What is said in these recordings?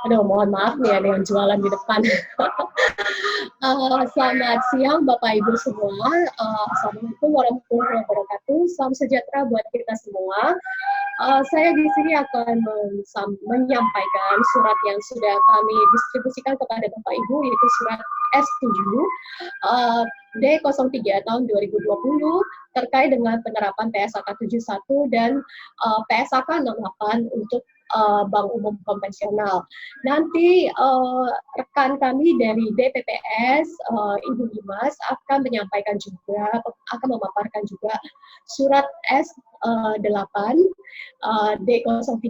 Aduh, mohon maaf nih ada yang jualan di depan. Selamat siang Bapak Ibu semua. Assalamualaikum warahmatullahi wabarakatuh. Salam sejahtera buat kita semua. Saya di sini akan menyampaikan surat yang sudah kami distribusikan kepada Bapak Ibu, yaitu surat S7 D03 tahun 2020 terkait dengan penerapan PSAK 71 dan PSAK 68 untuk Bank Umum Konvensional. Nanti rekan kami dari DPPS, Ibu Dimas akan menyampaikan juga, akan memaparkan juga surat S8 D03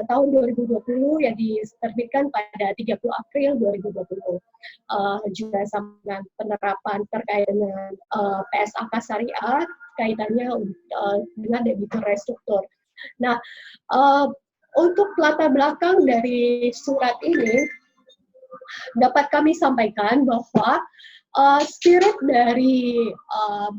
tahun 2020 yang diterbitkan pada 30 April 2020. Juga sama penerapan terkait dengan PSAK Syariah kaitannya dengan debitur restruktur. Nah, untuk latar belakang dari surat ini dapat kami sampaikan bahwa spirit dari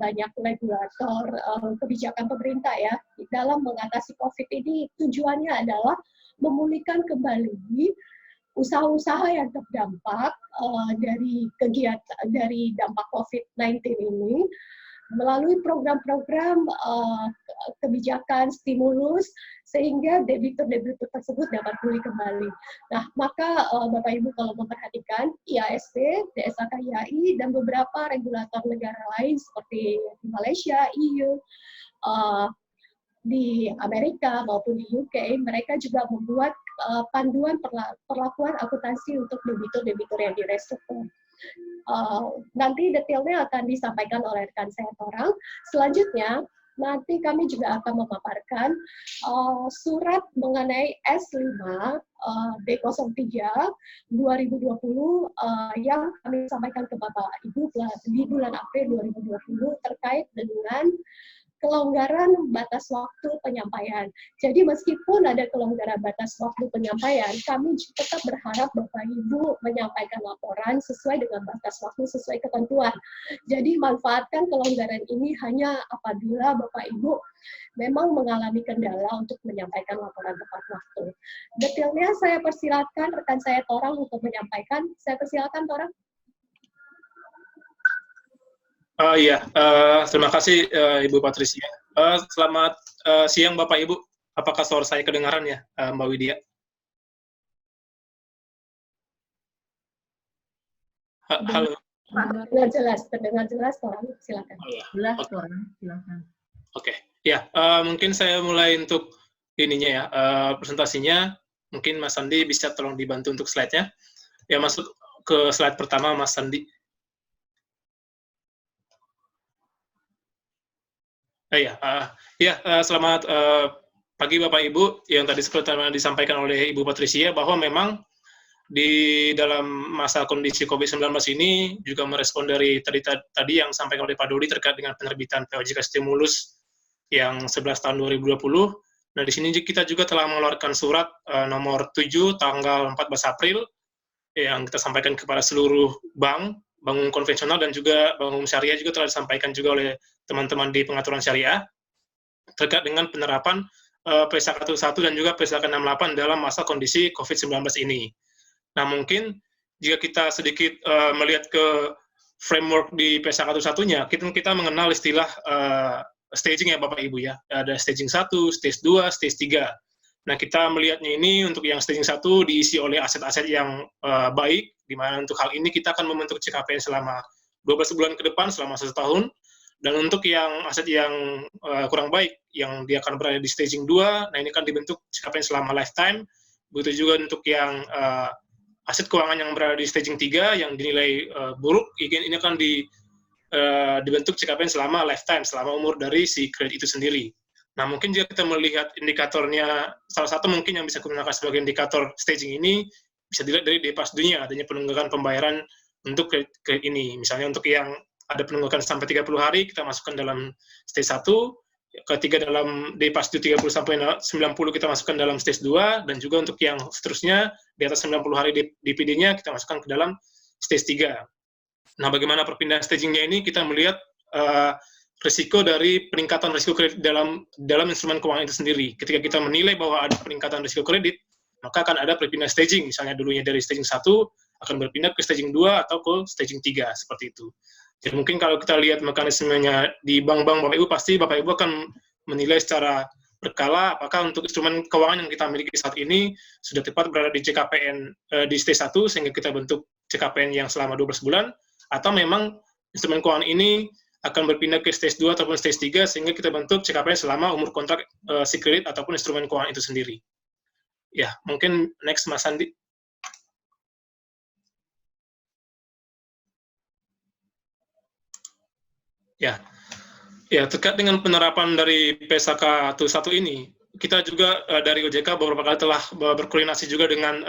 banyak regulator kebijakan pemerintah ya dalam mengatasi COVID ini tujuannya adalah memulihkan kembali usaha-usaha yang terdampak dari dampak COVID-19 ini melalui program-program kebijakan stimulus sehingga debitur-debitur tersebut dapat pulih kembali. Nah, maka Bapak Ibu kalau memperhatikan IASB, DSAK IAI, dan beberapa regulator negara lain seperti di Malaysia, EU, di Amerika maupun di UK, mereka juga membuat panduan perlakuan akuntansi untuk debitur-debitur yang direstruktur. Nanti detailnya akan disampaikan oleh rekan saya Torang. Selanjutnya, nanti kami juga akan memaparkan surat mengenai S5 D03 2020 yang kami sampaikan ke Bapak Ibu di bulan April 2020 terkait dengan kelonggaran batas waktu penyampaian. Jadi meskipun ada kelonggaran batas waktu penyampaian, kami tetap berharap Bapak Ibu menyampaikan laporan sesuai dengan batas waktu sesuai ketentuan. Jadi manfaatkan kelonggaran ini hanya apabila Bapak Ibu memang mengalami kendala untuk menyampaikan laporan tepat waktu. Detailnya saya persilakan rekan saya Torang untuk menyampaikan. Saya persilakan Torang. Terima kasih Ibu Patricia. Selamat siang Bapak Ibu. Apakah suara saya kedengaran ya, Mbak Widya? Halo. Terdengar jelas, Torang. Silakan. Jelas, Torang. Silakan. Oke, ya mungkin saya mulai untuk ininya ya, presentasinya. Mungkin Mas Sandi bisa tolong dibantu untuk slide-nya. Ya, masuk ke slide pertama, Mas Sandi. Selamat pagi Bapak Ibu. Yang tadi seperti disampaikan oleh Ibu Patricia bahwa memang di dalam masa kondisi COVID-19 ini juga merespon dari tadi yang disampaikan oleh Pak Dodi terkait dengan penerbitan POJK stimulus yang 11 tahun 2020. Nah, di sini kita juga telah mengeluarkan surat nomor 7 tanggal 14 April yang kita sampaikan kepada seluruh bank umum konvensional dan juga bank umum syariah juga telah disampaikan juga oleh teman-teman di pengaturan syariah terkait dengan penerapan PSAK 1 dan juga PSAK 68 dalam masa kondisi COVID-19 ini. Nah, mungkin jika kita sedikit melihat ke framework di PSAK 1-nya, kita mengenal istilah staging ya Bapak Ibu ya. Ada staging 1, stage 2, stage 3. Nah, kita melihatnya ini untuk yang staging 1 diisi oleh aset-aset yang baik, di mana untuk hal ini kita akan membentuk CKPN selama 12 bulan ke depan, selama 1 tahun. Dan untuk yang aset yang kurang baik, yang dia akan berada di staging 2, nah ini kan dibentuk CKPN selama lifetime. Begitu juga untuk yang aset keuangan yang berada di staging 3, yang dinilai buruk, ini akan dibentuk CKPN selama lifetime, selama umur dari si kredit itu sendiri. Nah, mungkin jika kita melihat indikatornya, salah satu mungkin yang bisa digunakan sebagai indikator staging ini, bisa dilihat dari DPAS dunia, adanya penunggakan pembayaran untuk kredit ini. Misalnya untuk yang ada penunggakan sampai 30 hari, kita masukkan dalam stage 1, ketiga dalam DPAS 30 sampai 90 kita masukkan dalam stage 2, dan juga untuk yang seterusnya, di atas 90 hari DPD-nya, kita masukkan ke dalam stage 3. Nah, bagaimana perpindahan stagingnya ini, kita melihat risiko dari peningkatan risiko kredit dalam instrumen keuangan itu sendiri. Ketika kita menilai bahwa ada peningkatan risiko kredit, maka akan ada perpindahan staging, misalnya dulunya dari staging 1 akan berpindah ke staging 2 atau ke staging 3, seperti itu. Jadi mungkin kalau kita lihat mekanismenya di bank-bank Bapak Ibu, pasti Bapak Ibu akan menilai secara berkala apakah untuk instrumen keuangan yang kita miliki saat ini sudah tepat berada di CKPN di stage 1 sehingga kita bentuk CKPN yang selama 12 bulan, atau memang instrumen keuangan ini akan berpindah ke stage 2 ataupun stage 3 sehingga kita bentuk CKPN selama umur kontrak si kredit ataupun instrumen keuangan itu sendiri. Ya, mungkin next Mas Andi. Ya, terkait dengan penerapan dari PSAK 1 ini, kita juga dari OJK beberapa kali telah berkoordinasi juga dengan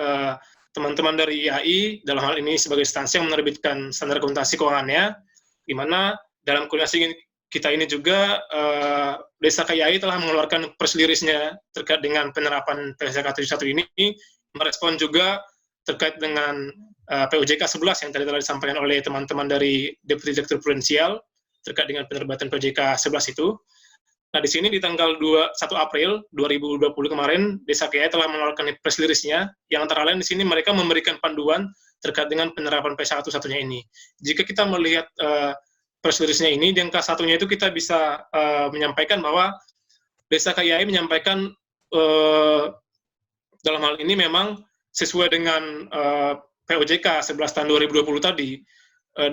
teman-teman dari IAI, dalam hal ini sebagai instansi yang menerbitkan standar akuntansi keuangannya, di mana dalam koordinasi kita ini juga PSAK IAI telah mengeluarkan press release-nya terkait dengan penerapan PSAK 1 ini, merespon juga terkait dengan POJK 11 yang tadi telah disampaikan oleh teman-teman dari Deputi Direktur Prudensial terkait dengan penerbitan POJK 11 itu. Nah, di sini di tanggal 1 April 2020 kemarin, Desa KIA telah mengeluarkan press release-nya, yang antara lain di sini mereka memberikan panduan terkait dengan penerapan PSAK 1-nya ini. Jika kita melihat press release-nya ini, di angka 1-nya itu kita bisa menyampaikan bahwa Desa KIA menyampaikan dalam hal ini memang sesuai dengan POJK 11 tahun 2020 tadi,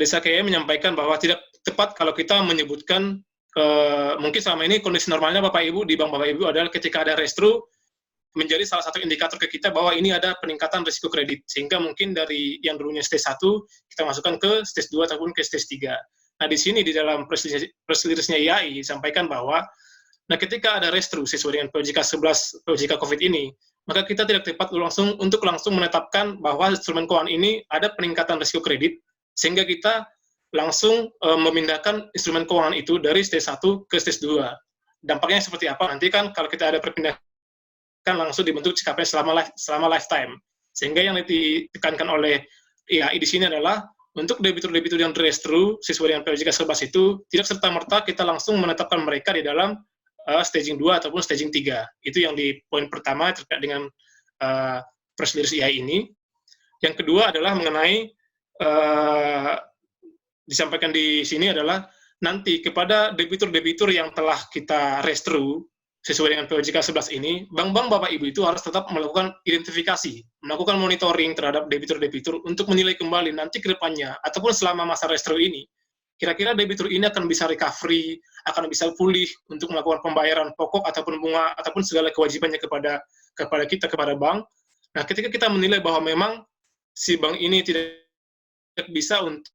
Desa KIA menyampaikan bahwa tidak tepat kalau kita menyebutkan mungkin selama ini kondisi normalnya Bapak Ibu di bank Bapak Ibu adalah ketika ada restru menjadi salah satu indikator ke kita bahwa ini ada peningkatan risiko kredit, sehingga mungkin dari yang dulunya stage 1 kita masukkan ke stage 2 ataupun ke stage 3. Nah, di sini di dalam press release-nya IAI disampaikan bahwa nah ketika ada restru sesuai dengan POJK 11 POJK COVID ini, maka kita tidak tepat untuk langsung menetapkan bahwa instrumen keuangan ini ada peningkatan risiko kredit, sehingga kita langsung memindahkan instrumen keuangan itu dari stage 1 ke stage 2. Dampaknya seperti apa? Nanti kan kalau kita ada perpindahan langsung dibentuk CKPN selama lifetime. Sehingga yang ditekankan oleh IAI di sini adalah untuk debitur-debitur yang restru sesuai dengan POJK 11 itu tidak serta-merta kita langsung menetapkan mereka di dalam staging 2 ataupun staging 3. Itu yang di poin pertama terkait dengan press release IAI ini. Yang kedua adalah mengenai disampaikan di sini adalah nanti kepada debitur-debitur yang telah kita restru sesuai dengan POJK 11 ini, bank-bank Bapak Ibu itu harus tetap melakukan identifikasi, melakukan monitoring terhadap debitur-debitur untuk menilai kembali nanti ke depannya, ataupun selama masa restru ini, kira-kira debitur ini akan bisa recovery, akan bisa pulih untuk melakukan pembayaran pokok ataupun bunga, ataupun segala kewajibannya kepada kita, kepada bank. Nah, ketika kita menilai bahwa memang si bank ini tidak bisa untuk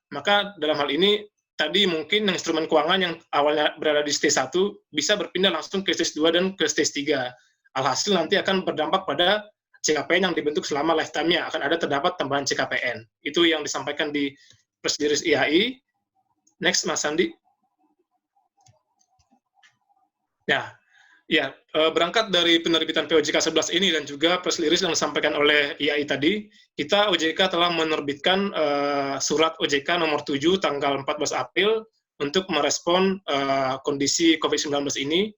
maka dalam hal ini tadi mungkin instrumen keuangan yang awalnya berada di stage 1 bisa berpindah langsung ke stage 2 dan ke stage 3. Alhasil nanti akan berdampak pada CKPN yang dibentuk selama lifetime-nya, akan ada terdapat tambahan CKPN. Itu yang disampaikan di press release IAI. Next, Mas Sandi. Ya, berangkat dari penerbitan POJK 11 ini dan juga press release yang disampaikan oleh IAI tadi, kita OJK telah menerbitkan surat OJK nomor 7 tanggal 14 April untuk merespon kondisi COVID-19 ini.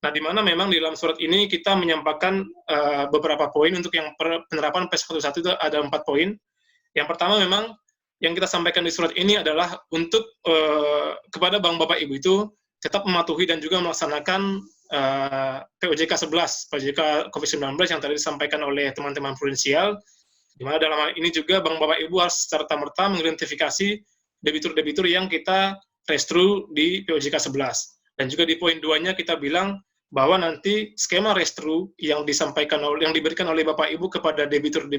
Nah, di mana memang di dalam surat ini kita menyampaikan beberapa poin untuk yang penerapan PSAK 1 itu ada 4 poin. Yang pertama memang yang kita sampaikan di surat ini adalah untuk kepada Bank Bapak Ibu itu tetap mematuhi dan juga melaksanakan POJK 11, POJK COVID-19 yang tadi disampaikan oleh teman-teman prudensial, di mana dalam hal ini juga Bank Bapak Ibu harus serta-merta mengidentifikasi debitur-debitur yang kita restru di POJK 11. Dan juga di poin 2-nya kita bilang bahwa nanti skema restru yang yang diberikan oleh Bapak Ibu kepada debitur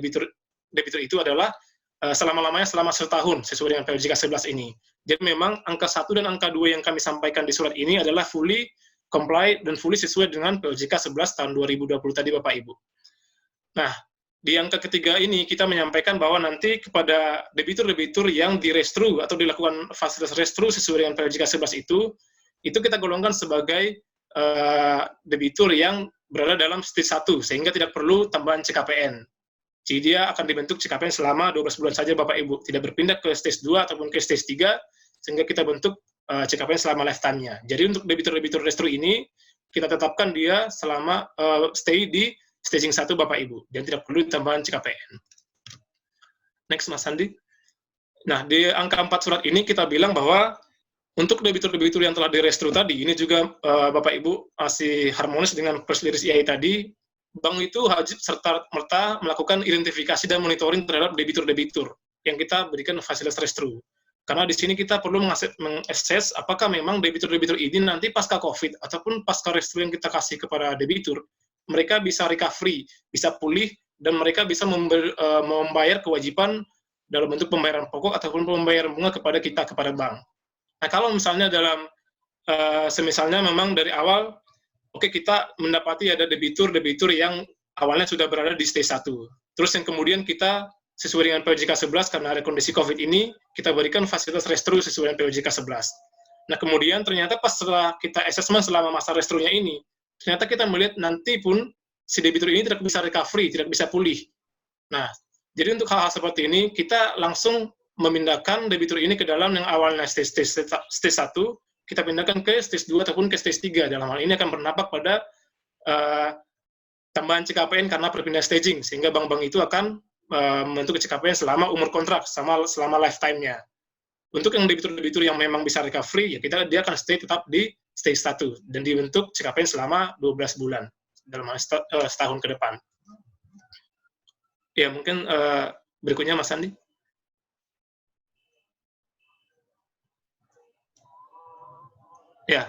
itu adalah selama-lamanya selama setahun sesuai dengan POJK 11 ini. Jadi memang angka 1 dan angka 2 yang kami sampaikan di surat ini adalah fully comply dan fully sesuai dengan POJK 11 tahun 2020 tadi Bapak Ibu. Nah, di angka ketiga ini kita menyampaikan bahwa nanti kepada debitur-debitur yang direstru atau dilakukan fasilitas restru sesuai dengan POJK 11 itu kita golongkan sebagai debitur yang berada dalam stage 1 sehingga tidak perlu tambahan CKPN. Jadi dia akan dibentuk CKPN selama 12 bulan saja Bapak Ibu, tidak berpindah ke stage 2 ataupun ke stage 3 sehingga kita bentuk CKPN selama lifetime-nya. Jadi untuk debitur-debitur restru ini kita tetapkan dia selama stay di staging 1 Bapak Ibu dan tidak perlu tambahan CKPN. Next Mas Andi. Nah, di angka 4 surat ini kita bilang bahwa untuk debitur-debitur yang telah direstru tadi, ini juga Bapak Ibu masih harmonis dengan press release IAI tadi, bank itu wajib serta-merta melakukan identifikasi dan monitoring terhadap debitur-debitur yang kita berikan fasilitas restru. Karena di sini kita perlu mengakses apakah memang debitur-debitur ini nanti pasca COVID ataupun pasca restru yang kita kasih kepada debitur, mereka bisa recovery, bisa pulih, dan mereka bisa membayar kewajiban dalam bentuk pembayaran pokok ataupun pembayaran bunga kepada kita, kepada bank. Nah, kalau misalnya dalam, semisalnya memang dari awal, oke, kita mendapati ada debitur-debitur yang awalnya sudah berada di stage 1. Terus yang kemudian kita, sesuai dengan POJK 11, karena ada kondisi COVID ini, kita berikan fasilitas restru sesuai dengan POJK 11. Nah, kemudian ternyata pas setelah kita assessment selama masa restrunya ini, ternyata kita melihat nanti pun si debitur ini tidak bisa recovery, tidak bisa pulih. Nah, jadi untuk hal-hal seperti ini, kita langsung memindahkan debitur ini ke dalam yang awalnya stage 1, kita pindahkan ke stage 2 ataupun ke stage 3. Dalam hal ini akan berdampak pada tambahan CKPN karena perpindahan staging, sehingga bank-bank itu akan membentuk CKPN selama umur kontrak, selama lifetime-nya. Untuk yang debitur-debitur yang memang bisa recovery, ya dia akan stay tetap di stage 1 dan dibentuk CKPN selama 12 bulan, dalam hal setahun ke depan. Ya, mungkin berikutnya Mas Andi. Ya,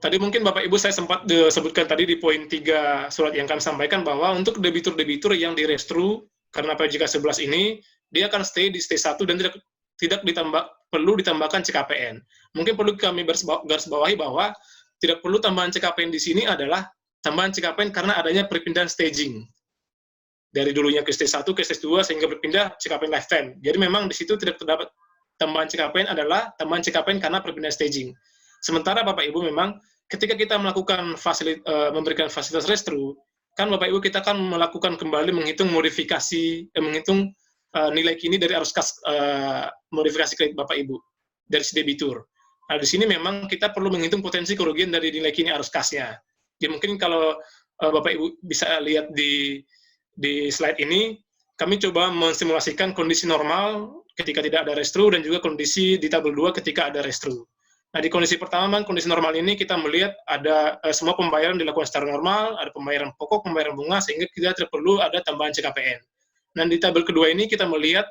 tadi mungkin Bapak Ibu saya sempat disebutkan tadi di poin 3 surat yang kami sampaikan bahwa untuk debitur-debitur yang direstru karena POJK 11 ini, dia akan stay di stage 1 dan tidak perlu ditambahkan CKPN. Mungkin perlu kami garis bawahi bahwa tidak perlu tambahan CKPN di sini adalah tambahan CKPN karena adanya perpindahan staging. Dari dulunya ke stage 1 ke stage 2 sehingga berpindah CKPN lifetime. Jadi memang di situ tidak terdapat tambahan CKPN adalah tambahan CKPN karena perpindahan staging. Sementara Bapak Ibu memang ketika kita melakukan memberikan fasilitas restru, kan Bapak Ibu kita kan melakukan kembali menghitung modifikasi, menghitung nilai kini dari arus kas modifikasi kredit Bapak Ibu dari si debitur. Nah, di sini memang kita perlu menghitung potensi kerugian dari nilai kini arus kasnya. Jadi mungkin kalau Bapak Ibu bisa lihat di slide ini, kami coba mensimulasikan kondisi normal ketika tidak ada restru dan juga kondisi di tabel 2 ketika ada restru. Nah, di kondisi pertama, kondisi normal ini kita melihat ada semua pembayaran dilakukan secara normal, ada pembayaran pokok, pembayaran bunga, sehingga kita tidak perlu ada tambahan CKPN. Dan di tabel kedua ini kita melihat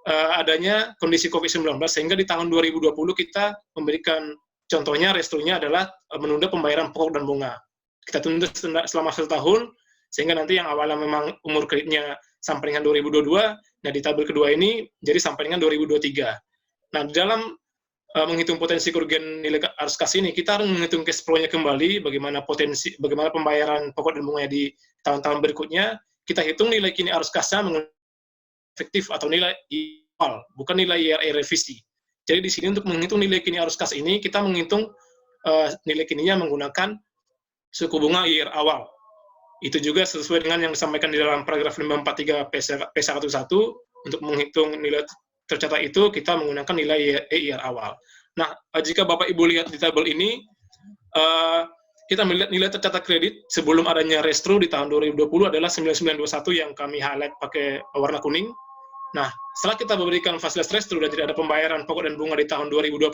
adanya kondisi COVID-19, sehingga di tahun 2020 kita memberikan contohnya restrunya adalah menunda pembayaran pokok dan bunga. Kita tunda selama 1 tahun, sehingga nanti yang awalnya memang umur kreditnya sampai dengan 2022, nah di tabel kedua ini jadi sampai dengan 2023. Nah, di dalam menghitung potensi kerugian nilai arus kas ini, kita harus menghitung cash flow-nya kembali, bagaimana pembayaran pokok dan bunganya di tahun-tahun berikutnya. Kita hitung nilai kini arus kasnya menggunakan efektif atau nilai awal, bukan nilai IRA revisi. Jadi di sini untuk menghitung nilai kini arus kas ini, kita menghitung nilai kininya menggunakan suku bunga IR awal. Itu juga sesuai dengan yang disampaikan di dalam paragraf 543 P11 untuk menghitung nilai tercatat itu kita menggunakan nilai IR awal. Nah, jika Bapak Ibu lihat di tabel ini, kita melihat nilai tercatat kredit sebelum adanya restru di tahun 2020 adalah 9921 yang kami highlight pakai warna kuning. Nah, setelah kita memberikan fasilitas restru dan tidak ada pembayaran pokok dan bunga di tahun 2020,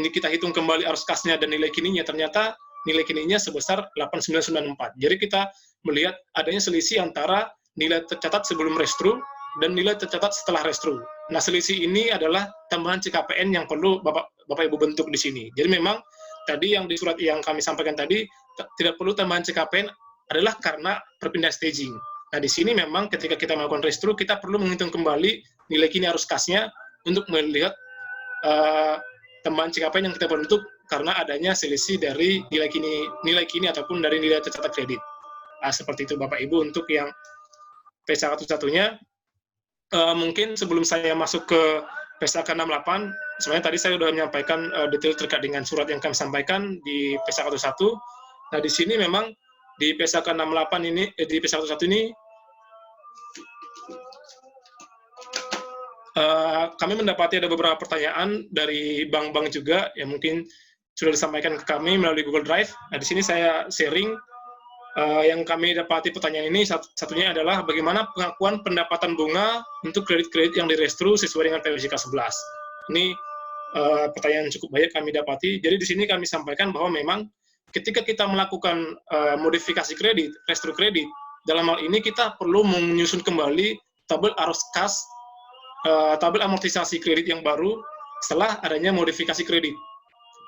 ini kita hitung kembali arus kasnya dan nilai kininya, ternyata nilai kininya sebesar 8994. Jadi kita melihat adanya selisih antara nilai tercatat sebelum restru dan nilai tercatat setelah restru. Nah, selisih ini adalah tambahan CKPN yang perlu Bapak Ibu bentuk di sini. Jadi memang tadi yang di surat yang kami sampaikan tadi, tidak perlu tambahan CKPN adalah karena perpindahan staging. Nah, di sini memang ketika kita melakukan restru, kita perlu menghitung kembali nilai kini arus kasnya untuk melihat tambahan CKPN yang kita bentuk karena adanya selisih dari nilai kini ataupun dari nilai tercatat kredit. Nah, seperti itu Bapak Ibu untuk yang P11-nya. Mungkin sebelum saya masuk ke PSAK 68, sebenarnya tadi saya sudah menyampaikan detail terkait dengan surat yang kami sampaikan di PSAK 11. Nah, di sini memang di PSAK 68 ini, di PSAK 11 ini, Kami mendapati ada beberapa pertanyaan dari bank-bank juga yang mungkin sudah disampaikan ke kami melalui Google Drive. Nah, di sini saya sharing yang kami dapati pertanyaan ini. Satunya adalah bagaimana pengakuan pendapatan bunga untuk kredit-kredit yang direstru sesuai dengan POJK 11. Ini pertanyaan yang cukup banyak kami dapati. Jadi di sini kami sampaikan bahwa memang ketika kita melakukan modifikasi kredit, restru kredit, dalam hal ini kita perlu menyusun kembali tabel arus kas, tabel amortisasi kredit yang baru setelah adanya modifikasi kredit.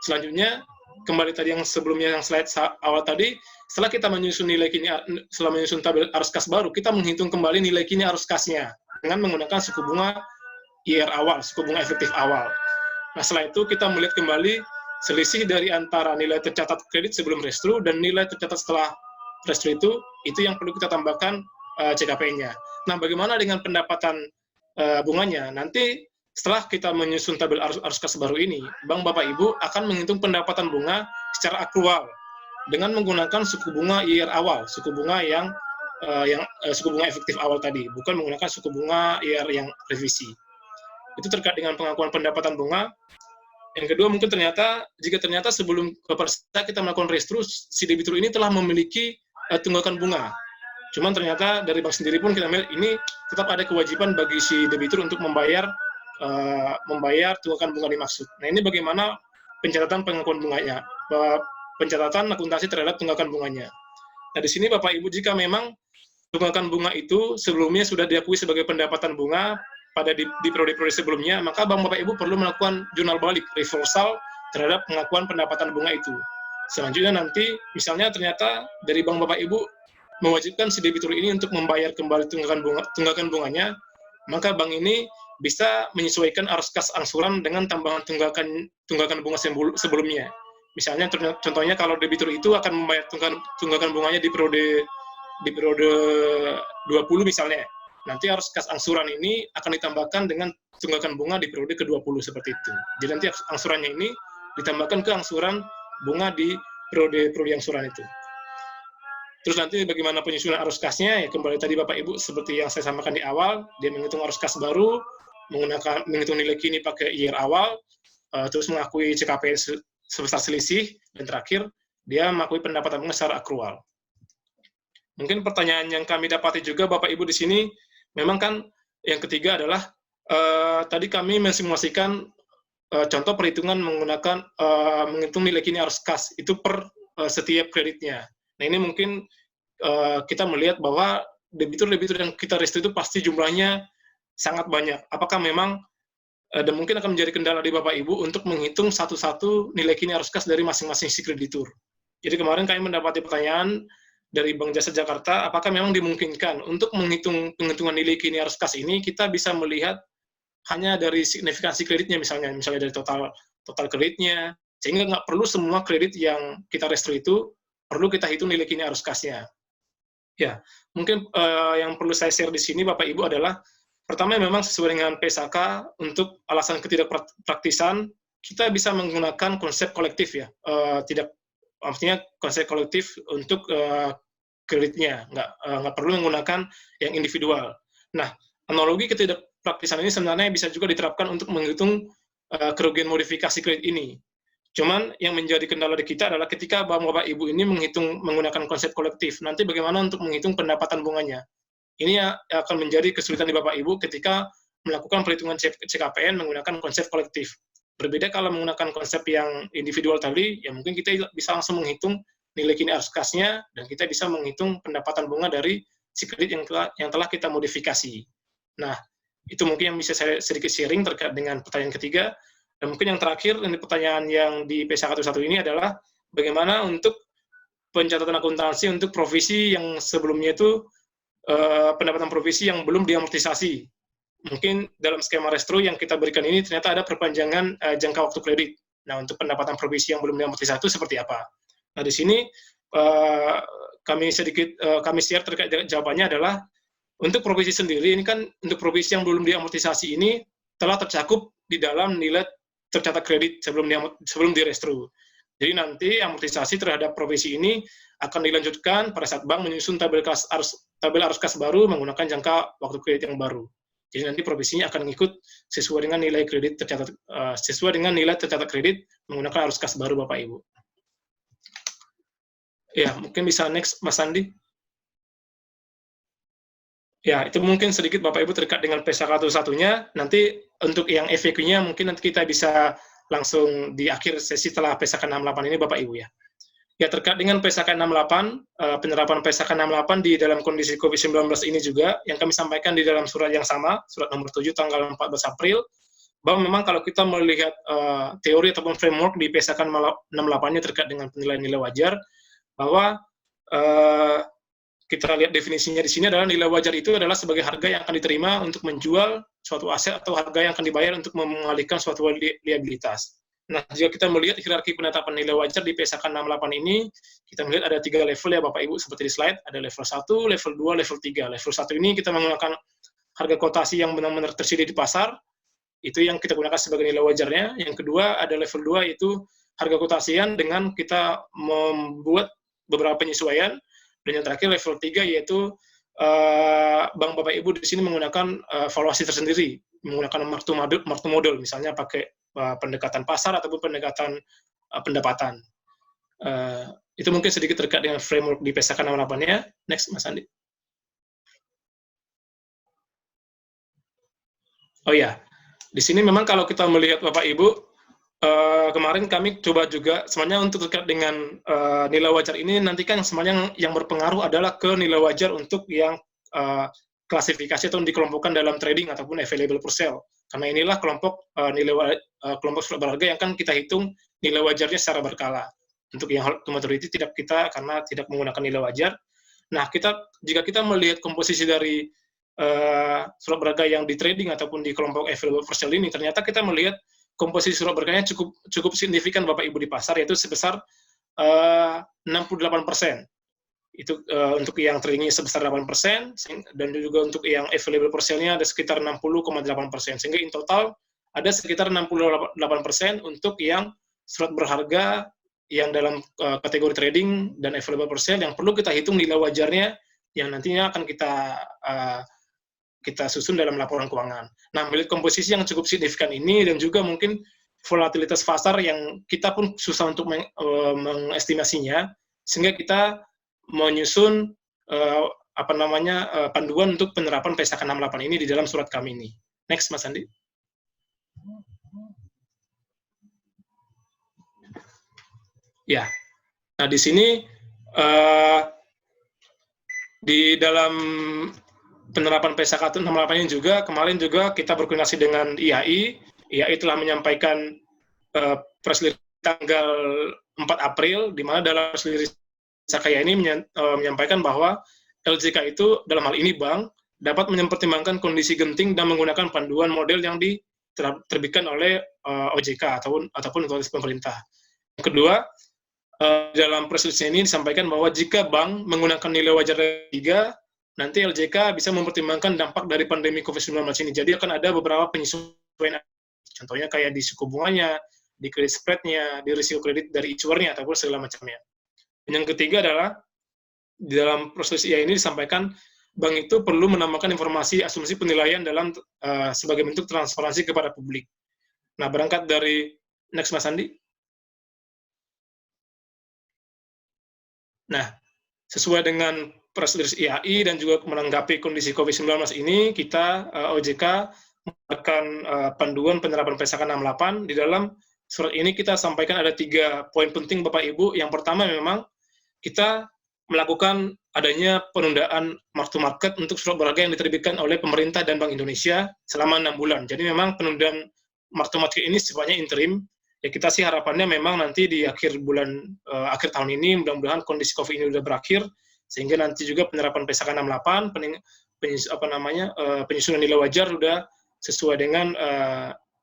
Selanjutnya, kembali tadi yang sebelumnya yang slide awal tadi, setelah kita menyusun nilai kini, setelah menyusun tabel arus kas baru, kita menghitung kembali nilai kini arus kasnya dengan menggunakan suku bunga IR awal, suku bunga efektif awal. Nah, setelah itu kita melihat kembali selisih dari antara nilai tercatat kredit sebelum restru dan nilai tercatat setelah restru itu yang perlu kita tambahkan CKP-nya. Nah, bagaimana dengan pendapatan bunganya? Nanti setelah kita menyusun tabel arus kas baru ini, Bank Bapak Ibu akan menghitung pendapatan bunga secara akrual dengan menggunakan suku bunga IR awal, suku bunga yang suku bunga efektif awal tadi, bukan menggunakan suku bunga IR yang revisi. Itu terkait dengan pengakuan pendapatan bunga. Yang kedua, mungkin jika ternyata sebelum kita melakukan restru, si debitur ini telah memiliki tunggakan bunga. Cuman ternyata dari bank sendiri pun kita melihat ini tetap ada kewajiban bagi si debitur untuk membayar tunggakan bunga dimaksud. Nah, ini bagaimana pencatatan pengakuan bunganya, pencatatan akuntansi terhadap tunggakan bunganya. Nah, di sini Bapak Ibu, jika memang tunggakan bunga itu sebelumnya sudah diakui sebagai pendapatan bunga pada di periode-periode sebelumnya, maka Bank Bapak Ibu perlu melakukan jurnal balik, reversal terhadap pengakuan pendapatan bunga itu. Selanjutnya nanti, misalnya ternyata dari Bank Bapak Ibu mewajibkan si debitur ini untuk membayar kembali tunggakan bunganya, maka bank ini bisa menyesuaikan arus kas angsuran dengan tambahan tunggakan bunga sebelumnya. Misalnya contohnya kalau debitur itu akan membayar tunggakan bunganya di periode 20 misalnya. Nanti arus kas angsuran ini akan ditambahkan dengan tunggakan bunga di periode ke-20 seperti itu. Jadi nanti angsurannya ini ditambahkan ke angsuran bunga di periode angsuran itu. Terus nanti bagaimana penyusunan arus kasnya, ya kembali tadi Bapak Ibu seperti yang saya sampaikan di awal, dia menghitung arus kas baru, menghitung nilai kini pakai IR awal, terus mengakui CKP sebesar selisih, dan terakhir dia mengakui pendapatan bunga secara akrual. Mungkin pertanyaan yang kami dapati juga Bapak Ibu di sini, memang kan yang ketiga adalah tadi kami mensimulasikan contoh perhitungan menggunakan menghitung nilai kini arus kas itu per setiap kreditnya. Nah, ini mungkin kita melihat bahwa debitur-debitur yang kita restru itu pasti jumlahnya sangat banyak. Apakah memang dan mungkin akan menjadi kendala di Bapak Ibu untuk menghitung satu-satu nilai kini arus kas dari masing-masing si kreditur. Jadi kemarin kami mendapati pertanyaan dari Bank Jasa Jakarta, apakah memang dimungkinkan untuk penghitungan nilai kini arus kas ini kita bisa melihat hanya dari signifikansi kreditnya misalnya dari total kreditnya, sehingga nggak perlu semua kredit yang kita restru itu perlu kita hitung nilai kini arus kasnya. Ya, mungkin yang perlu saya share di sini Bapak Ibu adalah pertama memang sesuai dengan PSAK untuk alasan ketidakpraktisan kita bisa menggunakan konsep kolektif ya, artinya konsep kolektif untuk kreditnya, nggak perlu menggunakan yang individual. Nah, analogi ketidakpraktisan ini sebenarnya bisa juga diterapkan untuk menghitung kerugian modifikasi kredit ini. Cuman yang menjadi kendala di kita adalah ketika Bapak Ibu ini menggunakan konsep kolektif, nanti bagaimana untuk menghitung pendapatan bunganya. Ini akan menjadi kesulitan di Bapak Ibu ketika melakukan perhitungan CKPN menggunakan konsep kolektif. Berbeda kalau menggunakan konsep yang individual tadi, ya mungkin kita bisa langsung menghitung nilai kini arus kasnya, dan kita bisa menghitung pendapatan bunga dari si kredit yang telah kita modifikasi. Nah, itu mungkin yang bisa saya sedikit sharing terkait dengan pertanyaan ketiga. Dan mungkin yang terakhir, ini pertanyaan yang di PSAK 1 ini adalah bagaimana untuk pencatatan akuntansi untuk provisi yang sebelumnya itu pendapatan provisi yang belum diamortisasi. Mungkin dalam skema restru yang kita berikan ini ternyata ada perpanjangan jangka waktu kredit. Nah, untuk pendapatan provisi yang belum diamortisasi itu seperti apa? Nah, di sini kami share terkait jawabannya adalah untuk provisi sendiri, ini kan untuk provisi yang belum diamortisasi ini telah tercakup di dalam nilai tercatat kredit sebelum direstru. Jadi nanti amortisasi terhadap provisi ini akan dilanjutkan pada saat bank menyusun tabel arus kas baru menggunakan jangka waktu kredit yang baru. Jadi nanti provisinya akan mengikut sesuai dengan nilai kredit tercatat kredit menggunakan arus kas baru Bapak Ibu. Ya, mungkin bisa next Mas Andi. Ya, itu mungkin sedikit Bapak Ibu terkait dengan P101-nya. Nanti untuk yang FAQ-nya mungkin nanti kita bisa langsung di akhir sesi setelah P168 ini Bapak Ibu ya. Ya, terkait dengan P168, penerapan P168 di dalam kondisi COVID-19 ini juga, yang kami sampaikan di dalam surat yang sama, surat nomor 7 tanggal 14 April, bahwa memang kalau kita melihat teori ataupun framework di P168-nya terkait dengan penilaian nilai wajar, bahwa kita lihat definisinya di sini adalah nilai wajar itu adalah sebagai harga yang akan diterima untuk menjual suatu aset atau harga yang akan dibayar untuk mengalihkan suatu liabilitas. Nah, jika kita melihat hierarki penetapan nilai wajar di P168 ini, kita melihat ada 3 level ya Bapak Ibu, seperti di slide, ada level 1, level 2, level 3. Level 1 ini kita menggunakan harga kotasi yang benar-benar tersedia di pasar, itu yang kita gunakan sebagai nilai wajarnya. Yang kedua, ada level 2, yaitu harga kotasian dengan kita membuat beberapa penyesuaian. Dan yang terakhir level 3 yaitu Bank Bapak Ibu di sini menggunakan valuasi tersendiri, menggunakan mark to model, misalnya pakai pendekatan pasar ataupun pendekatan pendapatan. Itu mungkin sedikit terkait dengan framework di P168-nya. Next, Mas Andi. Oh ya, di sini memang kalau kita melihat Bapak Ibu, kemarin kami coba juga sebenarnya untuk terkait dengan nilai wajar ini nanti kan sebenarnya yang berpengaruh adalah ke nilai wajar untuk yang klasifikasi atau dikelompokkan dalam trading ataupun available for sale. Karena inilah kelompok kelompok surat berharga yang kan kita hitung nilai wajarnya secara berkala. Untuk yang hold to maturity tidak kita karena tidak menggunakan nilai wajar. Nah, jika kita melihat komposisi dari surat berharga yang di trading ataupun di kelompok available for sale ini, ternyata kita melihat komposisi surat berharganya cukup signifikan Bapak Ibu di pasar, yaitu sebesar 68%. Itu untuk yang tradingnya sebesar 8%, dan juga untuk yang available for sale-nya ada sekitar 60,8%. Sehingga in total ada sekitar 68% untuk yang surat berharga yang dalam kategori trading dan available for sale yang perlu kita hitung nilai wajarnya yang nantinya akan kita susun dalam laporan keuangan. Nah, melihat komposisi yang cukup signifikan ini dan juga mungkin volatilitas pasar yang kita pun susah untuk mengestimasinya, sehingga kita menyusun panduan untuk penerapan P168 ini di dalam surat kami ini. Next, Mas Andi. Ya, nah di sini di dalam penerapan P168 ini juga, kemarin juga kita berkoordinasi dengan IAI. IAI telah menyampaikan press release tanggal 4 April, di mana dalam press release Sakaya ini menyampaikan bahwa LJK itu, dalam hal ini bank, dapat mempertimbangkan kondisi genting dan menggunakan panduan model yang diterbitkan oleh OJK ataupun otoritas pemerintah. Yang kedua, dalam press release ini disampaikan bahwa jika bank menggunakan nilai wajar 3, nanti LJK bisa mempertimbangkan dampak dari pandemi COVID-19 ini. Jadi akan ada beberapa penyesuaian, contohnya kayak di suku bunganya, di credit spread-nya, di risiko kredit dari issuer-nya, ataupun segala macamnya. Dan yang ketiga adalah, di dalam proses IA ini disampaikan, bank itu perlu menambahkan informasi asumsi penilaian dalam sebagai bentuk transparansi kepada publik. Nah, berangkat dari, next Mas Andi. Nah, sesuai dengan press release IAI dan juga menanggapi kondisi COVID-19 ini, kita OJK mengeluarkan panduan penerapan P168. Di dalam surat ini kita sampaikan ada 3 poin penting Bapak Ibu. Yang pertama memang kita melakukan adanya penundaan mark to market untuk surat berharga yang diterbitkan oleh pemerintah dan Bank Indonesia selama 6 bulan. Jadi memang penundaan mark to market ini sifatnya interim. Ya, kita sih harapannya memang nanti di akhir tahun ini mudah-mudahan kondisi COVID ini sudah berakhir, sehingga nanti juga penerapan P168 penyusunan nilai wajar sudah sesuai dengan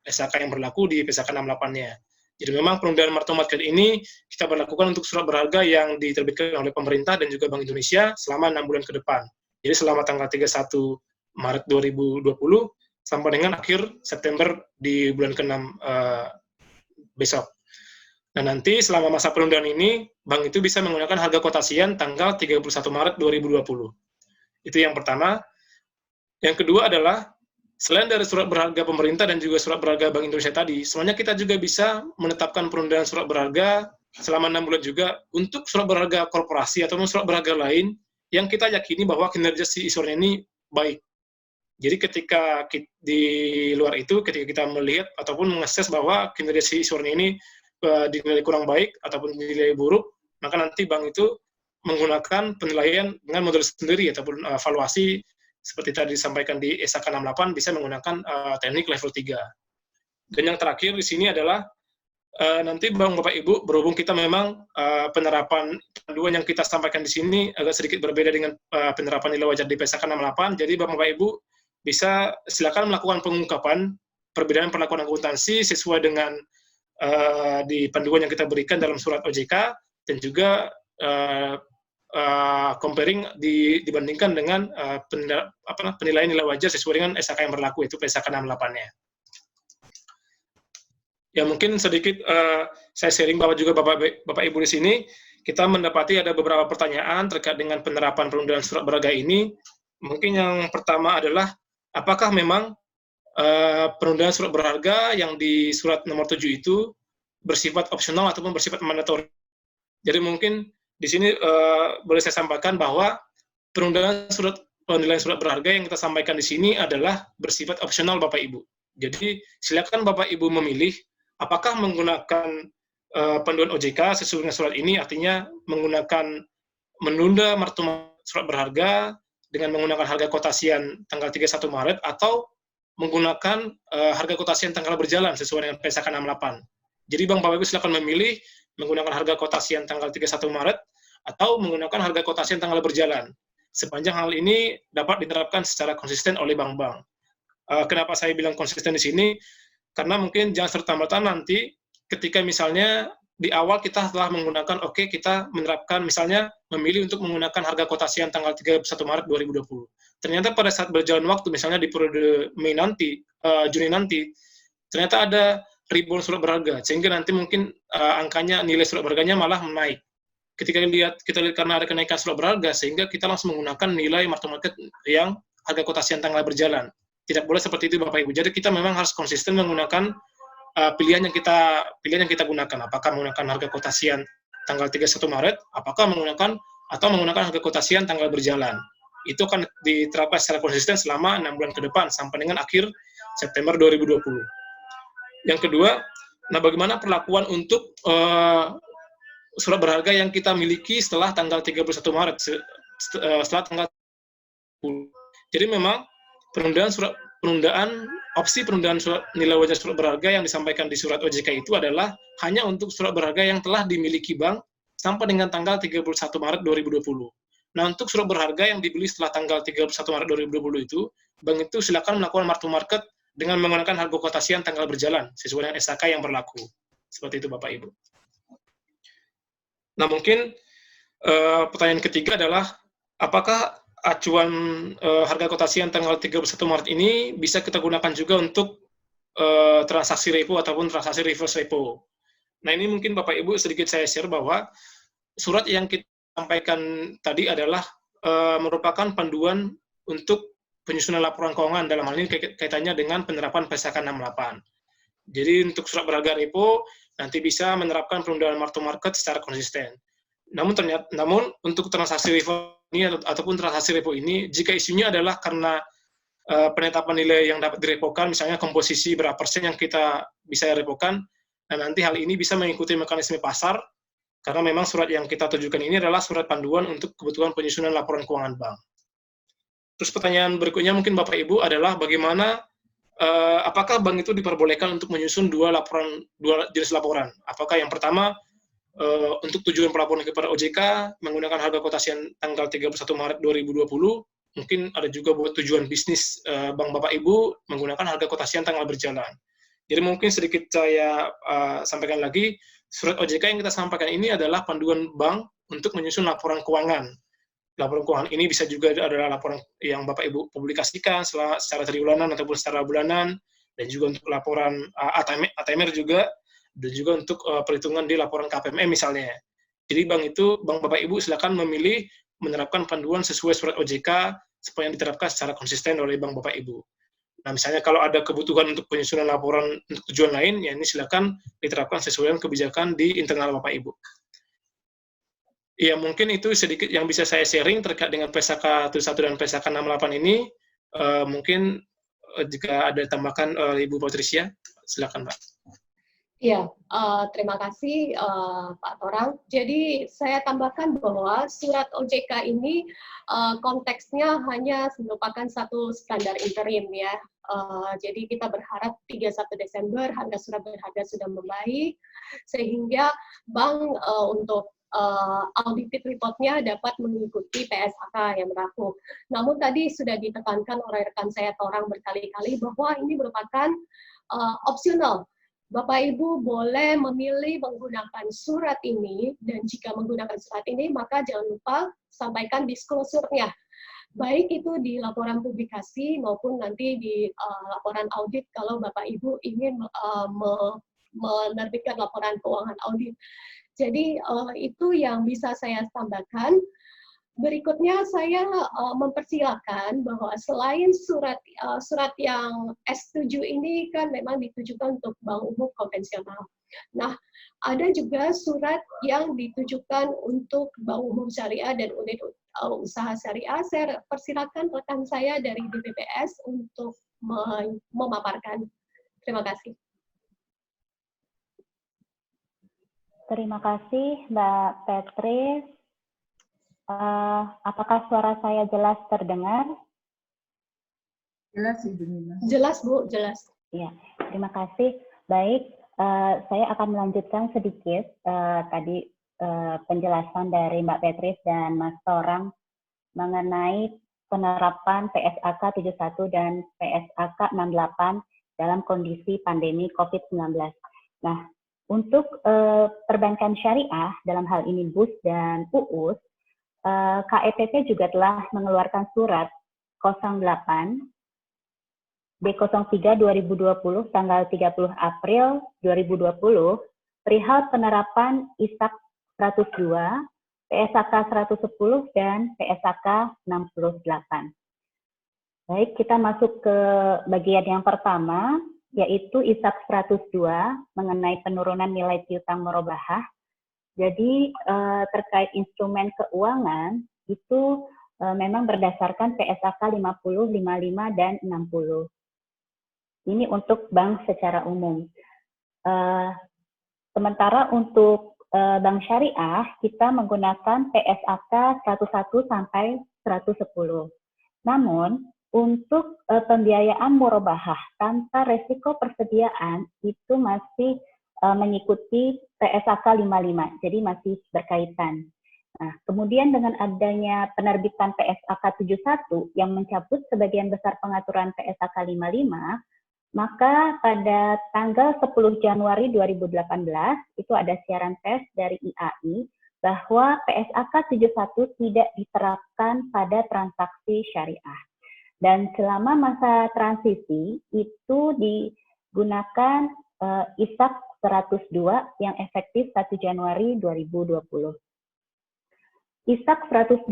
SHK yang berlaku di P168-nya. Jadi memang penundaan mark to market ini kita berlakukan untuk surat berharga yang diterbitkan oleh pemerintah dan juga Bank Indonesia selama 6 bulan ke depan. Jadi selama tanggal 31 Maret 2020 sampai dengan akhir September di bulan ke-6 besok. Nah, nanti selama masa penundaan ini, bank itu bisa menggunakan harga kotasian tanggal 31 Maret 2020. Itu yang pertama. Yang kedua adalah selain dari surat berharga pemerintah dan juga surat berharga Bank Indonesia tadi, sebenarnya kita juga bisa menetapkan penundaan surat berharga selama 6 bulan juga untuk surat berharga korporasi atau surat berharga lain yang kita yakini bahwa kinerja si issuernya ini baik. Jadi ketika di luar itu, ketika kita melihat ataupun mengakses bahwa kinerja si issuernya ini dinilai kurang baik ataupun dinilai buruk, maka nanti bank itu menggunakan penilaian dengan model sendiri ataupun evaluasi seperti tadi disampaikan di SK 68 bisa menggunakan teknik level 3. Dan yang terakhir di sini adalah nanti Bang Bapak Ibu, berhubung kita memang penerapan panduan yang kita sampaikan di sini agak sedikit berbeda dengan penerapan nilai wajar di PSK 68, jadi Bang Bapak Ibu bisa silakan melakukan pengungkapan perbedaan perlakuan akuntansi sesuai dengan di panduan yang kita berikan dalam surat OJK dan juga comparing dibandingkan dengan penilaian nilai wajar sesuai dengan SK yang berlaku, itu PSK 68-nya. Ya mungkin sedikit saya sharing bahwa juga Bapak Ibu di sini, kita mendapati ada beberapa pertanyaan terkait dengan penerapan penundaan surat berharga ini. Mungkin yang pertama adalah, apakah memang penundaan surat berharga yang di surat nomor 7 itu bersifat opsional ataupun bersifat mandatori? Jadi mungkin di sini boleh saya sampaikan bahwa penundaan penilaian surat berharga yang kita sampaikan di sini adalah bersifat opsional Bapak Ibu. Jadi silakan Bapak Ibu memilih apakah menggunakan panduan OJK sesuai dengan surat ini, artinya menggunakan menunda martu surat berharga dengan menggunakan harga kotasian tanggal 31 Maret atau menggunakan harga kotasian tanggal berjalan sesuai dengan PSK 68. Jadi Bang Bapak Ibu silakan memilih menggunakan harga kotasian tanggal 31 Maret atau menggunakan harga kotasian tanggal berjalan. Sepanjang hal ini dapat diterapkan secara konsisten oleh bank-bank. Kenapa saya bilang konsisten di sini? Karena mungkin jangan serta-merta nanti ketika misalnya di awal kita telah menggunakan, kita menerapkan misalnya memilih untuk menggunakan harga kotasian tanggal 31 Maret 2020. Ternyata pada saat berjalan waktu, misalnya di periode Juni nanti, ternyata ada ribuan surat berharga, sehingga nanti mungkin angkanya, nilai surat berharganya malah naik. Ketika kita lihat karena ada kenaikan surat berharga, sehingga kita langsung menggunakan nilai market yang harga kotasian tanggal berjalan. Tidak boleh seperti itu Bapak Ibu. Jadi kita memang harus konsisten menggunakan pilihan yang kita gunakan. Apakah menggunakan harga kotasian tanggal 31 Maret, apakah menggunakan harga kotasian tanggal berjalan. Itu akan diterapkan secara konsisten selama 6 bulan ke depan sampai dengan akhir September 2020. Yang kedua, bagaimana perlakuan untuk surat berharga yang kita miliki setelah tanggal 31 Maret, setelah tanggal 10. Jadi memang opsi penundaan surat nilai wajar surat berharga yang disampaikan di surat OJK itu adalah hanya untuk surat berharga yang telah dimiliki bank sampai dengan tanggal 31 Maret 2020. Nah, untuk surat berharga yang dibeli setelah tanggal 31 Maret 2020 itu, bank itu silakan melakukan mark to market dengan menggunakan harga kotasian tanggal berjalan sesuai dengan SK yang berlaku. Seperti itu Bapak Ibu. Nah, mungkin pertanyaan ketiga adalah apakah acuan harga kotasian tanggal 31 Maret ini bisa kita gunakan juga untuk transaksi repo ataupun transaksi reverse repo. Nah, ini mungkin Bapak Ibu sedikit saya share bahwa surat yang kita sampaikan tadi adalah merupakan panduan untuk penyusunan laporan keuangan, dalam hal ini kaitannya dengan penerapan PSK 68. Jadi untuk surat berharga repo nanti bisa menerapkan penundaan mark to market secara konsisten. Namun untuk transaksi repo ini ataupun transaksi repo ini, jika isunya adalah karena penetapan nilai yang dapat direpokan, misalnya komposisi berapa persen yang kita bisa repokan, dan nanti hal ini bisa mengikuti mekanisme pasar, karena memang surat yang kita tujukan ini adalah surat panduan untuk kebutuhan penyusunan laporan keuangan bank. Terus pertanyaan berikutnya mungkin Bapak Ibu adalah bagaimana apakah bank itu diperbolehkan untuk menyusun dua jenis laporan? Apakah yang pertama untuk tujuan pelaporan kepada OJK menggunakan harga kotasian tanggal 31 Maret 2020, mungkin ada juga buat tujuan bisnis bank Bapak Ibu menggunakan harga kotasian tanggal berjalan. Jadi mungkin sedikit saya sampaikan lagi, surat OJK yang kita sampaikan ini adalah panduan bank untuk menyusun laporan keuangan. Laporan keuangan ini bisa juga adalah laporan yang Bapak Ibu publikasikan secara triwulan ataupun secara bulanan, dan juga untuk laporan ATMR juga, dan juga untuk perhitungan di laporan KPMM misalnya. Jadi bank Bapak Ibu silakan memilih menerapkan panduan sesuai surat OJK supaya diterapkan secara konsisten oleh bank Bapak Ibu. Nah, misalnya kalau ada kebutuhan untuk penyusunan laporan untuk tujuan lain, ya ini silakan diterapkan sesuai dengan kebijakan di internal Bapak Ibu. Ya, mungkin itu sedikit yang bisa saya sharing terkait dengan PSAK 71 dan PSAK 68 ini. Mungkin jika ada tambahkan Ibu Patricia, silakan Pak. Ya, terima kasih Pak Torang. Jadi saya tambahkan bahwa surat OJK ini konteksnya hanya merupakan satu standar interim ya. Jadi kita berharap 31 Desember harga surat berharga sudah membaik sehingga bank untuk audited reportnya dapat mengikuti PSAK yang berlaku. Namun tadi sudah ditekankan oleh rekan saya Torang berkali-kali bahwa ini merupakan opsional. Bapak Ibu boleh memilih menggunakan surat ini, dan jika menggunakan surat ini, maka jangan lupa sampaikan disclosure-nya. Baik itu di laporan publikasi maupun nanti di laporan audit kalau Bapak Ibu ingin menerbitkan laporan keuangan audit. Jadi itu yang bisa saya tambahkan. Berikutnya saya mempersilakan bahwa selain surat yang S7 ini kan memang ditujukan untuk bank umum konvensional. Nah, ada juga surat yang ditujukan untuk bank umum syariah dan unit usaha syariah. Saya persilakan rekan saya dari BPPS untuk memaparkan. Terima kasih. Terima kasih Mbak Petris. Apakah suara saya jelas terdengar? Jelas, Ibu Nina. Jelas, Bu, jelas. Ya, terima kasih. Baik, saya akan melanjutkan sedikit tadi penjelasan dari Mbak Petris dan Mas Torang mengenai penerapan PSAK 71 dan PSAK 68 dalam kondisi pandemi COVID-19. Nah, untuk perbankan syariah, dalam hal ini BUS dan UUS, KEPP juga telah mengeluarkan surat 08 B03 2020 tanggal 30 April 2020 perihal penerapan ISAK 102, PSAK 110, dan PSAK 68. Baik, kita masuk ke bagian yang pertama, yaitu ISAK 102 mengenai penurunan nilai piutang murabahah. Jadi terkait instrumen keuangan itu memang berdasarkan PSAK 50, 55, dan 60. Ini untuk bank secara umum. Sementara untuk bank syariah, kita menggunakan PSAK 101 sampai 110. Namun, untuk pembiayaan murabahah tanpa resiko persediaan itu masih mengikuti PSAK 55, jadi masih berkaitan. Nah, kemudian dengan adanya penerbitan PSAK 71 yang mencabut sebagian besar pengaturan PSAK 55, maka pada tanggal 10 Januari 2018 itu ada siaran pers dari IAI bahwa PSAK 71 tidak diterapkan pada transaksi syariah. Dan selama masa transisi itu digunakan ISAK 102 yang efektif 1 Januari 2020. ISAK 102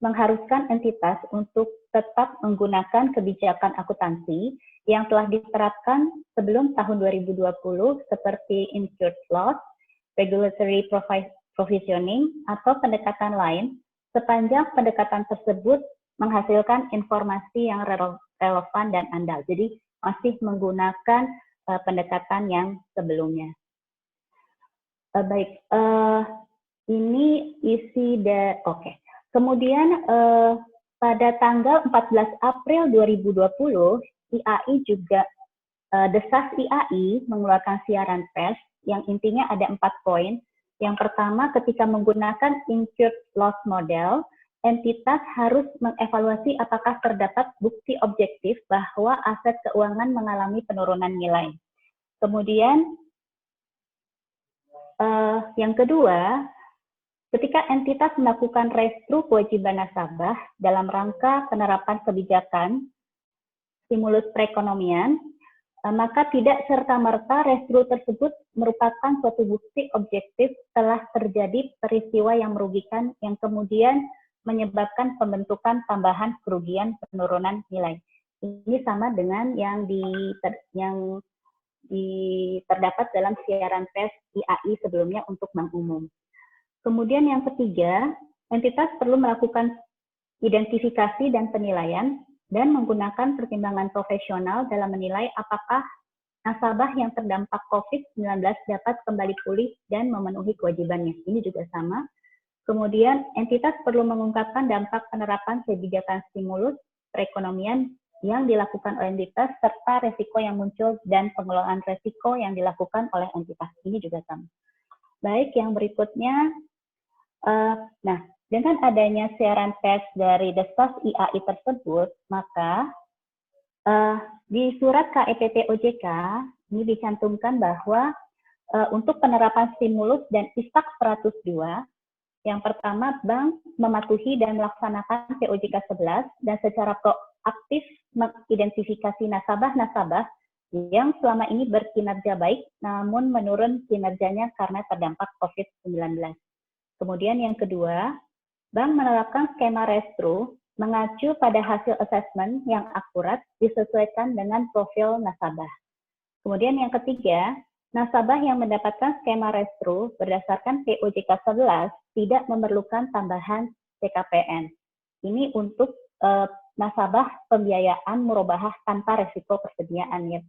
mengharuskan entitas untuk tetap menggunakan kebijakan akuntansi yang telah diterapkan sebelum tahun 2020 seperti incurred loss, regulatory provisioning, atau pendekatan lain sepanjang pendekatan tersebut menghasilkan informasi yang relevan dan andal. Jadi masih menggunakan pendekatan yang sebelumnya. Baik, ini isi oke. Kemudian pada tanggal 14 April 2020, IAI juga Desas IAI mengeluarkan siaran pers yang intinya ada 4 poin. Yang pertama, ketika menggunakan incurred loss model, entitas harus mengevaluasi apakah terdapat bukti objektif bahwa aset keuangan mengalami penurunan nilai. Kemudian, yang kedua, ketika entitas melakukan restru kewajiban nasabah dalam rangka penerapan kebijakan stimulus perekonomian, maka tidak serta-merta restru tersebut merupakan suatu bukti objektif telah terjadi peristiwa yang merugikan yang kemudian menyebabkan pembentukan tambahan kerugian penurunan nilai. Ini sama dengan yang terdapat dalam siaran pers IAI sebelumnya untuk bank umum. Kemudian yang ketiga, entitas perlu melakukan identifikasi dan penilaian dan menggunakan pertimbangan profesional dalam menilai apakah nasabah yang terdampak COVID-19 dapat kembali pulih dan memenuhi kewajibannya. Ini juga sama. Kemudian, entitas perlu mengungkapkan dampak penerapan kebijakan stimulus perekonomian yang dilakukan oleh entitas serta resiko yang muncul dan pengelolaan resiko yang dilakukan oleh entitas. Ini juga sama. Baik, yang berikutnya, nah, dengan adanya siaran pers dari Destos IAI tersebut, maka di surat KEPT OJK ini dicantumkan bahwa untuk penerapan stimulus dan ISAK 102, yang pertama bank mematuhi dan melaksanakan POJK 11 dan secara proaktif mengidentifikasi nasabah-nasabah yang selama ini berkinerja baik namun menurun kinerjanya karena terdampak COVID-19. Kemudian yang kedua, bank menerapkan skema restro mengacu pada hasil asesmen yang akurat disesuaikan dengan profil nasabah. Kemudian yang ketiga, nasabah yang mendapatkan skema restro berdasarkan POJK 11 tidak memerlukan tambahan CKPN. Ini untuk nasabah pembiayaan murabahah tanpa resiko persediaan. Ya.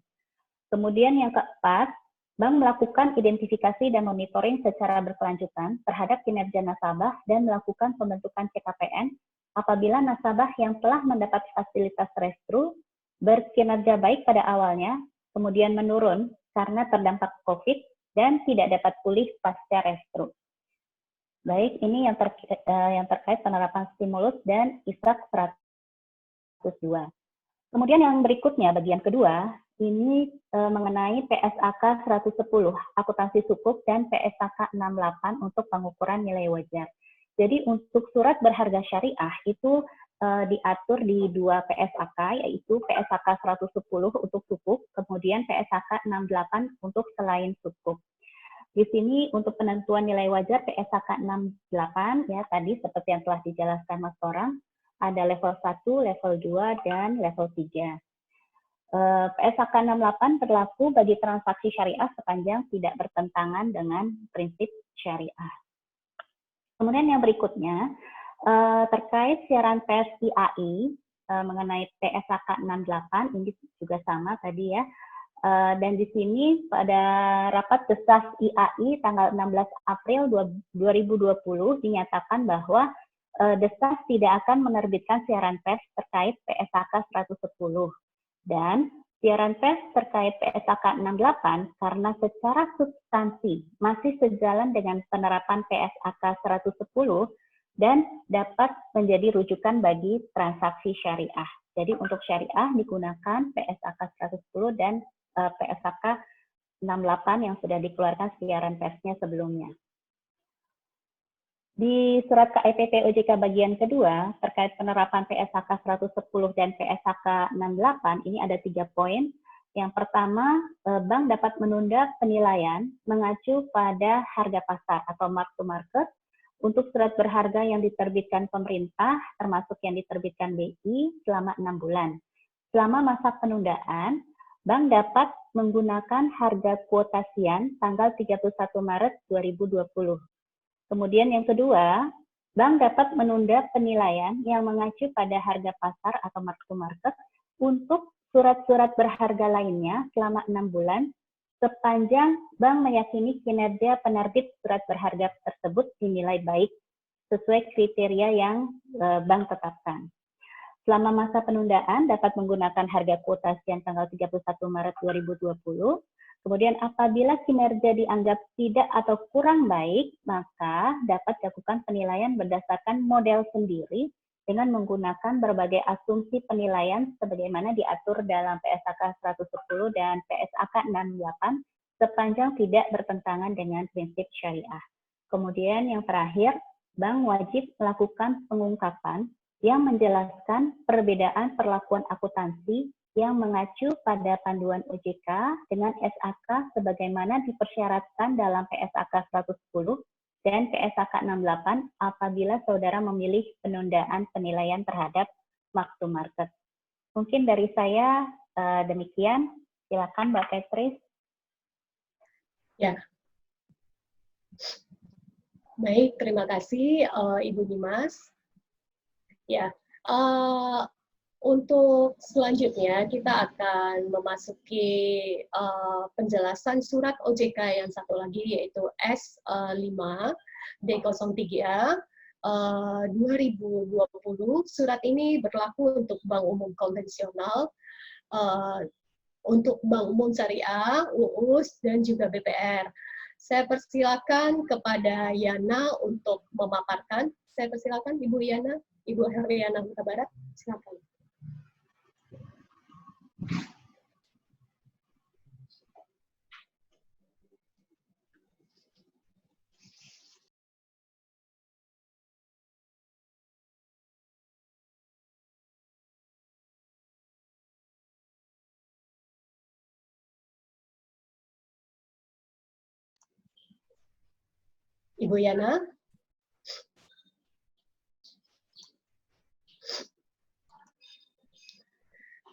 Kemudian yang keempat, bank melakukan identifikasi dan monitoring secara berkelanjutan terhadap kinerja nasabah dan melakukan pembentukan CKPN apabila nasabah yang telah mendapat fasilitas restro berkinerja baik pada awalnya, kemudian menurun karena terdampak COVID dan tidak dapat pulih pasca restro. Baik, ini yang terkait penerapan stimulus dan ISAK 102. Kemudian yang berikutnya, bagian kedua, ini mengenai PSAK 110, akuntansi sukuk, dan PSAK 68 untuk pengukuran nilai wajar. Jadi untuk surat berharga syariah itu diatur di dua PSAK, yaitu PSAK 110 untuk sukuk, kemudian PSAK 68 untuk selain sukuk. Di sini untuk penentuan nilai wajar PSAK 68, ya tadi seperti yang telah dijelaskan Mas Torang, ada level 1, level 2, dan level 3. PSAK 68 berlaku bagi transaksi syariah sepanjang tidak bertentangan dengan prinsip syariah. Kemudian yang berikutnya, terkait siaran pers IAI mengenai PSAK 68, ini juga sama tadi ya. Dan di sini pada rapat Desas IAI tanggal 16 April 2020 dinyatakan bahwa Desas tidak akan menerbitkan siaran pers terkait PSAK 110. Dan siaran pers terkait PSAK 68 karena secara substansi masih sejalan dengan penerapan PSAK 110 dan dapat menjadi rujukan bagi transaksi syariah. Jadi untuk syariah digunakan PSAK 110 dan PSAK 68 yang sudah dikeluarkan siaran persnya sebelumnya. Di surat KEPT OJK bagian kedua terkait penerapan PSAK 110 dan PSAK 68 ini ada 3 poin. Yang pertama, bank dapat menunda penilaian mengacu pada harga pasar atau mark to market untuk surat berharga yang diterbitkan pemerintah termasuk yang diterbitkan BI selama 6 bulan. Selama masa penundaan, bank dapat menggunakan harga kuotasian tanggal 31 Maret 2020. Kemudian yang kedua, bank dapat menunda penilaian yang mengacu pada harga pasar atau mark to market untuk surat-surat berharga lainnya selama 6 bulan sepanjang bank meyakini kinerja penerbit surat berharga tersebut dinilai baik sesuai kriteria yang bank tetapkan. Selama masa penundaan dapat menggunakan harga kuotasian tanggal 31 Maret 2020. Kemudian apabila kinerja dianggap tidak atau kurang baik, maka dapat dilakukan penilaian berdasarkan model sendiri dengan menggunakan berbagai asumsi penilaian sebagaimana diatur dalam PSAK 110 dan PSAK 68 sepanjang tidak bertentangan dengan prinsip syariah. Kemudian yang terakhir, bank wajib melakukan pengungkapan yang menjelaskan perbedaan perlakuan akuntansi yang mengacu pada panduan OJK dengan SAK sebagaimana dipersyaratkan dalam PSAK 110 dan PSAK 68 apabila saudara memilih penundaan penilaian terhadap mark to market. Mungkin dari saya demikian. Silakan Mbak Petris. Ya, baik, terima kasih Ibu Dimas. Ya, untuk selanjutnya kita akan memasuki penjelasan surat OJK yang satu lagi, yaitu S5 D03 2020. Surat ini berlaku untuk bank umum konvensional, untuk bank umum syariah, UUS, dan juga BPR. Saya persilakan kepada Yana untuk memaparkan. Saya persilakan Ibu Yana, Ibu Herliana Huta Barat, silakan. Ibu Yana.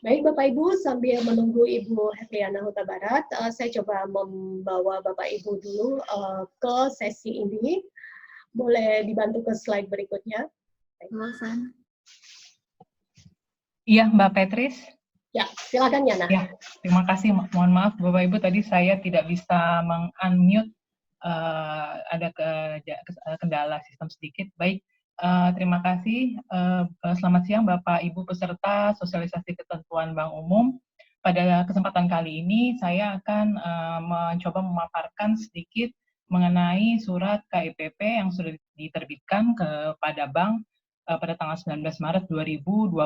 Baik Bapak Ibu, sambil menunggu Ibu Herliana Huta Barat, saya coba membawa Bapak Ibu dulu ke sesi ini. Boleh dibantu ke slide berikutnya. Silakan. Iya, Mbak Petris. Ya, silakan Yana. Ya, terima kasih. Mohon maaf Bapak Ibu, tadi saya tidak bisa meng-unmute, ada kendala sistem sedikit. Baik, terima kasih. Selamat siang Bapak Ibu peserta sosialisasi ketentuan Bank Umum. Pada kesempatan kali ini saya akan mencoba memaparkan sedikit mengenai surat KIPP yang sudah diterbitkan kepada bank pada tanggal 19 Maret 2020,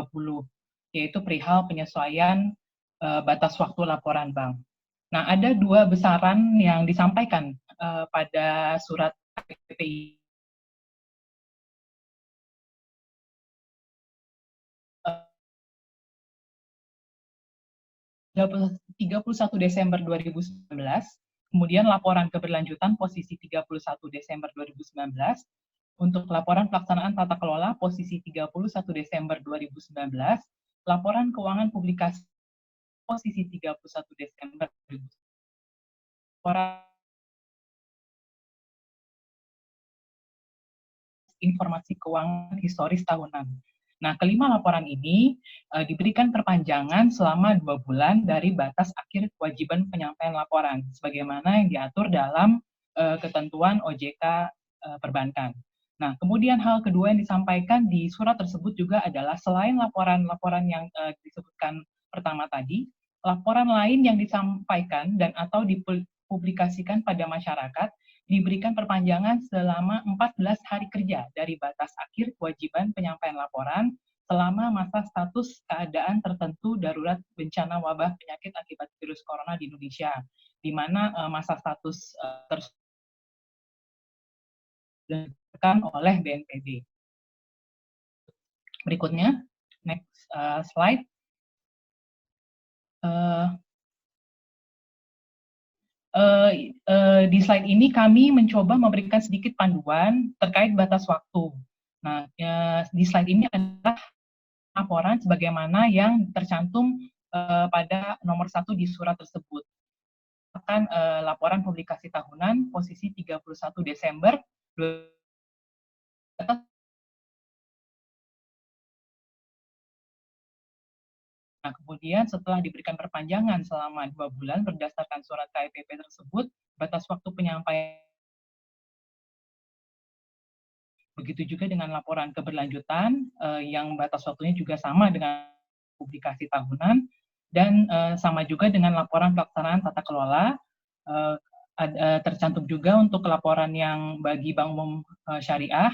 yaitu perihal penyesuaian batas waktu laporan bank. Nah, ada dua besaran yang disampaikan pada surat KIPP ini. 31 Desember 2019, kemudian laporan keberlanjutan posisi 31 Desember 2019, untuk laporan pelaksanaan tata kelola posisi 31 Desember 2019, laporan keuangan publikasi posisi 31 Desember 2019, laporan informasi keuangan historis tahunan. Nah, kelima laporan ini diberikan perpanjangan selama 2 bulan dari batas akhir kewajiban penyampaian laporan, sebagaimana yang diatur dalam ketentuan OJK perbankan. Nah, kemudian hal kedua yang disampaikan di surat tersebut juga adalah selain laporan-laporan yang disebutkan pertama tadi, laporan lain yang disampaikan dan atau dipublikasikan pada masyarakat diberikan perpanjangan selama 14 hari kerja dari batas akhir kewajiban penyampaian laporan selama masa status keadaan tertentu darurat bencana wabah penyakit akibat virus corona di Indonesia, di mana masa status tersebut ditentukan oleh BNPB. Berikutnya, next slide. Di slide ini kami mencoba memberikan sedikit panduan terkait batas waktu. Nah, di slide ini adalah laporan sebagaimana yang tercantum pada nomor 1 di surat tersebut. Akan laporan publikasi tahunan posisi 31 Desember 2020. Nah, kemudian setelah diberikan perpanjangan selama 2 bulan berdasarkan surat KIPP tersebut, batas waktu penyampaian. Begitu juga dengan laporan keberlanjutan, yang batas waktunya juga sama dengan publikasi tahunan, dan sama juga dengan laporan pelaksanaan tata kelola. Tercantum juga untuk laporan yang bagi Bank Umum Syariah,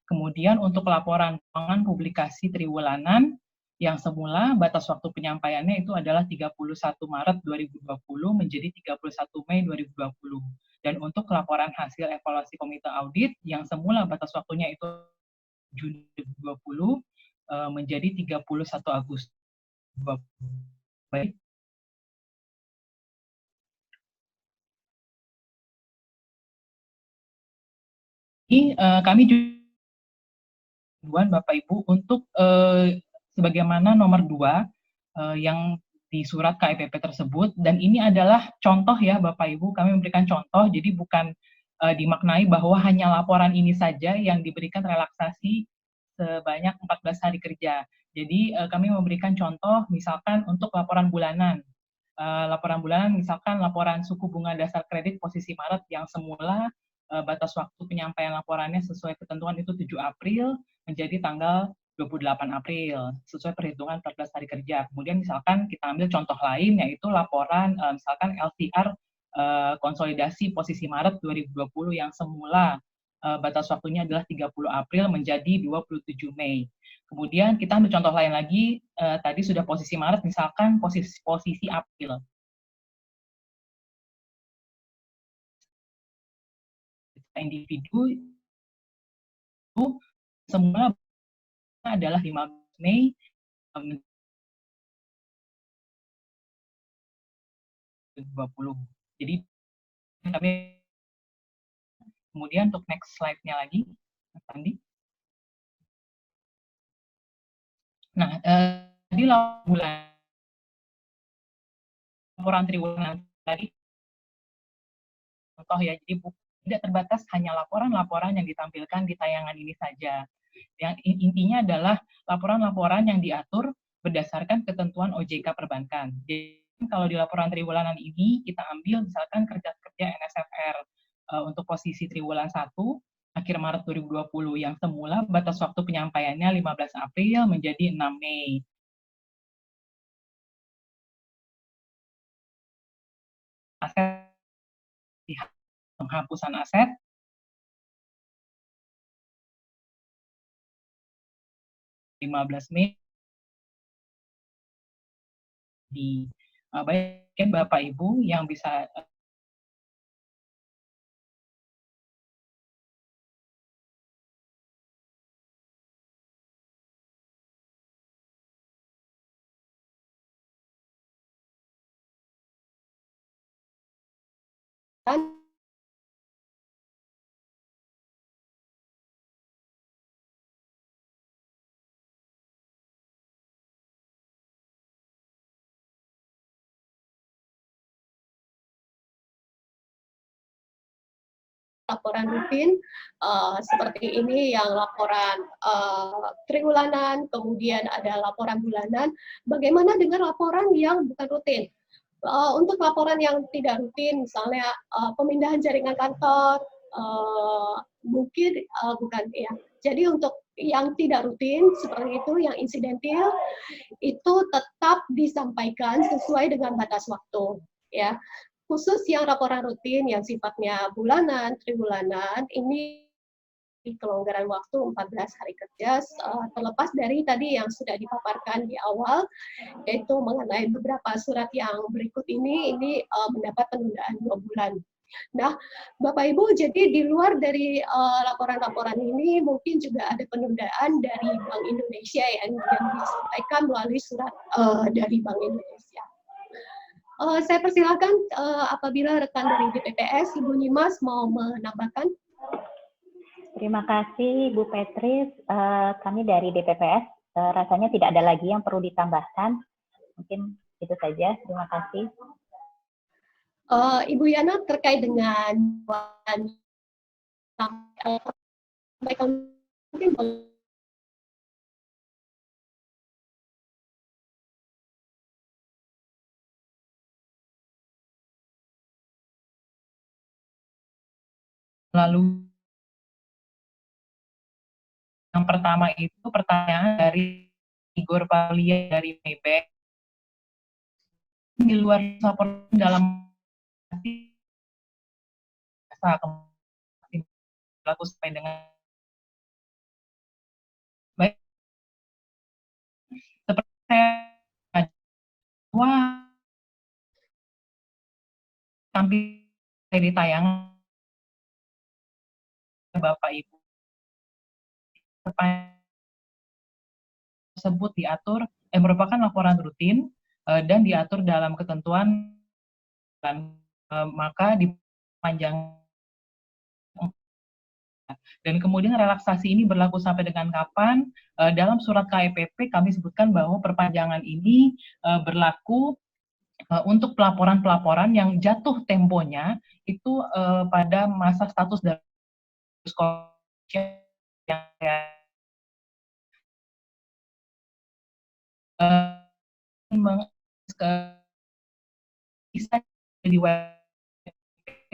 kemudian untuk laporan keuangan publikasi triwulanan, yang semula batas waktu penyampaiannya itu adalah 31 Maret 2020 menjadi 31 Mei 2020. Dan untuk laporan hasil evaluasi komite audit yang semula batas waktunya itu Juni 2020 menjadi 31 Agustus 2020. Baik. Ini kami juga Bapak Ibu untuk sebagaimana nomor 2 yang di surat KIPP tersebut, dan ini adalah contoh ya Bapak Ibu, kami memberikan contoh, jadi bukan dimaknai bahwa hanya laporan ini saja yang diberikan relaksasi sebanyak 14 hari kerja. Jadi kami memberikan contoh misalkan untuk laporan bulanan. Laporan bulanan misalkan laporan suku bunga dasar kredit posisi Maret yang semula batas waktu penyampaian laporannya sesuai ketentuan itu 7 April menjadi tanggal 28 April sesuai perhitungan 14 hari kerja. Kemudian misalkan kita ambil contoh lain yaitu laporan misalkan LCR konsolidasi posisi Maret 2020 yang semula batas waktunya adalah 30 April menjadi 27 Mei. Kemudian kita ambil contoh lain lagi, tadi sudah posisi Maret, misalkan posisi April. Individu itu semula adalah 15 Mei, Jadi kami kemudian untuk next slide-nya lagi, Mas Andi. Nah, di laporan triwulan tadi, contoh ya, jadi tidak terbatas hanya laporan-laporan yang ditampilkan di tayangan ini saja. Yang intinya adalah laporan-laporan yang diatur berdasarkan ketentuan OJK perbankan. Jadi kalau di laporan triwulanan ini kita ambil misalkan kerja-kerja NSFR untuk posisi triwulan 1 akhir Maret 2020 yang semula batas waktu penyampaiannya 15 April menjadi 6 Mei. Aset penghapusan aset Mei di baik Bapak Ibu yang bisa laporan rutin seperti ini yang laporan triwulanan, kemudian ada laporan bulanan. Bagaimana dengan laporan yang bukan rutin? Untuk laporan yang tidak rutin, misalnya pemindahan jaringan kantor, mungkin bukan ya. Jadi untuk yang tidak rutin seperti itu, yang insidentil, itu tetap disampaikan sesuai dengan batas waktu, ya. Khusus yang laporan rutin yang sifatnya bulanan, triwulanan, ini kelonggaran waktu 14 hari kerja, terlepas dari tadi yang sudah dipaparkan di awal, yaitu mengenai beberapa surat yang berikut ini mendapat penundaan 2 bulan. Nah, Bapak Ibu, jadi di luar dari laporan-laporan ini, mungkin juga ada penundaan dari Bank Indonesia yang disampaikan melalui surat dari Bank Indonesia. Saya persilakan apabila rekan dari DPPS, Ibu Nyimas mau menambahkan. Terima kasih Bu Petris. Kami dari DPPS rasanya tidak ada lagi yang perlu ditambahkan. Mungkin itu saja. Terima kasih. Ibu Yana terkait dengan mungkin lalu yang pertama itu pertanyaan dari Igor Paulia dari Maybank. Di luar laporan dalam berlaku sampai dengan baik seperti wah tampil di tayangan Bapak Ibu tersebut diatur merupakan laporan rutin dan diatur dalam ketentuan dan maka dipanjang Dan kemudian relaksasi ini berlaku sampai dengan kapan? Dalam surat KEPP kami sebutkan bahwa perpanjangan ini berlaku untuk pelaporan-pelaporan yang jatuh temponya itu pada masa status dari yang bisa di WP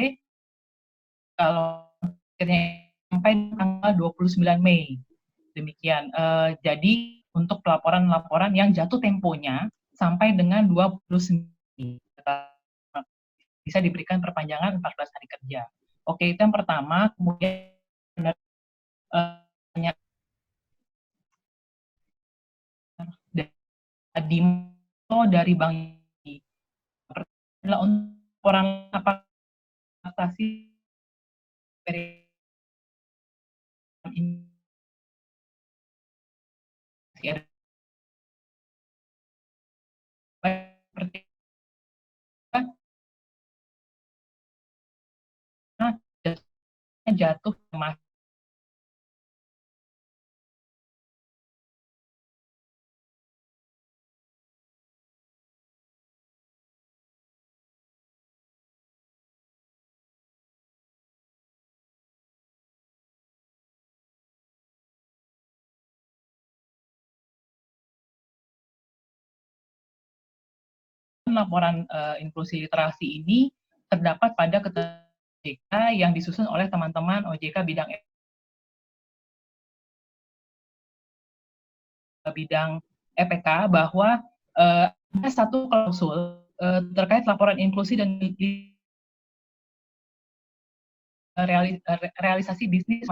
kalau akhirnya sampai tanggal 29 Mei. Demikian. Jadi untuk pelaporan-laporan yang jatuh temponya sampai dengan 29 bisa diberikan perpanjangan 14 hari kerja. Oke, itu yang pertama. Kemudian dari Bank adalah untuk orang adaptasi seperti jatuh ke laporan inklusi literasi ini terdapat pada ketentuan OJK yang disusun oleh teman-teman OJK bidang EPK bahwa ada satu klausul terkait laporan inklusi dan realisasi bisnis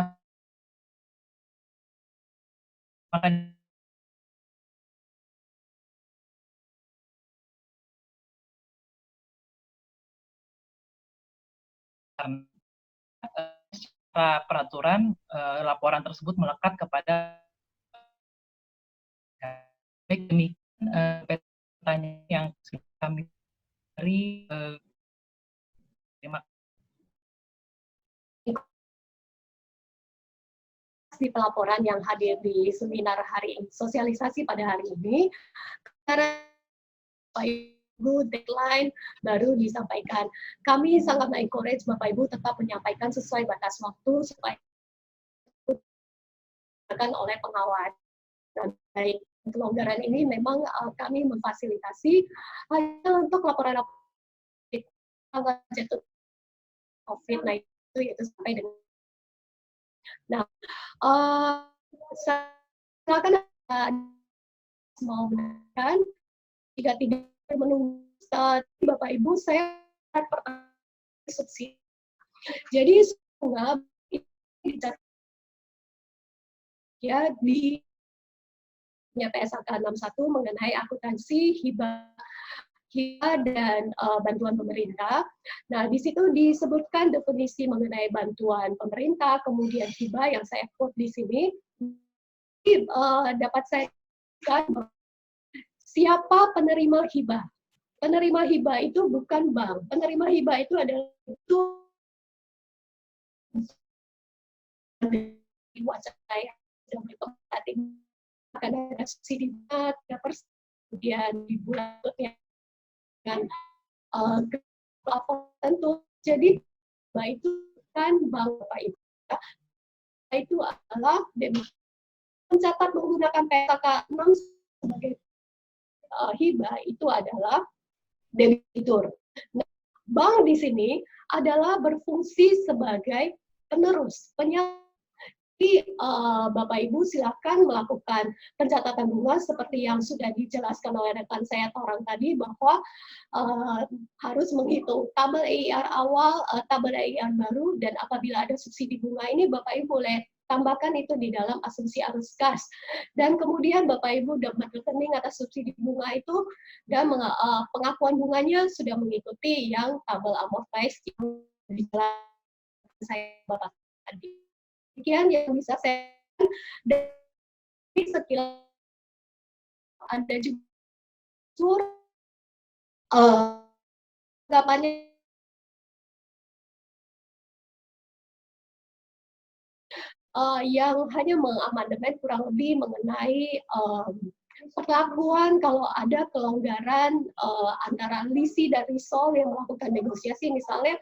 secara peraturan laporan tersebut melekat kepada baik demikian pertanyaan yang sudah kami beri. Terima di pelaporan yang hadir di seminar hari sosialisasi pada hari ini, karena Bapak Ibu deadline baru disampaikan. Kami sangat encourage Bapak Ibu tetap menyampaikan sesuai batas waktu supaya dilakukan oleh pengawas. Dan baik kelonggaran ini memang kami memfasilitasi hanya untuk laporan tanggal jatuh COVID-19 yaitu sampai dengan. Nah, silakan mau menanyakan, jika tidak menunggu Bapak Ibu, saya subsidi. Jadi semoga ya di PSAK 61 mengenai akuntansi hibah dan bantuan pemerintah. Nah, di situ disebutkan definisi mengenai bantuan pemerintah, kemudian hibah yang saya quote di sini. Dapat saya katakan siapa penerima hibah? Penerima hibah itu bukan bank. Penerima hibah itu adalah wacana yang sedang berkompetisi akan ada subsidi 3%, kemudian di bulan dengan plafon tentu. Jadi itu kan bank Bapak Ibu. Itu adalah mencatat menggunakan PSAK 6 sebagai hibah itu adalah debitur. Nah, bank di sini adalah berfungsi sebagai penerus, Jadi Bapak Ibu silakan melakukan pencatatan bunga seperti yang sudah dijelaskan oleh rekan saya Torang tadi, bahwa harus menghitung tabel EIR awal, tabel EIR baru, dan apabila ada subsidi bunga ini Bapak Ibu boleh tambahkan itu di dalam asumsi arus kas. Dan kemudian Bapak Ibu dapat rekening atas subsidi bunga itu, dan pengakuan bunganya sudah mengikuti yang tabel amortize yang dijelaskan saya Bapak tadi. Demikian yang bisa saya dari sekilas Anda juga tanggapannya yang hanya mengamandemen kurang lebih mengenai perlakuan kalau ada kelonggaran antara LISI dan RISOL yang melakukan negosiasi, misalnya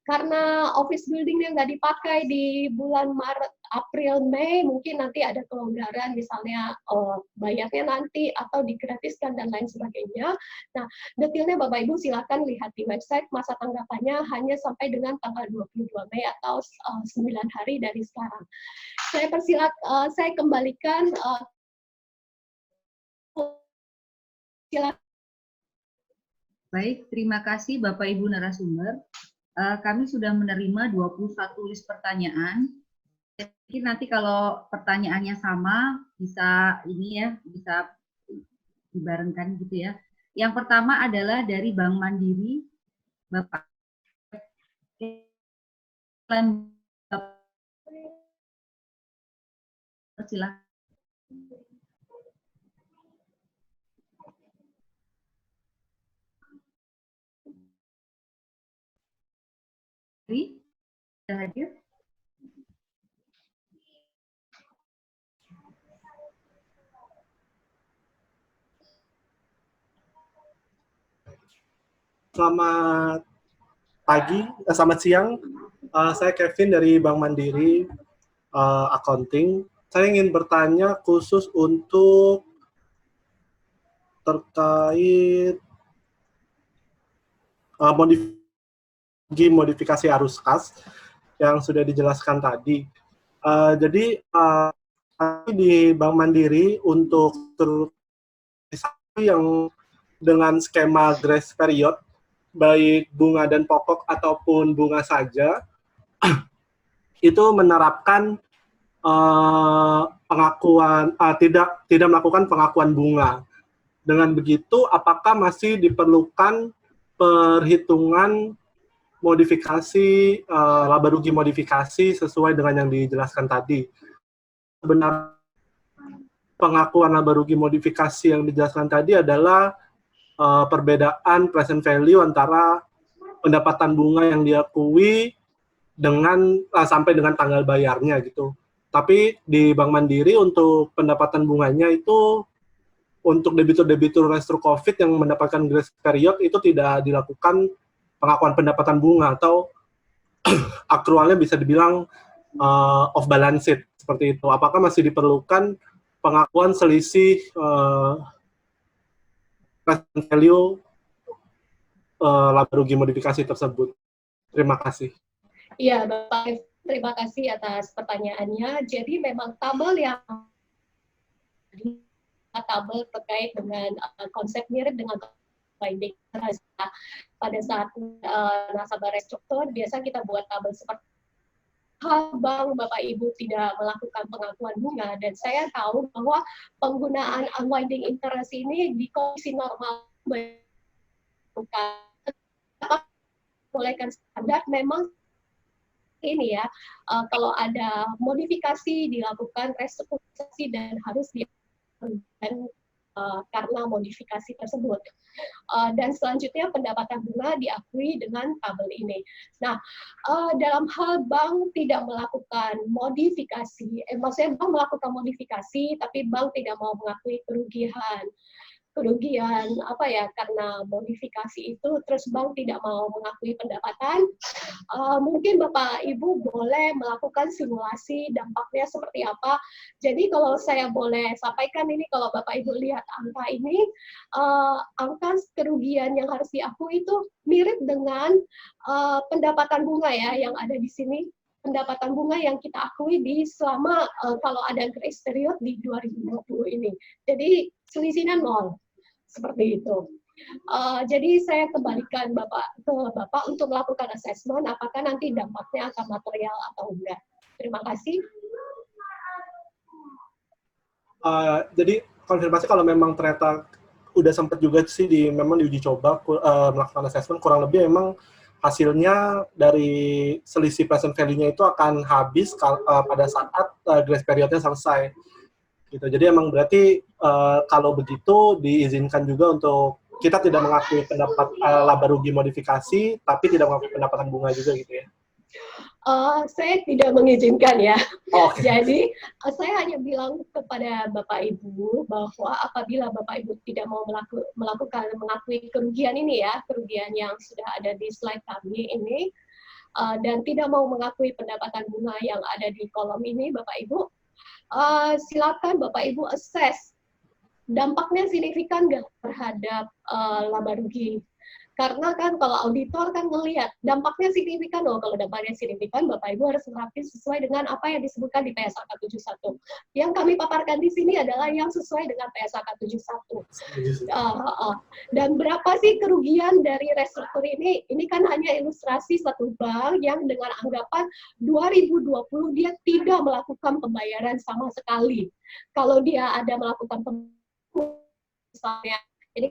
karena office buildingnya nggak dipakai di bulan Maret, April, Mei, mungkin nanti ada kelonggaran, misalnya bayarnya nanti atau digratiskan dan lain sebagainya. Nah, detailnya Bapak Ibu silakan lihat di website, masa tanggapannya hanya sampai dengan tanggal 22 Mei atau 9 hari dari sekarang. Saya kembalikan silakan. Baik, terima kasih Bapak Ibu narasumber. Kami sudah menerima 21 list pertanyaan. Jadi nanti kalau pertanyaannya sama bisa bisa dibarengkan gitu ya. Yang pertama adalah dari Bank Mandiri, Bapak. Silakan. Sudah hadir? Selamat pagi, selamat siang. Saya Kevin dari Bank Mandiri Accounting. Saya ingin bertanya khusus untuk terkait modifikasi arus kas yang sudah dijelaskan tadi. Jadi di Bank Mandiri untuk yang dengan skema grace period, baik bunga dan pokok ataupun bunga saja, itu menerapkan pengakuan tidak melakukan pengakuan bunga. Dengan begitu, apakah masih diperlukan perhitungan modifikasi laba rugi modifikasi sesuai dengan yang dijelaskan tadi? Sebenarnya pengakuan laba rugi modifikasi yang dijelaskan tadi adalah perbedaan present value antara pendapatan bunga yang diakui dengan sampai dengan tanggal bayarnya gitu. Tapi di Bank Mandiri untuk pendapatan bunganya itu untuk debitur-debitur restru COVID yang mendapatkan grace period itu tidak dilakukan pengakuan pendapatan bunga atau akrualnya bisa dibilang off balance sheet seperti itu. Apakah masih diperlukan pengakuan selisih present value laba rugi modifikasi tersebut? Terima kasih. Iya, Bapak, terima kasih atas pertanyaannya. Jadi memang tabel yang terkait dengan konsep mirip dengan binding pada saat nasabah restruktur, biasa kita buat tabel seperti bank Bapak Ibu tidak melakukan pengakuan bunga, dan saya tahu bahwa penggunaan unwinding interest ini di kondisi normal bolehkan standar memang ini ya, kalau ada modifikasi dilakukan restrukturisasi dan harus dilakukan karena modifikasi tersebut. Dan selanjutnya pendapatan bunga diakui dengan tabel ini. Nah, dalam hal bank tidak melakukan modifikasi, maksudnya bank melakukan modifikasi, tapi bank tidak mau mengakui kerugian apa ya, karena modifikasi itu, terus bank tidak mau mengakui pendapatan, mungkin Bapak Ibu boleh melakukan simulasi dampaknya seperti apa. Jadi kalau saya boleh sampaikan ini, kalau Bapak Ibu lihat angka ini, angka kerugian yang harus diakui itu mirip dengan pendapatan bunga ya yang ada di sini. Pendapatan bunga yang kita akui di selama kalau ada grace period di 2020 ini. Jadi selisihnya 0, seperti itu. Jadi saya kembalikan ke Bapak untuk melakukan assessment apakah nanti dampaknya akan material atau enggak. Terima kasih. Jadi konfirmasi kalau memang ternyata udah sempat juga sih memang diuji coba melakukan assessment, kurang lebih memang hasilnya dari selisih present value-nya itu akan habis pada saat grace period-nya selesai. Gitu. Jadi emang berarti kalau begitu diizinkan juga untuk kita tidak mengakui pendapat laba rugi modifikasi, tapi tidak mengakui pendapatan bunga juga gitu ya? Saya tidak mengizinkan ya. Oke. Jadi saya hanya bilang kepada Bapak Ibu bahwa apabila Bapak Ibu tidak mau mengakui kerugian ini ya, kerugian yang sudah ada di slide kami ini, dan tidak mau mengakui pendapatan bunga yang ada di kolom ini, Bapak Ibu, silakan Bapak Ibu assess dampaknya signifikan nggak terhadap laba rugi. Karena kan kalau auditor kan melihat dampaknya signifikan loh. Kalau dampaknya signifikan, Bapak Ibu harus menerapkan sesuai dengan apa yang disebutkan di PSAK 71. Yang kami paparkan di sini adalah yang sesuai dengan PSAK 71. Dan berapa sih kerugian dari restruktur ini? Ini kan hanya ilustrasi satu bank yang dengan anggapan 2020 dia tidak melakukan pembayaran sama sekali. Kalau dia ada melakukan pembayaran, misalnya, ini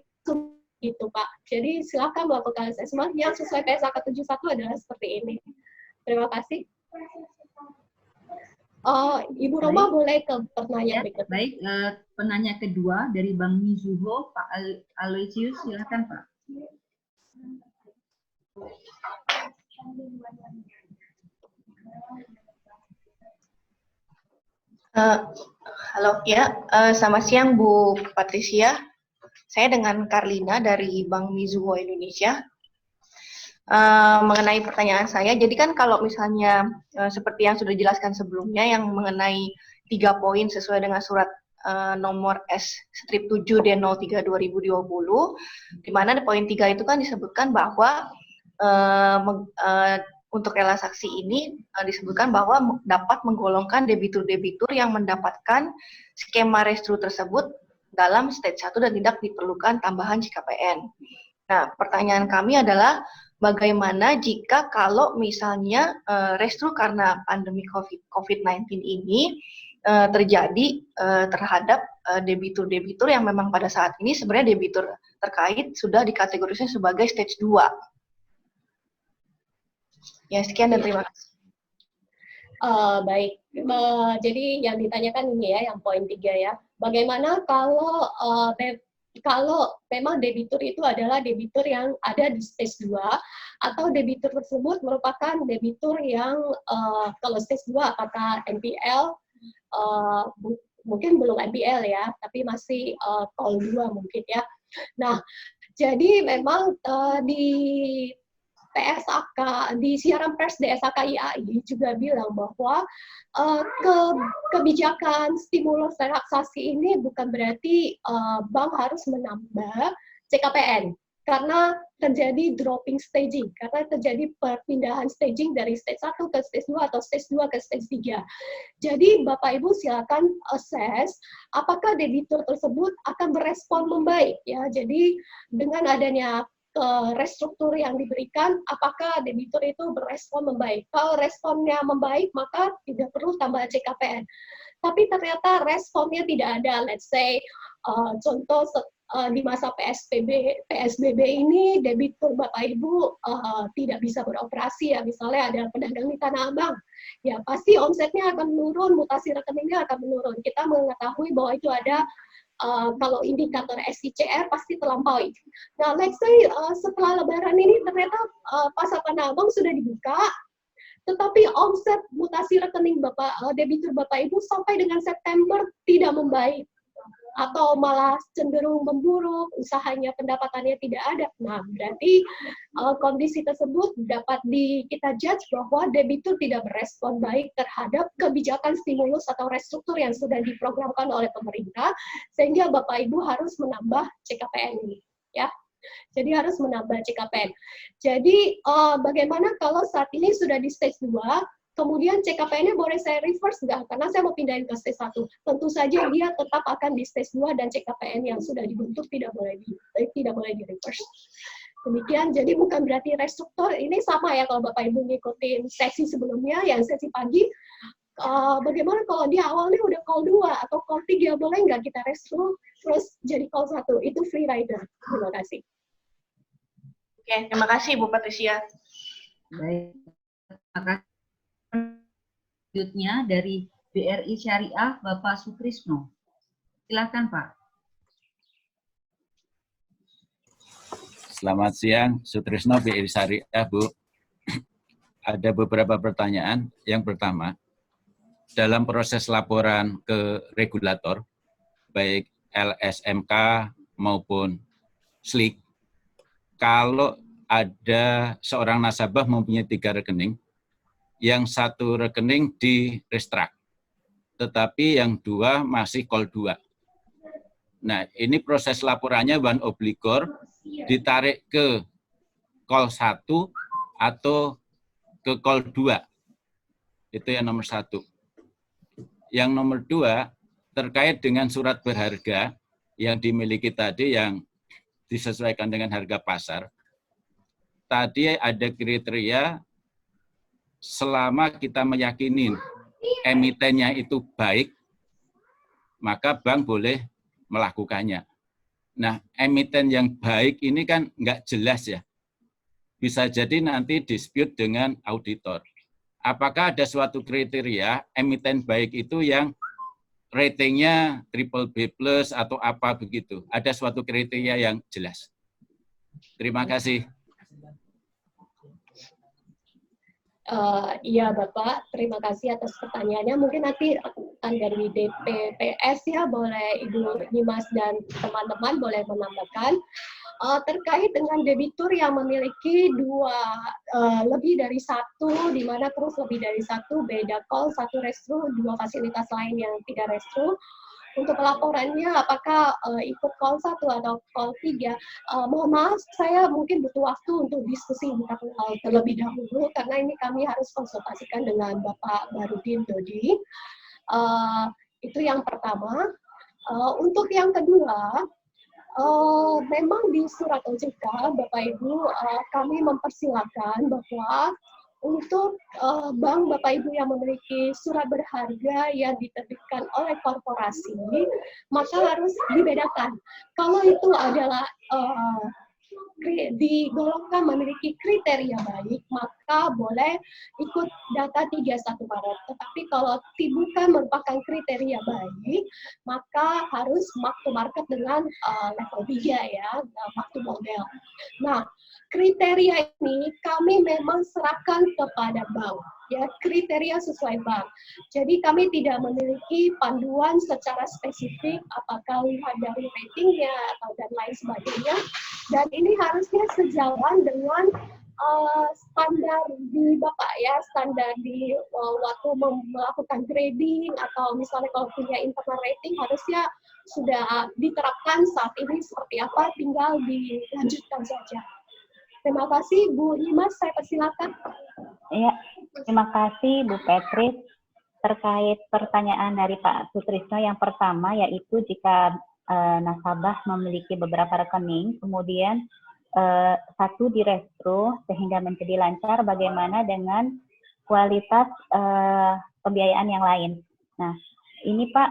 gitu Pak. Jadi silakan melakukan assessment yang sesuai PSAK 71 adalah seperti ini. Terima kasih. Ibu Roma boleh ke pertanyaan berikutnya. Baik, penanya kedua dari Bang Mizuho, Pak Aloysius, silakan Pak. Halo ya, selamat siang Bu Patricia. Saya dengan Karlina dari Bank Mizuho Indonesia. Mengenai pertanyaan saya, jadi kan kalau misalnya seperti yang sudah dijelaskan sebelumnya, yang mengenai 3 poin sesuai dengan surat nomor S-7D03/2020, di mana di poin 3 itu kan disebutkan bahwa untuk relaksasi ini disebutkan bahwa dapat menggolongkan debitur-debitur yang mendapatkan skema restruktur tersebut dalam stage 1 dan tidak diperlukan tambahan JKPN. Nah, pertanyaan kami adalah bagaimana jika kalau misalnya restruktur karena pandemi COVID-19 ini terjadi terhadap debitur-debitur yang memang pada saat ini sebenarnya debitur terkait sudah dikategorisasi sebagai stage 2. Ya, sekian dan terima kasih. Baik, jadi yang ditanyakan ini ya, yang poin 3 ya. Bagaimana kalau memang debitur itu adalah debitur yang ada di stage 2 atau debitur tersebut merupakan debitur yang kalau stage 2 apakah NPL, mungkin belum NPL ya, tapi masih call 2 mungkin ya. Nah, jadi memang di PSAK, di siaran pers DSAK IAI juga bilang bahwa kebijakan stimulus relaksasi ini bukan berarti bank harus menambah CKPN karena terjadi dropping staging, karena terjadi perpindahan staging dari stage 1 ke stage 2 atau stage 2 ke stage 3. Jadi Bapak Ibu silakan assess apakah debitur tersebut akan berespon membaik ya. Jadi dengan adanya restruktur yang diberikan, apakah debitur itu berespon membaik. Kalau responnya membaik, maka tidak perlu tambah CKPN. Tapi ternyata responnya tidak ada. Let's say, contoh di masa PSBB ini, debitur Bapak Ibu tidak bisa beroperasi ya. Misalnya ada pedagang di Tanah Abang, ya pasti omsetnya akan menurun, mutasi rekeningnya akan menurun. Kita mengetahui bahwa itu ada kalau indikator SICR pasti terlampaui. Nah, let's say setelah Lebaran ini ternyata pasar Tanah Abang sudah dibuka, tetapi omset mutasi rekening debitur Bapak Ibu sampai dengan September tidak membaik atau malah cenderung memburuk, usahanya pendapatannya tidak ada. Nah, berarti kondisi tersebut dapat kita judge bahwa debitur tidak berespon baik terhadap kebijakan stimulus atau restruktur yang sudah diprogramkan oleh pemerintah, sehingga Bapak Ibu harus menambah CKPN ini, ya. Jadi harus menambah CKPN. Jadi bagaimana kalau saat ini sudah di stage 2, kemudian CKPN-nya boleh saya reverse nggak? Karena saya mau pindahin ke stage 1. Tentu saja dia tetap akan di stage 2 dan CKPN yang sudah dibentuk tidak boleh di reverse. Demikian, jadi bukan berarti restruktur. Ini sama ya kalau Bapak Ibu ngikutin sesi sebelumnya, yang sesi pagi. Bagaimana kalau dia awalnya udah call 2 atau call 3, boleh nggak kita restruktur terus jadi call 1? Itu free rider. Terima kasih. Oke, terima kasih Bu Patricia. Baik, terima kasih. Selanjutnya dari BRI Syariah, Bapak Sutrisno. Silakan Pak. Selamat siang, Sutrisno BRI Syariah, Bu. ada beberapa pertanyaan. Yang pertama, dalam proses laporan ke regulator, baik LSMK maupun SLIK, kalau ada seorang nasabah mempunyai 3 rekening, yang 1 rekening di restruct, tetapi yang 2 masih call 2. Nah, ini proses laporannya one obligor ditarik ke call 1 atau ke call 2. Itu yang nomor 1. Yang nomor 2, terkait dengan surat berharga yang dimiliki tadi yang disesuaikan dengan harga pasar. Tadi ada kriteria selama kita meyakini emitennya itu baik, maka bank boleh melakukannya. Nah, emiten yang baik ini kan nggak jelas ya. Bisa jadi nanti dispute dengan auditor. Apakah ada suatu kriteria emiten baik itu yang ratingnya BBB+ atau apa begitu? Ada suatu kriteria yang jelas. Terima kasih. Iya Bapak, terima kasih atas pertanyaannya. Mungkin nanti dari DPPS ya, boleh Ibu Nyimas dan teman-teman boleh menambahkan. Terkait dengan debitur yang memiliki lebih dari 1, di mana terus lebih dari 1, beda call, 1 restru, 2 fasilitas lain yang tidak restru. Untuk laporannya apakah ikut call 1 atau call 3, mohon maaf, saya mungkin butuh waktu untuk diskusi internal terlebih dahulu, karena ini kami harus konsultasikan dengan Bapak Barudin Dodi. Itu yang pertama. Untuk yang kedua, memang di surat OJK, Bapak Ibu, kami mempersilakan bahwa untuk bank Bapak Ibu yang memiliki surat berharga yang diterbitkan oleh korporasi, maka harus dibedakan. Kalau itu adalah digolongkan memiliki kriteria baik, maka boleh ikut data 31 Maret. Tetapi kalau bukan merupakan kriteria baik, maka harus mark to market dengan level 3 ya, mark to model. Nah, kriteria ini kami memang serahkan kepada bank, ya, kriteria sesuai bank. Jadi kami tidak memiliki panduan secara spesifik apakah lihat dari ratingnya atau dan lain sebagainya. Dan ini harusnya sejalan dengan standar di Bapak ya, standar di waktu melakukan grading atau misalnya kalau punya internal rating harusnya sudah diterapkan saat ini seperti apa, tinggal dilanjutkan saja. Terima kasih Bu Nyimas, saya persilakan. Ya, terima kasih Bu Petris. Terkait pertanyaan dari Pak Sutrisno yang pertama, yaitu jika nasabah memiliki beberapa rekening, kemudian satu direstru sehingga menjadi lancar, bagaimana dengan kualitas pembiayaan yang lain. Nah, ini Pak,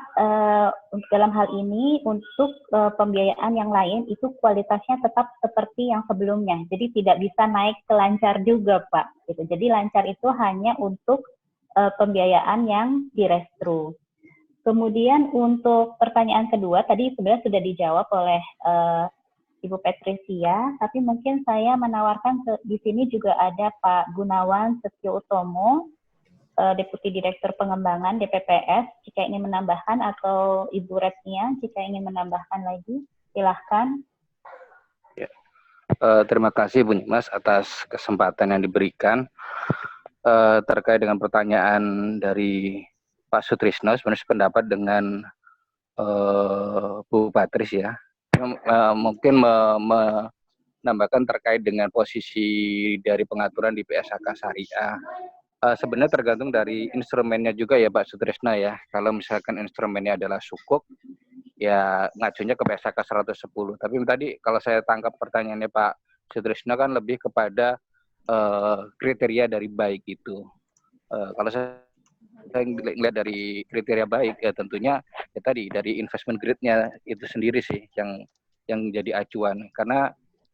dalam hal ini untuk pembiayaan yang lain itu kualitasnya tetap seperti yang sebelumnya, jadi tidak bisa naik ke lancar juga Pak. Gitu. Jadi lancar itu hanya untuk pembiayaan yang direstru. Kemudian untuk pertanyaan kedua, tadi sebenarnya sudah dijawab oleh Ibu Patricia, tapi mungkin saya menawarkan di sini juga ada Pak Gunawan Setio Utomo, Deputi Direktur Pengembangan DPPS, jika ingin menambahkan, atau Ibu Retnia jika ingin menambahkan lagi, silahkan. Ya. Terima kasih Bu Nyimas atas kesempatan yang diberikan. Terkait dengan pertanyaan dari Pak Sutrisno, sebenarnya pendapat dengan Bu Patris ya, mungkin menambahkan terkait dengan posisi dari pengaturan di PSAK Syariah. Sebenarnya tergantung dari instrumennya juga ya Pak Sutrisno ya. Kalau misalkan instrumennya adalah sukuk, ya ngacunya ke PSAK 110. Tapi tadi kalau saya tangkap pertanyaannya Pak Sutrisno kan lebih kepada kriteria dari baik itu. Kalau saya lihat dari kriteria baik ya tentunya ya tadi dari investment grade-nya itu sendiri sih yang jadi acuan, karena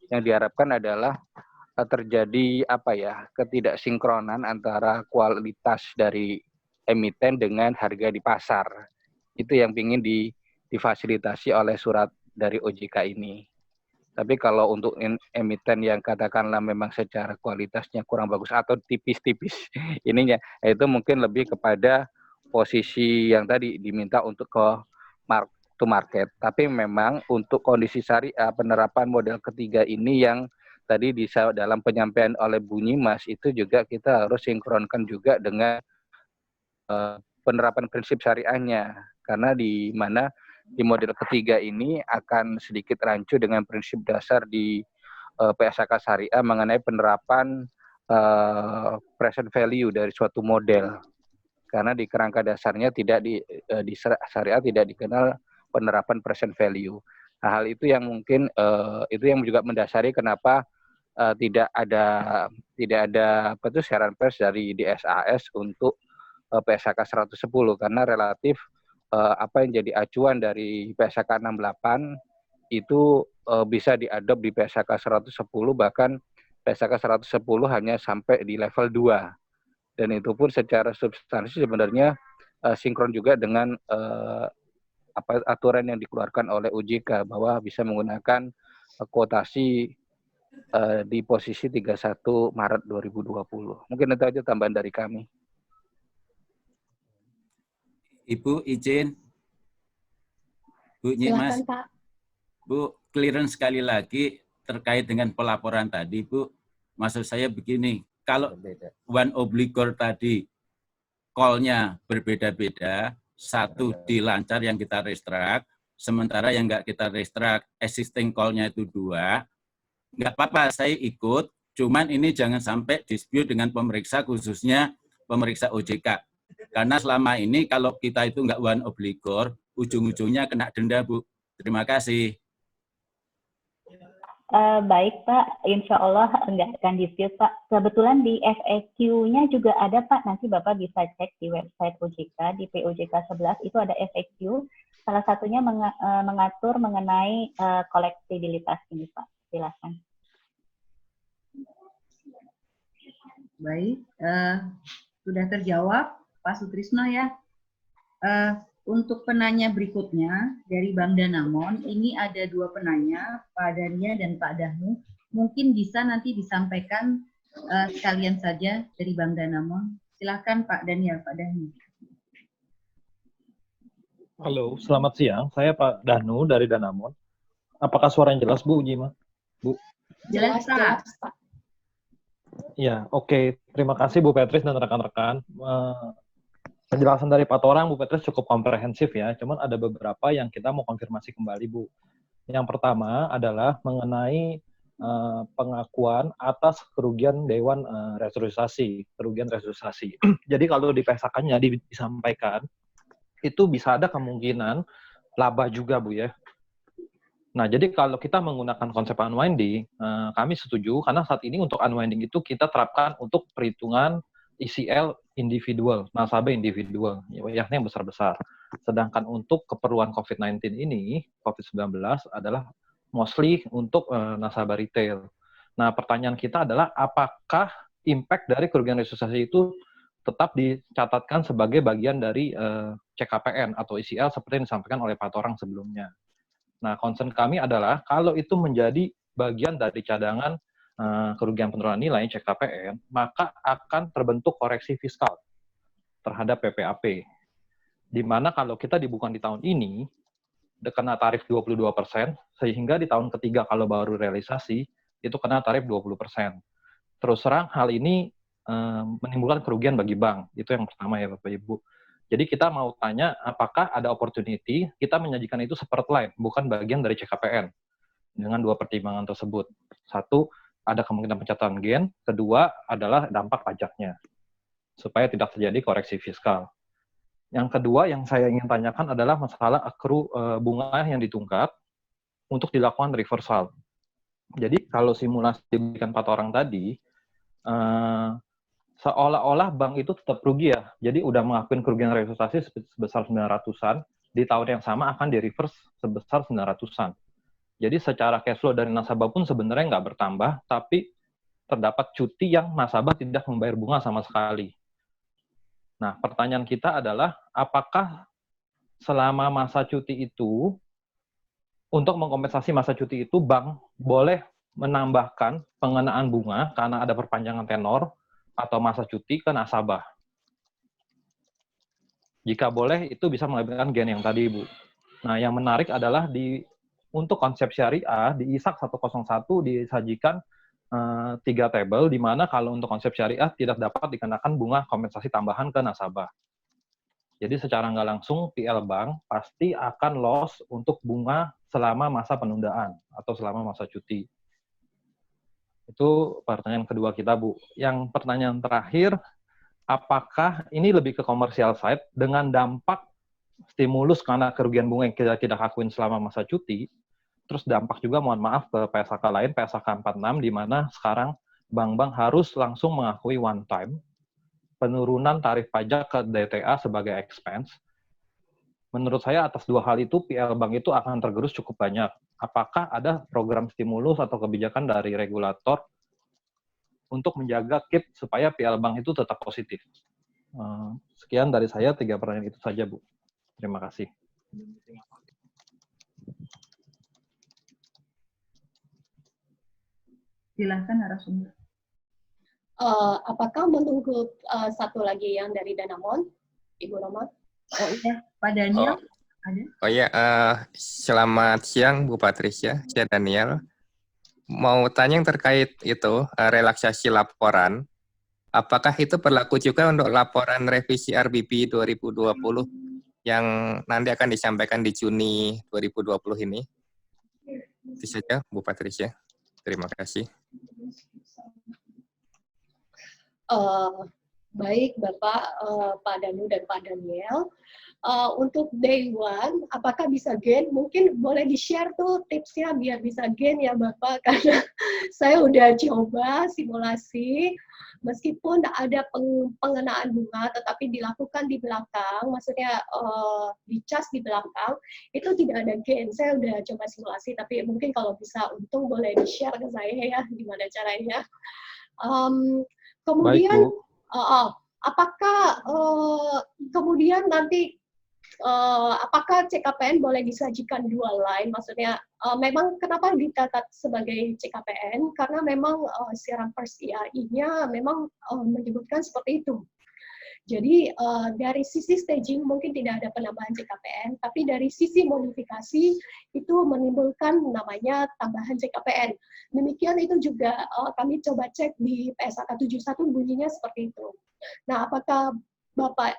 yang diharapkan adalah terjadi ketidaksinkronan antara kualitas dari emiten dengan harga di pasar. Itu yang ingin difasilitasi oleh surat dari OJK ini. Tapi kalau untuk emiten yang katakanlah memang secara kualitasnya kurang bagus atau tipis-tipis ininya, itu mungkin lebih kepada posisi yang tadi diminta untuk ke mark to market. Tapi memang untuk kondisi syariah penerapan model ketiga ini yang tadi dalam penyampaian oleh Bu Nyimas itu juga kita harus sinkronkan juga dengan penerapan prinsip syariahnya. Karena di mana di model ketiga ini akan sedikit rancu dengan prinsip dasar di PSAK Syariah mengenai penerapan present value dari suatu model. Karena di kerangka dasarnya tidak di syariah tidak dikenal penerapan present value. Nah, hal itu yang mungkin itu yang juga mendasari kenapa tidak ada siaran pers dari DSAS untuk PSAK 110 karena relatif apa yang jadi acuan dari PSAK 68 itu bisa diadop di PSAK 110, bahkan PSAK 110 hanya sampai di level 2. Dan itu pun secara substansi sebenarnya sinkron juga dengan aturan yang dikeluarkan oleh OJK bahwa bisa menggunakan kuotasi di posisi 31 Maret 2020. Mungkin itu aja tambahan dari kami. Ibu izin. Bu Nyimas. Silakan, Pak. Bu, clearance sekali lagi terkait dengan pelaporan tadi, Bu. Maksud saya begini, kalau one obligor tadi call-nya berbeda-beda, satu di lancar yang kita restrict, sementara yang nggak kita restrict, existing call-nya itu 2, nggak apa-apa, saya ikut, cuman ini jangan sampai dispute dengan pemeriksa, khususnya pemeriksa OJK. Karena selama ini kalau kita itu nggak one obligor, ujung-ujungnya kena denda, Bu. Terima kasih. Baik Pak, insya Allah nggak akan dispute Pak. Kebetulan di FAQ-nya juga ada Pak, nanti Bapak bisa cek di website OJK, di POJK 11 itu ada FAQ. Salah satunya mengatur mengenai kolektibilitas ini Pak. Silakan. Baik, sudah terjawab Pak Sutrisno ya. Untuk penanya berikutnya dari Bang Danamon, ini ada 2 penanya, Pak Dania dan Pak Dahnu. Mungkin bisa nanti disampaikan sekalian saja dari Bang Danamon. Silakan Pak Daniel, Pak Dahnu. Halo, selamat siang. Saya Pak Dahnu dari Danamon. Apakah suara yang jelas, Bu Jima? Bu? Jelas, Pak. Ya, oke. Terima kasih Bu Petris dan rekan-rekan. Penjelasan dari Pak Torang, Bu Petris cukup komprehensif ya. Cuman ada beberapa yang kita mau konfirmasi kembali, Bu. Yang pertama adalah mengenai pengakuan atas kerugian Dewan kerugian restrukturisasi. Jadi kalau di PSAK-nya disampaikan, itu bisa ada kemungkinan laba juga, Bu ya. Nah, jadi kalau kita menggunakan konsep unwinding, kami setuju, karena saat ini untuk unwinding itu kita terapkan untuk perhitungan ECL individual, nasabah individual, yakni yang besar-besar. Sedangkan untuk keperluan COVID-19 ini, COVID-19 adalah mostly untuk nasabah retail. Nah, pertanyaan kita adalah apakah impact dari kerugian restrukturisasi itu tetap dicatatkan sebagai bagian dari CKPN atau ECL seperti yang disampaikan oleh Pak Torang sebelumnya. Nah, concern kami adalah kalau itu menjadi bagian dari cadangan kerugian penurunan nilai CKPN, maka akan terbentuk koreksi fiskal terhadap PPAP. Di mana kalau kita dibukukan di tahun ini, kena tarif 22%, sehingga di tahun ketiga kalau baru realisasi, itu kena tarif 20%. Terus terang, hal ini menimbulkan kerugian bagi bank. Itu yang pertama ya Bapak Ibu. Jadi kita mau tanya, apakah ada opportunity kita menyajikan itu separate line, bukan bagian dari CKPN, dengan 2 pertimbangan tersebut. Satu, ada kemungkinan pencatatan gain. Kedua, adalah dampak pajaknya, supaya tidak terjadi koreksi fiskal. Yang kedua yang saya ingin tanyakan adalah masalah akru bunga yang ditunggat untuk dilakukan reversal. Jadi kalau simulasi diberikan 4 orang tadi, seolah-olah bank itu tetap rugi ya. Jadi udah mengakuin kerugian restrukturisasi sebesar 900-an, di tahun yang sama akan di-reverse sebesar 900-an. Jadi secara cash flow dari nasabah pun sebenarnya nggak bertambah, tapi terdapat cuti yang nasabah tidak membayar bunga sama sekali. Nah, pertanyaan kita adalah, apakah selama masa cuti itu, untuk mengkompensasi masa cuti itu bank boleh menambahkan pengenaan bunga karena ada perpanjangan tenor atau masa cuti ke nasabah. Jika boleh, itu bisa mengambilkan gain yang tadi, Bu. Nah, yang menarik adalah untuk konsep syariah, di ISAK 101 disajikan 3 tabel, di mana kalau untuk konsep syariah tidak dapat dikenakan bunga kompensasi tambahan ke nasabah. Jadi secara nggak langsung, PL Bank pasti akan loss untuk bunga selama masa penundaan atau selama masa cuti. Itu pertanyaan kedua kita, Bu. Yang pertanyaan terakhir, apakah ini lebih ke komersial side dengan dampak stimulus karena kerugian bunga yang kita tidak akuin selama masa cuti, terus dampak juga, mohon maaf, ke PSAK lain, PSAK 46, di mana sekarang bank-bank harus langsung mengakui one time penurunan tarif pajak ke DTA sebagai expense. Menurut saya atas dua hal itu, PL Bank itu akan tergerus cukup banyak. Apakah ada program stimulus atau kebijakan dari regulator untuk menjaga KIP supaya PL Bank itu tetap positif? Sekian dari saya, 3 pertanyaan itu saja, Bu. Terima kasih. Silahkan narasumber. Apakah menunggu satu lagi yang dari Danamon, Ibu Roma? Oh iya, Pak Daniel. Ada? Oh iya, selamat siang Bu Patricia, saya Daniel. Mau tanya yang terkait itu, relaksasi laporan. Apakah itu berlaku juga untuk laporan revisi RBP 2020 yang nanti akan disampaikan di Juni 2020 ini? Itu saja Bu Patricia. Terima kasih. Baik Bapak, Pak Danu dan Pak Daniel. Untuk day one, apakah bisa gain? Mungkin boleh di-share tuh tipsnya biar bisa gain ya Bapak, karena saya udah coba simulasi, meskipun ada pengenaan bunga, tetapi dilakukan di belakang, maksudnya dicas di belakang, itu tidak ada gain. Saya udah coba simulasi, tapi mungkin kalau bisa untung boleh di-share ke saya ya, gimana caranya. Kemudian, apakah kemudian nanti apakah CKPN boleh disajikan dual line? Maksudnya, memang kenapa dicatat sebagai CKPN? Karena memang siaran pers IAI-nya memang menyebutkan seperti itu. Jadi dari sisi staging mungkin tidak ada penambahan CKPN, tapi dari sisi modifikasi itu menimbulkan namanya tambahan CKPN. Demikian itu juga kami coba cek di PSAK 71 bunyinya seperti itu. Nah, apakah Bapak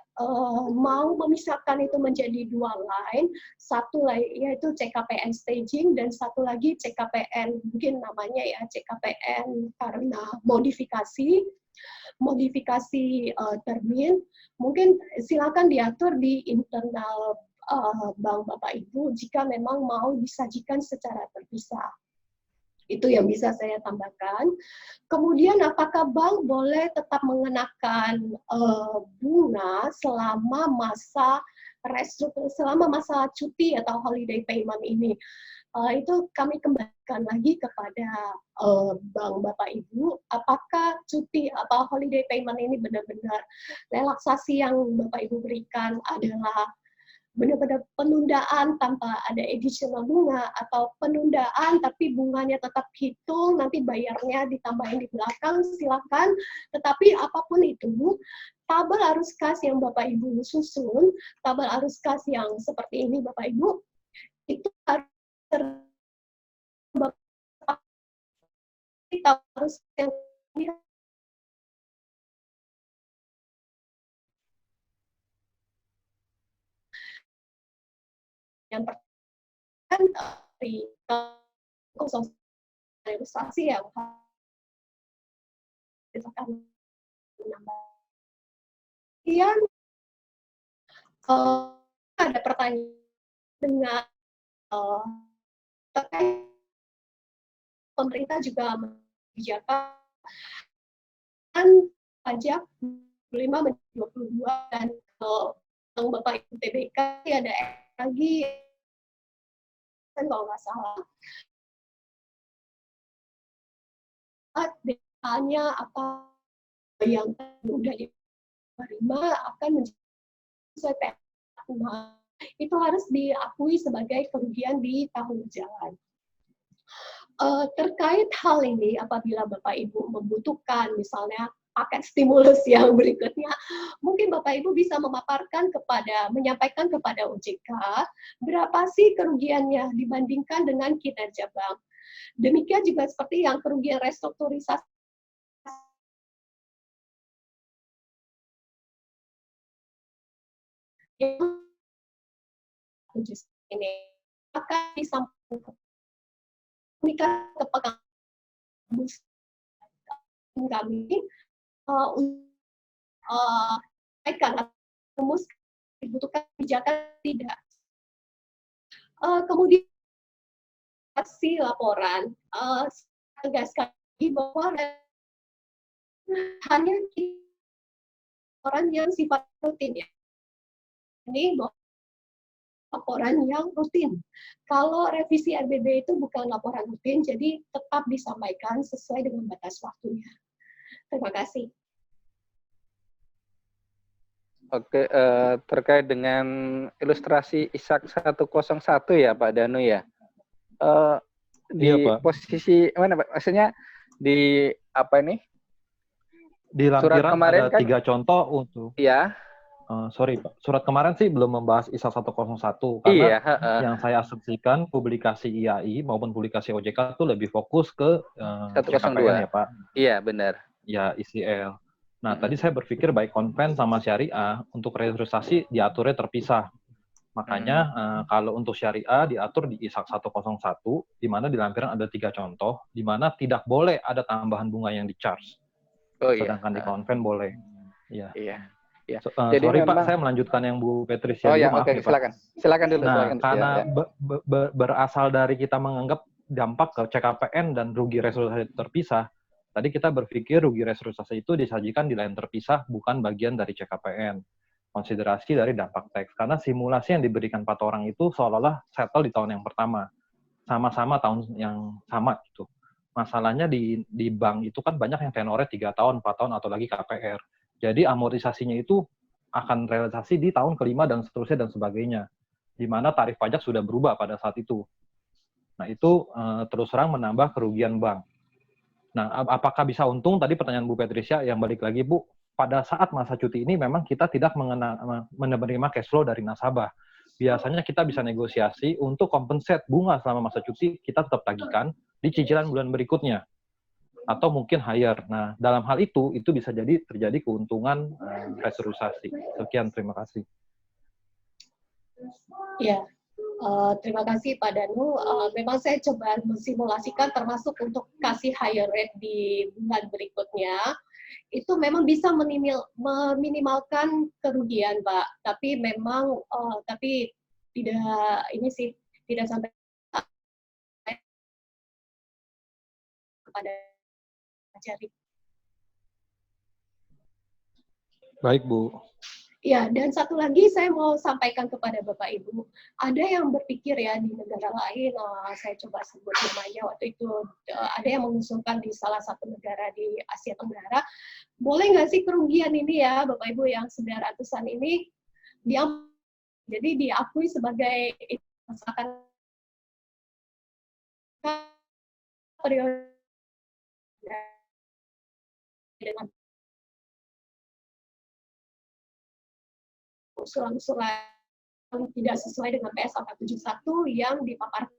mau memisahkan itu menjadi dua line, satu yaitu CKPN staging dan satu lagi CKPN mungkin namanya ya CKPN karena modifikasi termin, mungkin silakan diatur di internal bank Bapak Ibu jika memang mau disajikan secara terpisah. Itu yang bisa saya tambahkan. Kemudian apakah bank boleh tetap mengenakan bunga selama masa cuti atau holiday payment ini? Itu kami kembalikan lagi kepada bank Bapak Ibu, apakah cuti atau holiday payment ini benar-benar relaksasi yang Bapak Ibu berikan adalah benar-benar penundaan tanpa ada additional bunga, atau penundaan tapi bunganya tetap hitung, nanti bayarnya ditambahin di belakang, silakan. Tetapi apapun itu, tabel arus kas yang Bapak Ibu susun, tabel arus kas yang seperti ini Bapak Ibu, itu harus harus yang pertama dari ilustrasi yang kita akan menambah. Kemudian ada pertanyaan dengan terkait pemerintah juga kebijakan pajak 25 menjadi 22 dan kalau Bapak Ibu TBK ada lagi kan kalau nggak salah datanya apa yang sudah diterima akan menjadi sesuai itu harus diakui sebagai kerugian di tahun berjalan. Terkait hal ini, apabila Bapak Ibu membutuhkan misalnya paket stimulus yang berikutnya, mungkin Bapak Ibu bisa menyampaikan kepada OJK berapa sih kerugiannya dibandingkan dengan kinerja bank. Demikian juga seperti yang kerugian restrukturisasi ini akan disampaikan ke pengambus kami karena rumus dibutuhkan kebijakan tidak. Kemudian hasil laporan tegaskan bahwa hanya laporan yang sifat rutin ya. Ini laporan yang rutin. Kalau revisi RBB itu bukan laporan rutin, jadi tetap disampaikan sesuai dengan batas waktunya. Terima kasih. Oke, terkait dengan ilustrasi ISAK 101 ya Pak Danu ya. Di Pak. posisi mana Pak? Maksudnya di apa ini? Di lampiran ada kan, 3 contoh untuk. Iya. Sorry Pak, surat kemarin sih belum membahas ISAK 101 karena yang saya asumsikan publikasi IAI maupun publikasi OJK itu lebih fokus ke 102 CKPN ya Pak. Iya benar. Ya ICL. Nah tadi saya berpikir baik konven sama syariah untuk restrukturisasi diaturnya terpisah. Makanya kalau untuk syariah diatur di ISAK 101 di mana di lampiran ada 3 contoh di mana tidak boleh ada tambahan bunga yang di-charge. Sedangkan di konven boleh. Iya. Ya. Jadi sorry Pak, saya melanjutkan yang Bu Patricia. Oke, silakan dulu. Nah, karena berasal dari kita menganggap dampak ke CKPN dan rugi restrukturisasi terpisah, tadi kita berpikir rugi restrukturisasi itu disajikan di lain terpisah, bukan bagian dari CKPN. Konsiderasi dari dampak teks. Karena simulasi yang diberikan 4 orang itu seolah-olah settle di tahun yang pertama. Sama-sama tahun yang sama gitu. Masalahnya di bank itu kan banyak yang tenornya 3 tahun, 4 tahun, atau lagi KPR. Jadi amortisasinya itu akan realisasi di tahun kelima dan seterusnya dan sebagainya. Di mana tarif pajak sudah berubah pada saat itu. Nah itu terus terang menambah kerugian bank. Nah apakah bisa untung? Tadi pertanyaan Bu Patricia yang balik lagi Bu. Pada saat masa cuti ini memang kita tidak menerima cash flow dari nasabah. Biasanya kita bisa negosiasi untuk kompensat bunga selama masa cuti, kita tetap tagihkan di cicilan bulan berikutnya. Atau mungkin higher. Nah, dalam hal itu bisa jadi terjadi keuntungan restrukturisasi. Sekian, terima kasih. Ya, terima kasih Pak Danu. Memang saya coba mensimulasikan termasuk untuk kasih higher rate di bulan berikutnya. Itu memang bisa meminimalkan kerugian, Pak. Tapi memang, tapi tidak sampai kepada jari. Baik, Bu. Ya, dan satu lagi saya mau sampaikan kepada Bapak Ibu. Ada yang berpikir ya di negara lain, saya coba sebut namanya waktu itu, ada yang mengusulkan di salah satu negara di Asia Tenggara, boleh nggak sih kerugian ini ya Bapak Ibu yang 900-an ini jadi diakui sebagai misalkan periode dengan usulan-usulan tidak sesuai dengan PS 171 yang dipaparkan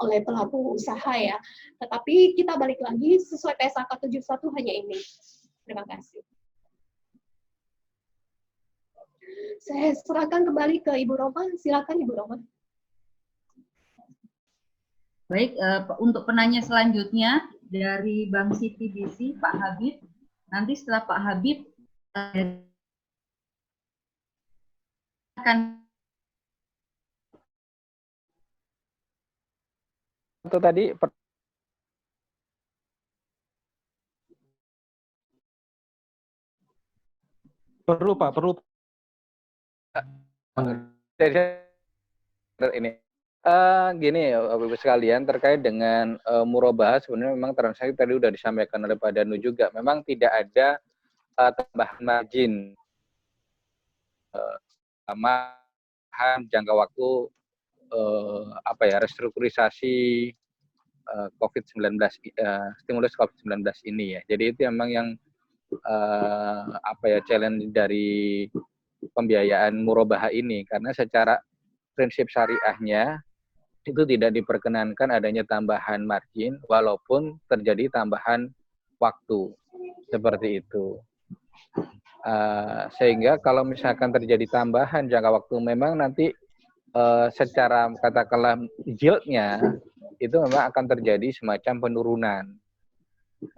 oleh pelaku usaha ya. Tetapi kita balik lagi sesuai PS 171 hanya ini. Terima kasih. Saya serahkan kembali ke Ibu Roma. Silakan Ibu Roma. Baik, untuk penanya selanjutnya dari Bank CTBC, Pak Habib. Nanti setelah Pak Habib akan itu tadi perlu Pak, perlu ini gini ya Bapak Ibu sekalian, terkait dengan murabahah sebenarnya memang transaksi tadi sudah disampaikan oleh Pak Danu juga, memang tidak ada tambahan margin tambahan jangka waktu restrukturisasi COVID-19 stimulus COVID-19 ini ya. Jadi itu memang yang challenge dari pembiayaan murabahah ini, karena secara prinsip syariahnya itu tidak diperkenankan adanya tambahan margin walaupun terjadi tambahan waktu seperti itu. Sehingga kalau misalkan terjadi tambahan jangka waktu, memang nanti secara katakanlah yield-nya itu memang akan terjadi semacam penurunan.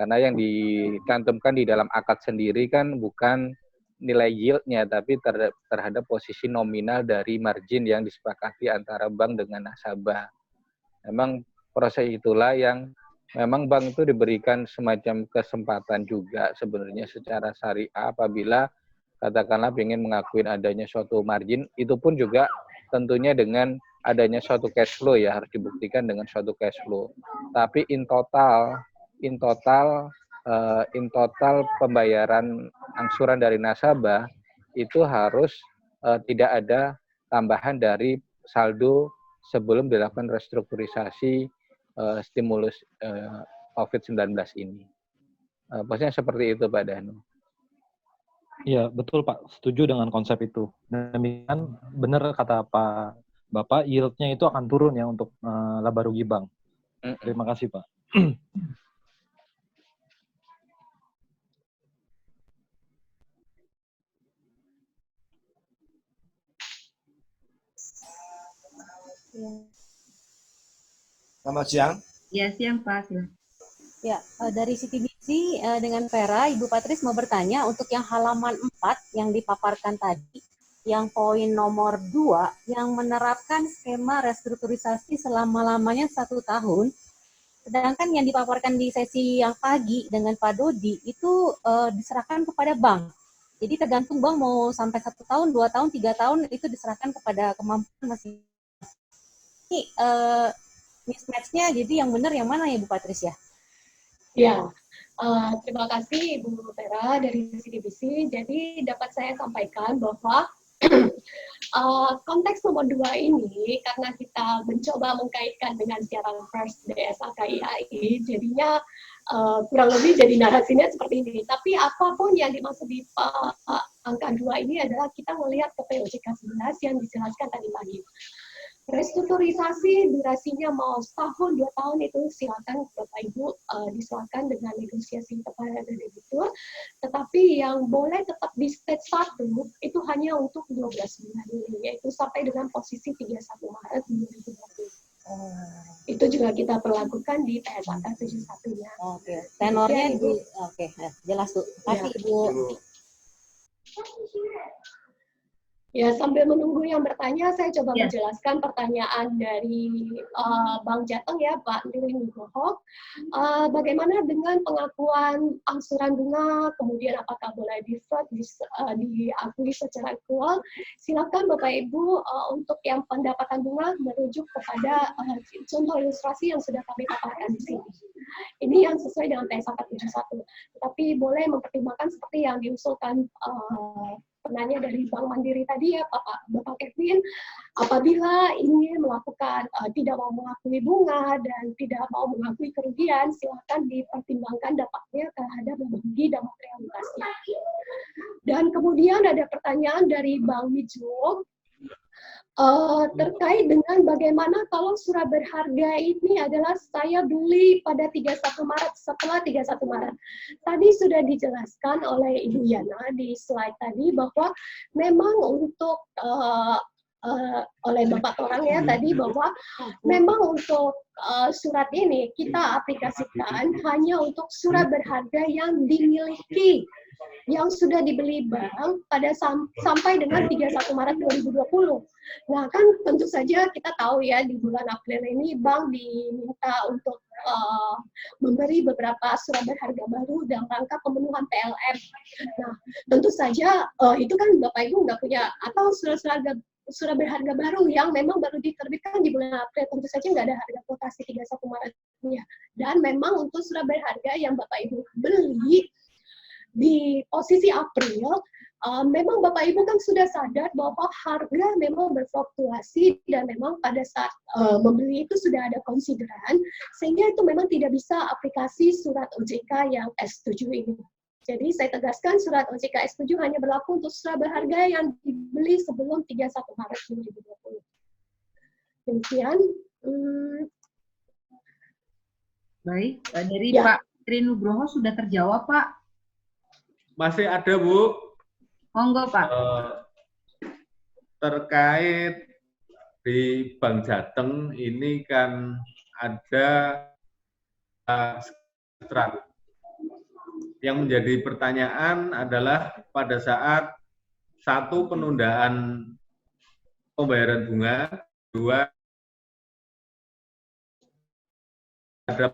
Karena yang dicantumkan di dalam akad sendiri kan bukan nilai yield-nya, tapi terhadap posisi nominal dari margin yang disepakati antara bank dengan nasabah. Memang proses itulah yang memang bank itu diberikan semacam kesempatan juga sebenarnya secara syariah apabila katakanlah ingin mengakui adanya suatu margin, itu pun juga tentunya dengan adanya suatu cash flow ya, harus dibuktikan dengan suatu cash flow. Tapi in total pembayaran angsuran dari nasabah itu harus tidak ada tambahan dari saldo sebelum dilakukan restrukturisasi stimulus COVID-19 ini. Maksudnya seperti itu Pak Danu. Iya, betul Pak. Setuju dengan konsep itu. Demikian benar kata Pak Bapak, yield-nya itu akan turun ya untuk laba rugi bank. Terima kasih Pak. Selamat siang. Ya, siang Pak. Ya, dari CTBC dengan Vera, Ibu Patris mau bertanya untuk yang halaman 4 yang dipaparkan tadi, yang poin nomor 2, yang menerapkan skema restrukturisasi selama-lamanya 1 tahun, sedangkan yang dipaparkan di sesi yang pagi dengan Pak Dodi itu diserahkan kepada bank. Jadi tergantung bank mau sampai 1 tahun, 2 tahun, 3 tahun, itu diserahkan kepada kemampuan masing-masing. Ini mismatch-nya, jadi yang benar yang mana ya Bu Patris ya? Ya, terima kasih Ibu Vera dari CTBC. Jadi dapat saya sampaikan bahwa konteks nomor 2 ini, karena kita mencoba mengkaitkan dengan siaran pers DSA-KIAI, jadinya kurang lebih jadi narasinya seperti ini. Tapi apapun yang dimaksud di angka 2 ini adalah kita melihat ke POJK 11 yang dijelaskan tadi pagi. Restrukturisasi durasinya mau setahun, 2 tahun itu silakan Bapak Ibu disilakan dengan negosiasi kepada debitur. Tetapi yang boleh tetap di stage 1 itu hanya untuk 12 bulan ini, yaitu sampai dengan posisi 31 Maret 2020. Itu juga kita perlakukan di PSAK 71-nya. Oke, tenornya Ibu. Oke, jelas tuh. Terima kasih Ibu. Ya, sambil menunggu yang bertanya, saya coba menjelaskan pertanyaan dari Bang Jateng ya, Pak Nili Nugroho. Bagaimana dengan pengakuan angsuran bunga, kemudian apakah boleh diakui secara aktual? Silakan Bapak Ibu untuk yang pendapatan bunga merujuk kepada contoh ilustrasi yang sudah kami paparkan di sini. Ini yang sesuai dengan PSAK 71. Tapi boleh mempertimbangkan seperti yang diusulkan penanya dari Bank Mandiri tadi ya Bapak Kevin, apabila ingin melakukan tidak mau mengakui bunga dan tidak mau mengakui kerugian, silakan dipertimbangkan dampaknya terhadap rugi dan materialitasnya. Dan kemudian ada pertanyaan dari Bang Mijo terkait dengan bagaimana kalau surat berharga ini adalah saya beli pada 31 Maret, setelah 31 Maret. Tadi sudah dijelaskan oleh Ibu Yana di slide tadi bahwa memang untuk oleh Bapak Torang ya tadi bahwa memang untuk surat ini kita aplikasikan hanya untuk surat berharga yang dimiliki, yang sudah dibeli bank pada sampai dengan 31 Maret 2020. Nah kan tentu saja kita tahu ya di bulan April ini bank diminta untuk memberi beberapa surat berharga baru dalam rangka pemenuhan PLN. Nah tentu saja itu kan Bapak Ibu nggak punya, atau surat berharga baru yang memang baru diterbitkan di bulan April, tentu saja nggak ada harga kuotasi 31 Maretnya. Dan memang untuk surat berharga yang Bapak Ibu beli di posisi April, memang Bapak Ibu kan sudah sadar bahwa harga memang berfluktuasi dan memang pada saat membeli itu sudah ada konsideran, sehingga itu memang tidak bisa aplikasi surat OJK yang S7 ini. Jadi saya tegaskan surat OJK S7 hanya berlaku untuk surat berharga yang dibeli sebelum 31 Maret 2020. Demikian. Baik, dari Ya. Pak Trinugroho sudah terjawab, Pak. Masih ada, Bu. Monggo, Pak. Terkait di Bank Jateng ini kan ada serat. Yang menjadi pertanyaan adalah pada saat satu penundaan pembayaran bunga, dua ada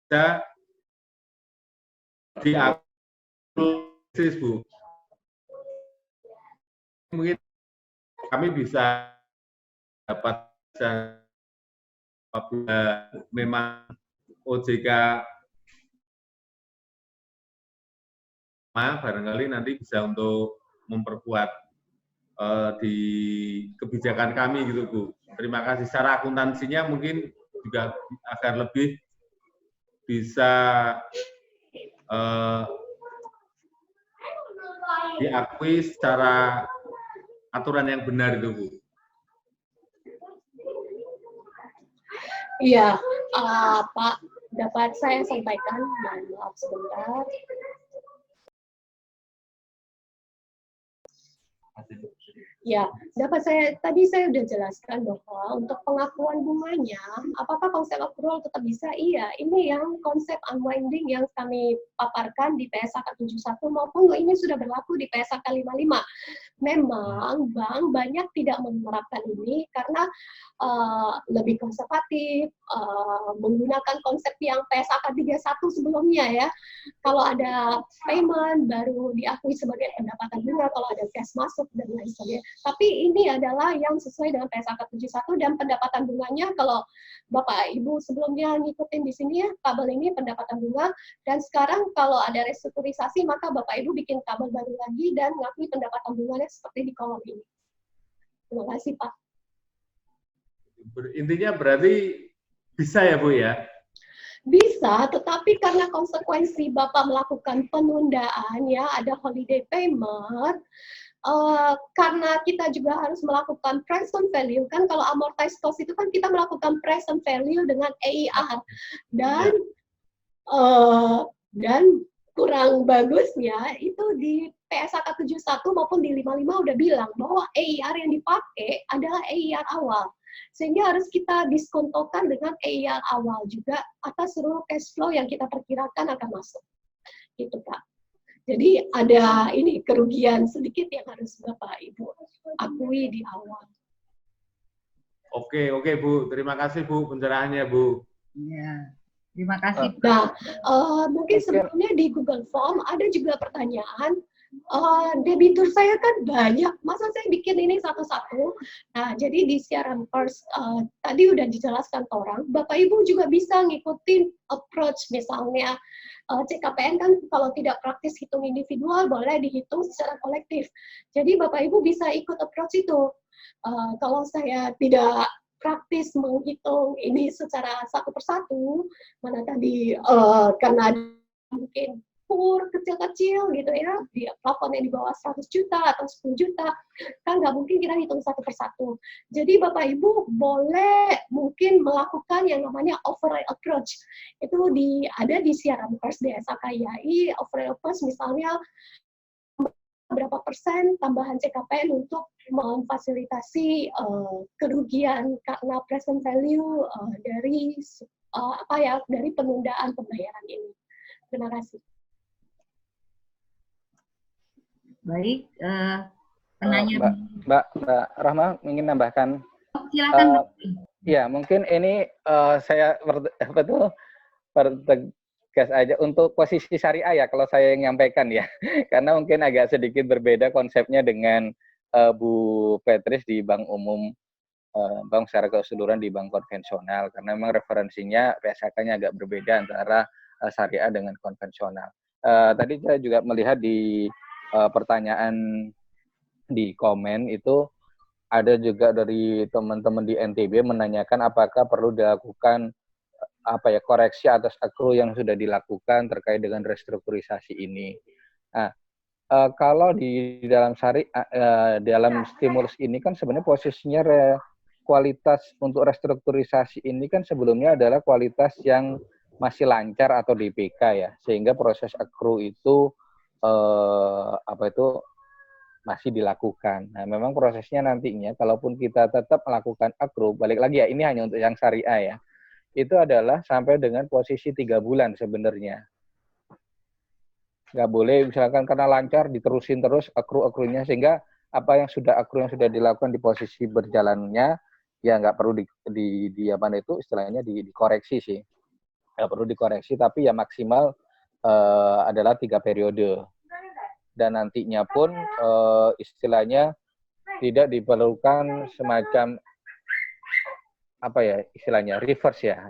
bisa diakses, Bu. Mungkin kami bisa dapat apabila memang OJK barangkali nanti bisa untuk memperkuat di kebijakan kami gitu, Bu. Terima kasih. Secara akuntansinya mungkin juga agar lebih bisa diakui secara aturan yang benar itu, Bu. Iya, Pak, dapat saya sampaikan, maaf sebentar. Ya, tadi saya sudah jelaskan bahwa untuk pengakuan bunganya, apakah konsep accrual tetap bisa? Iya, ini yang konsep unwinding yang kami paparkan di PSAK 71 maupun ini sudah berlaku di PSAK 55. Memang bank banyak tidak menerapkan ini karena lebih konservatif, menggunakan konsep yang PSAK 31 sebelumnya ya. Kalau ada payment baru diakui sebagai pendapatan bunga, kalau ada cash masuk dan lain sebagainya. Tapi ini adalah yang sesuai dengan PSAK 71 dan pendapatan bunganya kalau Bapak Ibu sebelumnya ngikutin di sini ya, tabel ini pendapatan bunga, dan sekarang kalau ada restrukturisasi maka Bapak Ibu bikin tabel baru lagi dan ngakui pendapatan bunganya seperti di kolom ini. Terima kasih, Pak. Intinya berarti bisa ya, Bu ya? Bisa, tetapi karena konsekuensi Bapak melakukan penundaan ya, ada holiday payment, karena kita juga harus melakukan present value, kan kalau amortized cost itu kan kita melakukan present value dengan EIR, dan kurang bagusnya itu di PSAK 71 maupun di 55 udah bilang bahwa EIR yang dipakai adalah EIR awal. Sehingga harus kita diskontokan dengan EIR awal juga atas seluruh cash flow yang kita perkirakan akan masuk. Gitu, Pak. Jadi ada ini kerugian sedikit yang harus Bapak Ibu akui di awal. Oke, Bu. Terima kasih, Bu, pencerahannya, Bu. Iya. Terima kasih. Nah, mungkin sebelumnya di Google Form ada juga pertanyaan, debitur saya kan banyak, masa saya bikin ini satu-satu? Nah, jadi di siaran pers tadi udah dijelaskan orang, Bapak Ibu juga bisa ngikutin approach, misalnya CKPN kan kalau tidak praktis hitung individual, boleh dihitung secara kolektif. Jadi Bapak Ibu bisa ikut approach itu. Kalau saya tidak praktis menghitung ini secara satu persatu, mana tadi karena mungkin pur kecil-kecil gitu ya, di plafonnya di bawah 100 juta atau 10 juta, kan nggak mungkin kita hitung satu persatu. Jadi Bapak Ibu boleh mungkin melakukan yang namanya overlay approach. Itu ada di siaran pers DSA KIAI, overlay approach misalnya berapa persen tambahan CKPN untuk memfasilitasi kerugian karena present value dari dari penundaan pembayaran ini. Terima kasih. Baik, penanya Mbak Rahma ingin nambahkan. Silakan. Ya, mungkin ini saya pertegas aja untuk posisi syariah ya, kalau saya yang nyampaikan ya, karena mungkin agak sedikit berbeda konsepnya dengan Bu Petris di bank umum, bank secara keseluruhan di bank konvensional, karena memang referensinya PSAK-nya agak berbeda antara syariah dengan konvensional. Tadi saya juga melihat di pertanyaan di komen itu ada juga dari teman-teman di NTB menanyakan apakah perlu dilakukan koreksi atas akru yang sudah dilakukan terkait dengan restrukturisasi ini. Nah, kalau di dalam dalam stimulus ini kan sebenarnya posisinya kualitas untuk restrukturisasi ini kan sebelumnya adalah kualitas yang masih lancar atau DPK ya, sehingga proses akru itu masih dilakukan. Nah, memang prosesnya nantinya, kalaupun kita tetap melakukan akru, balik lagi ya, ini hanya untuk yang syariah ya, itu adalah sampai dengan posisi 3 bulan sebenarnya. Nggak boleh misalkan karena lancar diterusin terus akru-akrunya, sehingga apa yang sudah dilakukan di posisi berjalannya ya nggak perlu istilahnya dikoreksi sih, nggak perlu dikoreksi, tapi ya maksimal adalah 3 periode, dan nantinya pun istilahnya tidak diperlukan semacam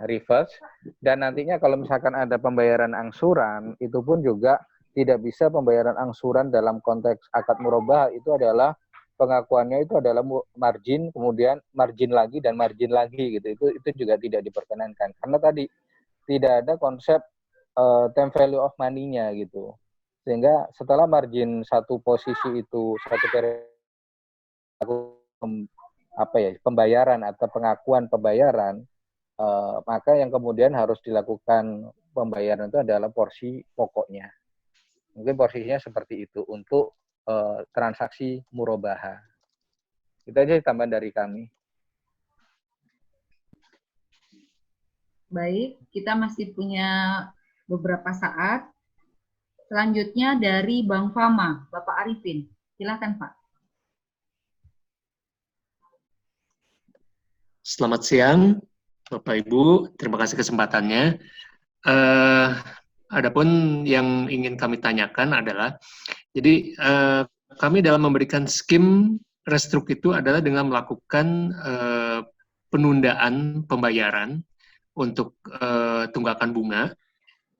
reverse, dan nantinya kalau misalkan ada pembayaran angsuran, itu pun juga tidak bisa pembayaran angsuran dalam konteks akad murabahah, itu adalah pengakuannya itu adalah margin, kemudian margin lagi dan margin lagi gitu. Itu juga tidak diperkenankan karena tadi tidak ada konsep time value of money-nya gitu. Sehingga setelah margin satu posisi itu satu periode pembayaran atau pengakuan pembayaran, maka yang kemudian harus dilakukan pembayaran itu adalah porsi pokoknya. Mungkin posisinya seperti itu untuk transaksi murabahah. Itu aja tambahan dari kami. Baik, kita masih punya beberapa saat. Selanjutnya dari Bang Fama, Bapak Arifin. Silakan, Pak. Selamat siang, Bapak Ibu. Terima kasih kesempatannya. Adapun yang ingin kami tanyakan adalah, jadi kami dalam memberikan skim restruk itu adalah dengan melakukan penundaan pembayaran untuk tunggakan bunga.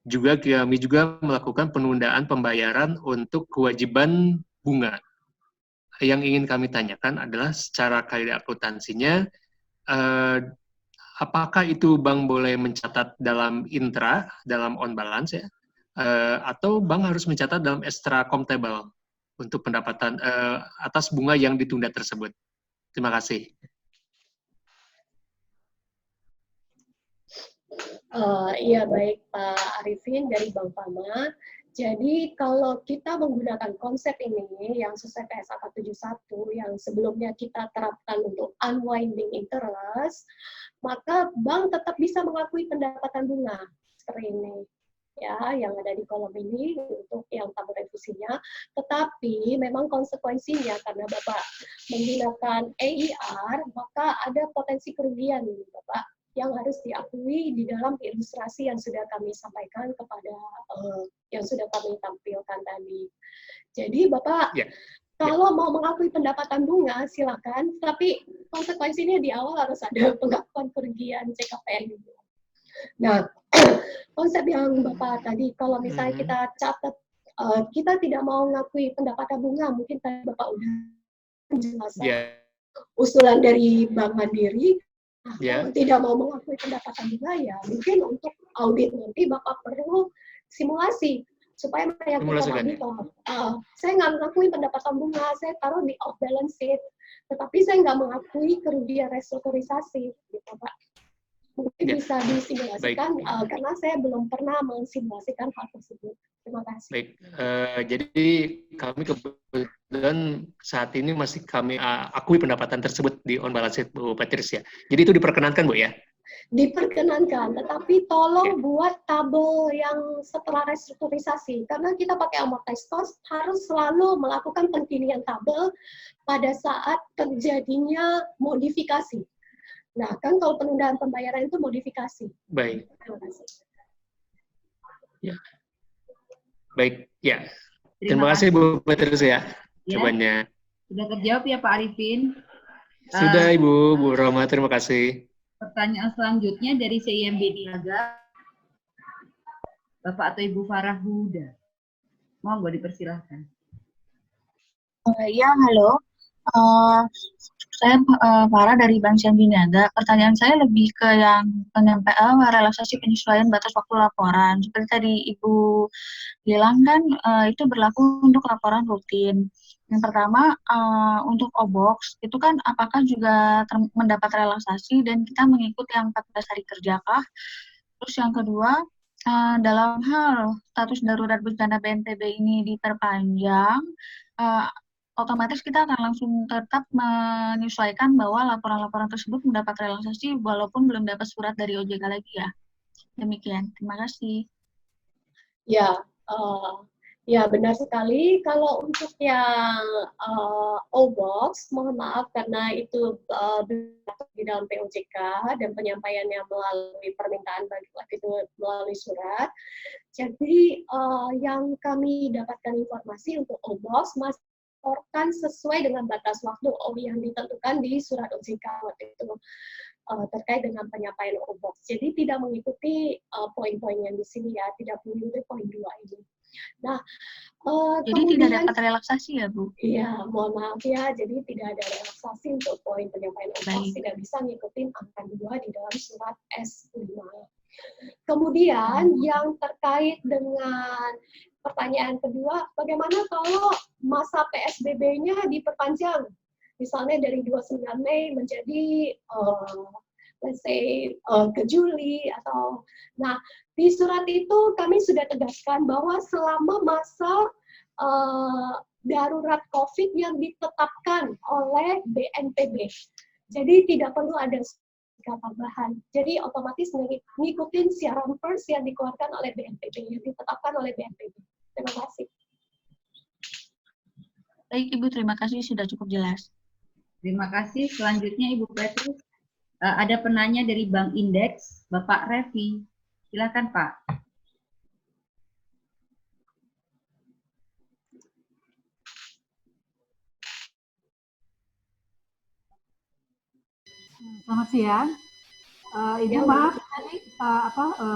Juga kami juga melakukan penundaan pembayaran untuk kewajiban bunga. Yang ingin kami tanyakan adalah secara kaidah akuntansinya, apakah itu bank boleh mencatat dalam intra, dalam on balance ya, atau bank harus mencatat dalam extra comptable untuk pendapatan atas bunga yang ditunda tersebut? Terima kasih. Iya, baik Pak Arifin dari Bank Fama. Jadi kalau kita menggunakan konsep ini yang sesuai PSAK 71 yang sebelumnya kita terapkan untuk unwinding interest, maka bank tetap bisa mengakui pendapatan bunga seperti ini. Ya, yang ada di kolom ini untuk yang tabel refusinya, tetapi memang konsekuensinya karena Bapak menggunakan EIR, maka ada potensi kerugian nih Bapak, yang harus diakui di dalam ilustrasi yang sudah kami sampaikan kepada yang sudah kami tampilkan tadi. Jadi Bapak, kalau mau mengakui pendapatan bunga silakan, tapi konsekuensinya di awal harus ada pengakuan kerugian CKPN. Nah, konsep yang Bapak tadi, kalau misalnya kita catat, kita tidak mau mengakui pendapatan bunga, mungkin tadi Bapak udah menjelaskan usulan dari Bank Mandiri. Kalau tidak mau mengakui pendapatan bunga ya mungkin untuk audit nanti Bapak perlu simulasi supaya meyakini saya nggak mengakui pendapatan bunga, saya taruh di off balance sheet, tetapi saya nggak mengakui kerugian restrukturisasi, gitu Pak. Mungkin bisa disimulasikan karena saya belum pernah mensimulasikan hal tersebut. Terima kasih. Baik, jadi kami kebetulan saat ini masih kami akui pendapatan tersebut di on balance sheet Bu Patricia. Jadi itu diperkenankan Bu ya? Diperkenankan, tetapi tolong buat tabel yang setelah restrukturisasi, karena kita pakai amortized cost harus selalu melakukan pendirian tabel pada saat terjadinya modifikasi. Nah, kan kalau penundaan pembayaran itu modifikasi. Baik. Terima kasih. Ya. Baik, ya. Terima kasih Bu Patricia jawabannya. Sudah terjawab ya Pak Arifin? Sudah Ibu, Bu Roma, terima kasih. Pertanyaan selanjutnya dari CIMB Niaga, Bapak atau Ibu Farah Huda. Monggo dipersilahkan. Ya, halo. Saya Farah dari Bank Sian Niaga. Pertanyaan saya lebih ke yang relaksasi penyesuaian batas waktu laporan. Seperti tadi Ibu bilang kan itu berlaku untuk laporan rutin. Yang pertama, untuk OBOX, itu kan apakah juga mendapat relaksasi dan kita mengikuti yang 14 hari kerja kah? Terus yang kedua, dalam hal status darurat bencana BNPB ini diperpanjang, otomatis kita akan langsung tetap menyesuaikan bahwa laporan-laporan tersebut mendapat relaksasi walaupun belum dapat surat dari OJK lagi ya. Demikian, terima kasih. Ya, ya benar sekali. Kalau untuk yang OBOX, mohon maaf karena itu di dalam POJK dan penyampaiannya melalui permintaan waktu itu melalui surat. Jadi yang kami dapatkan informasi untuk OBOX masih melaporkan sesuai dengan batas waktu yang ditentukan di surat OJK waktu itu terkait dengan penyampaian OBOX. Jadi tidak mengikuti poin-poin yang di sini ya, tidak mengikuti poin 2 ini. Nah, jadi kemudian, tidak dapat relaksasi ya, Bu? Iya, mohon maaf ya, jadi tidak ada relaksasi untuk poin penyampaian OBOX, tidak bisa ngikutin angka 2 di dalam surat S5. Kemudian yang terkait dengan pertanyaan kedua, bagaimana kalau masa PSBB-nya diperpanjang? Misalnya dari 29 Mei menjadi let's say ke Juli atau nah di surat itu kami sudah tegaskan bahwa selama masa darurat COVID yang ditetapkan oleh BNPB, jadi tidak perlu ada tambahan. Jadi otomatis ngikutin siaran pers yang dikeluarkan oleh BNPB, yang ditetapkan oleh BNPB. Terima kasih. Baik Ibu, terima kasih sudah cukup jelas. Terima kasih. Selanjutnya Ibu Petrus, ada penanya dari Bank Indeks, Bapak Revi. Silakan Pak. Selamat siang. Ibu maaf tadi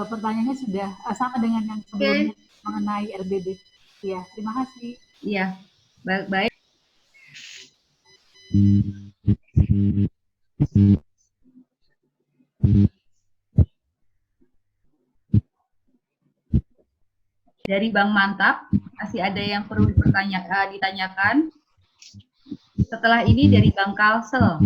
pertanyaannya sudah sama dengan yang sebelumnya mengenai RBB. Ya, terima kasih. Iya, baik. Dari Bank Mantap, masih ada yang perlu ditanyakan. Setelah ini dari Bank Kalsel.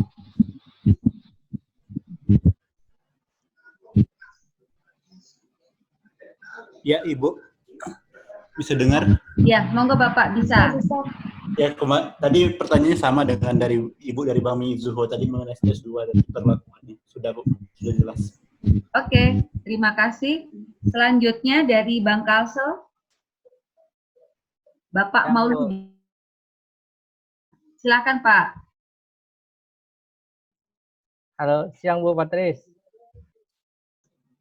Ya, Ibu. Bisa dengar? Ya, monggo Bapak, bisa. Ya, tadi pertanyaannya sama dengan dari Ibu dari Bang Mizuho tadi mengenai stage 2 dan perlakuannya. Sudah, Bu. Sudah jelas. Oke, terima kasih. Selanjutnya dari Bank Kalsel. Bapak Mauludi. Silakan, Pak. Halo, siang Bu Patris.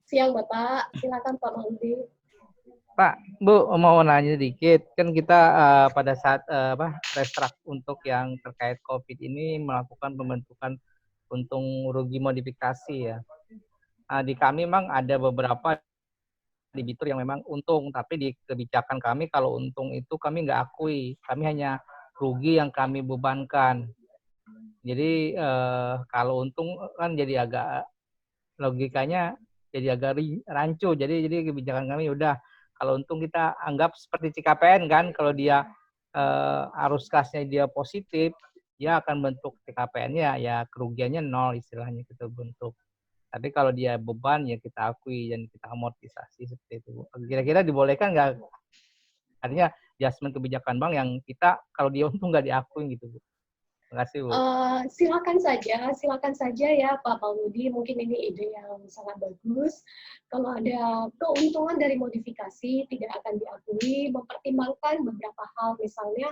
Siang Bapak, silakan Pak Mauludi. Pak, Bu mau nanya sedikit, kan kita pada saat restrak untuk yang terkait COVID ini melakukan pembentukan untung rugi modifikasi ya. Di kami memang ada beberapa debitur yang memang untung, tapi di kebijakan kami kalau untung itu kami nggak akui, kami hanya rugi yang kami bebankan. Jadi kalau untung kan jadi agak logikanya jadi agak rancu, jadi kebijakan kami udah kalau untung kita anggap seperti CKPN kan, kalau dia arus kasnya dia positif, dia akan bentuk CKPN-nya ya kerugiannya 0 istilahnya kita bentuk. Tapi kalau dia beban ya kita akui dan kita amortisasi seperti itu. Kira-kira dibolehkan nggak? Artinya adjustment kebijakan bank yang kita kalau dia untung nggak diakui gitu, Bu. Terima kasih, Bu. Silakan saja ya Pak Mauludi. Mungkin ini ide yang sangat bagus. Kalau ada keuntungan dari modifikasi tidak akan diakui, mempertimbangkan beberapa hal, misalnya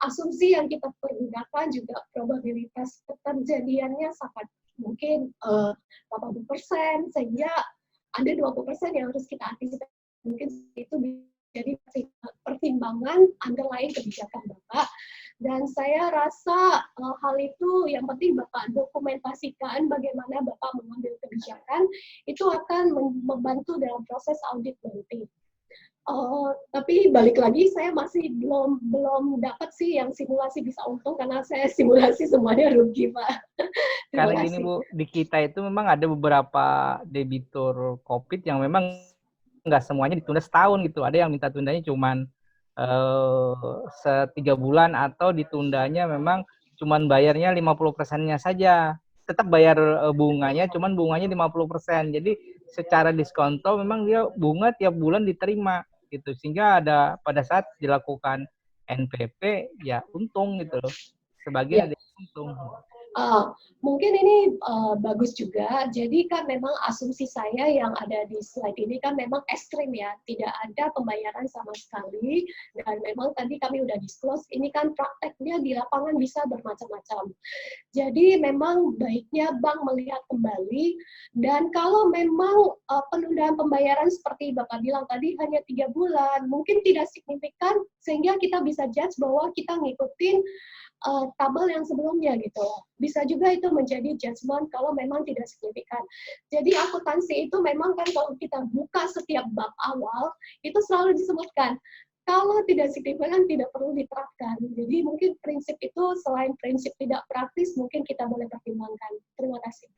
asumsi yang kita pergunakan juga probabilitas terjadiannya sangat mungkin 80%, sehingga ada 20% yang harus kita antisipasi. Mungkin itu jadi pertimbangan underlying kebijakan Bapak. Dan saya rasa hal itu yang penting Bapak dokumentasikan bagaimana Bapak mengambil kebijakan, itu akan membantu dalam proses audit nanti. Tapi balik lagi saya masih belum dapat sih yang simulasi bisa untung karena saya simulasi semuanya rugi, Pak. Terima Karena gini kasih. Bu, di kita itu memang ada beberapa debitur COVID yang memang nggak semuanya ditunda setahun gitu. Ada yang minta tundanya cuman 3 bulan atau ditundanya memang cuman bayarnya 50%-nya saja. Tetap bayar bunganya, cuman bunganya 50%. Jadi secara diskonto memang dia bunga tiap bulan diterima gitu. Sehingga ada pada saat dilakukan NPP ya untung gitu loh. Sebagian ada yang untung. Mungkin ini bagus juga. Jadi kan memang asumsi saya yang ada di slide ini kan memang ekstrim ya, tidak ada pembayaran sama sekali. Dan memang tadi kami udah disclose, ini kan prakteknya di lapangan bisa bermacam-macam. Jadi memang baiknya bank melihat kembali. Dan kalau memang penundaan pembayaran seperti Bapak bilang tadi hanya 3 bulan, mungkin tidak signifikan sehingga kita bisa judge bahwa kita ngikutin tabel yang sebelumnya gitu. Bisa juga itu menjadi judgement kalau memang tidak signifikan. Jadi akuntansi itu memang kan kalau kita buka setiap bab awal, itu selalu disebutkan. Kalau tidak signifikan tidak perlu diterapkan. Jadi mungkin prinsip itu selain prinsip tidak praktis, mungkin kita boleh pertimbangkan. Terima kasih.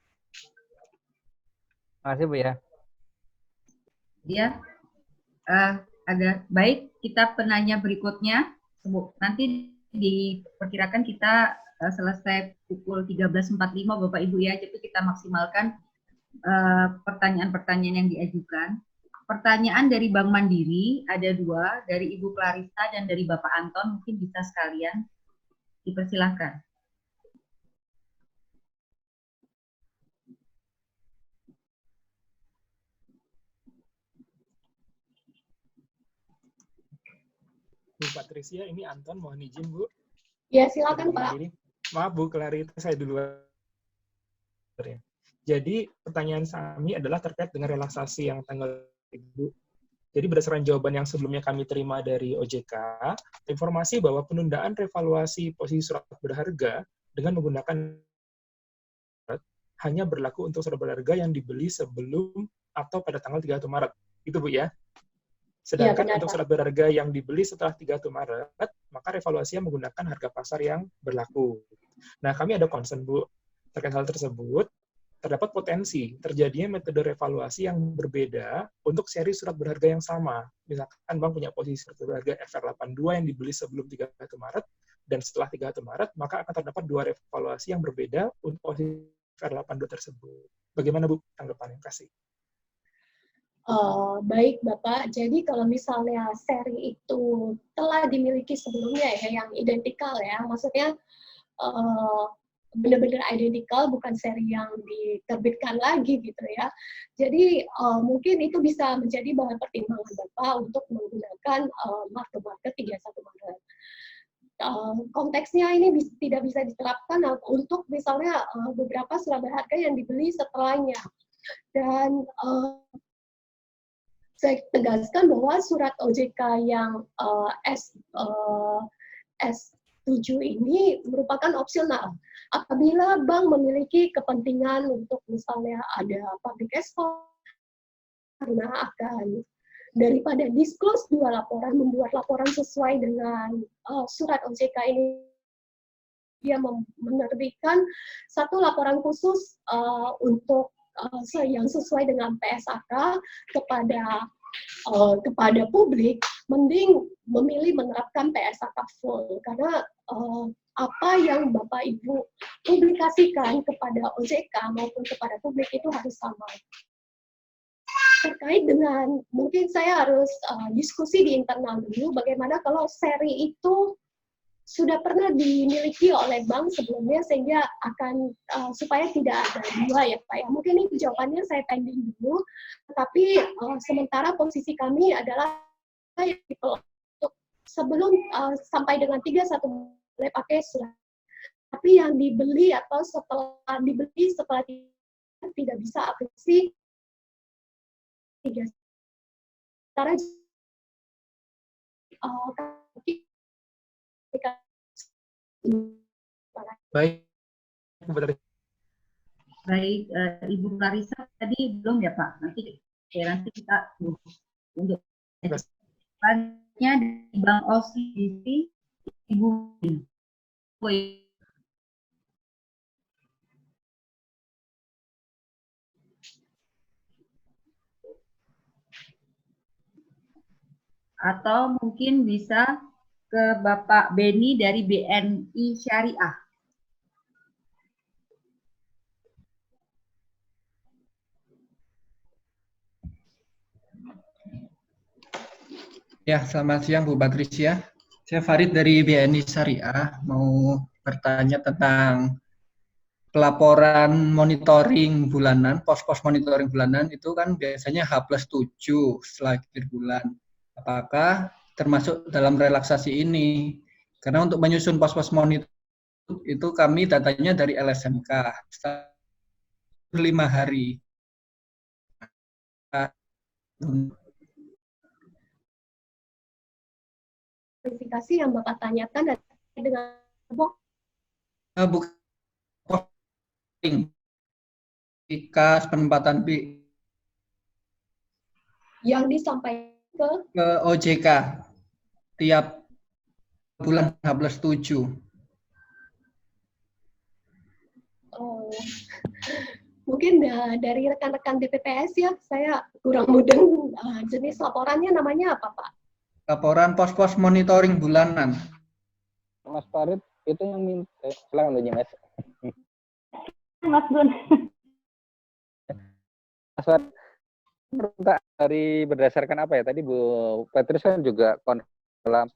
Terima kasih Bu ya. Ya, ada baik kita penanya berikutnya. Nanti diperkirakan kita selesai pukul 13.45 Bapak Ibu ya, jadi kita maksimalkan pertanyaan-pertanyaan yang diajukan. Pertanyaan dari Bank Mandiri ada 2, dari Ibu Clarissa dan dari Bapak Anton, mungkin bisa sekalian dipersilahkan. Bu Patricia, ini Anton, mohon izin Bu. Ya, silakan Pak. Maaf Bu Clarita, saya duluan. Jadi pertanyaan kami adalah terkait dengan relaksasi yang tanggal Ibu. Jadi berdasarkan jawaban yang sebelumnya kami terima dari OJK, informasi bahwa penundaan revaluasi posisi surat berharga dengan menggunakan hanya berlaku untuk surat berharga yang dibeli sebelum atau pada tanggal 31 Maret. Itu Bu ya. Sedangkan untuk surat berharga yang dibeli setelah 31 Maret, maka revaluasinya menggunakan harga pasar yang berlaku. Nah, kami ada concern, Bu, terkait hal tersebut. Terdapat potensi terjadinya metode revaluasi yang berbeda untuk seri surat berharga yang sama. Misalkan Bank punya posisi surat berharga FR82 yang dibeli sebelum 31 Maret, dan setelah 31 Maret, maka akan terdapat 2 revaluasi yang berbeda untuk posisi FR82 tersebut. Bagaimana, Bu, tanggapannya? Kasih. Baik Bapak, jadi kalau misalnya seri itu telah dimiliki sebelumnya ya, yang identikal ya, maksudnya benar-benar identikal, bukan seri yang diterbitkan lagi gitu ya. Jadi mungkin itu bisa menjadi bahan pertimbangan Bapak untuk menggunakan mark-to-market 31 Maret. Konteksnya ini tidak bisa diterapkan untuk misalnya beberapa surat berharga yang dibeli setelahnya. Dan saya tegaskan bahwa surat OJK yang S7 ini merupakan opsional. Apabila bank memiliki kepentingan untuk misalnya ada public export, karena akan daripada disclose 2 laporan, membuat laporan sesuai dengan surat OJK ini, dia menerbitkan 1 laporan khusus untuk yang sesuai dengan PSAK kepada publik, mending memilih menerapkan PSAK full, karena apa yang Bapak Ibu publikasikan kepada OJK maupun kepada publik itu harus sama. Terkait dengan, mungkin saya harus diskusi di internal dulu, bagaimana kalau seri itu sudah pernah dimiliki oleh bank sebelumnya sehingga akan supaya tidak ada 2 ya Pak ya. Mungkin ini jawabannya saya pending dulu, tapi sementara posisi kami adalah untuk sebelum sampai dengan 31 boleh pakai surat. Tapi yang dibeli atau setelah dibeli setelah tidak bisa aplikasi 3. Karena Baik, baik, Ibu Clarissa tadi belum ya Pak? Nanti kita untuk Selanjutnya di Bank OCBC, Ibu. Atau mungkin bisa ke Bapak Beni dari BNI Syariah. Ya, selamat siang Bu Patricia. Saya Farid dari BNI Syariah, mau bertanya tentang pelaporan monitoring bulanan, pos-pos monitoring bulanan itu kan biasanya H+7 setelah akhir bulan. Apakah termasuk dalam relaksasi ini? Karena untuk menyusun pos-pos monitoring itu kami datanya dari LSMK 5 hari. Verifikasi yang Bapak tanyakan dengan bukan kas penempatan yang disampaikan ke OJK tiap bulan H+7. Mungkin dari rekan-rekan DPPS ya, saya kurang mudeng jenis laporannya namanya apa Pak? Laporan pos-pos monitoring bulanan. Mas Farid itu yang minta, silakan dulu Mas. Mas Gun. Mas Farid, dari berdasarkan apa ya? Tadi Bu Patrice kan juga dalam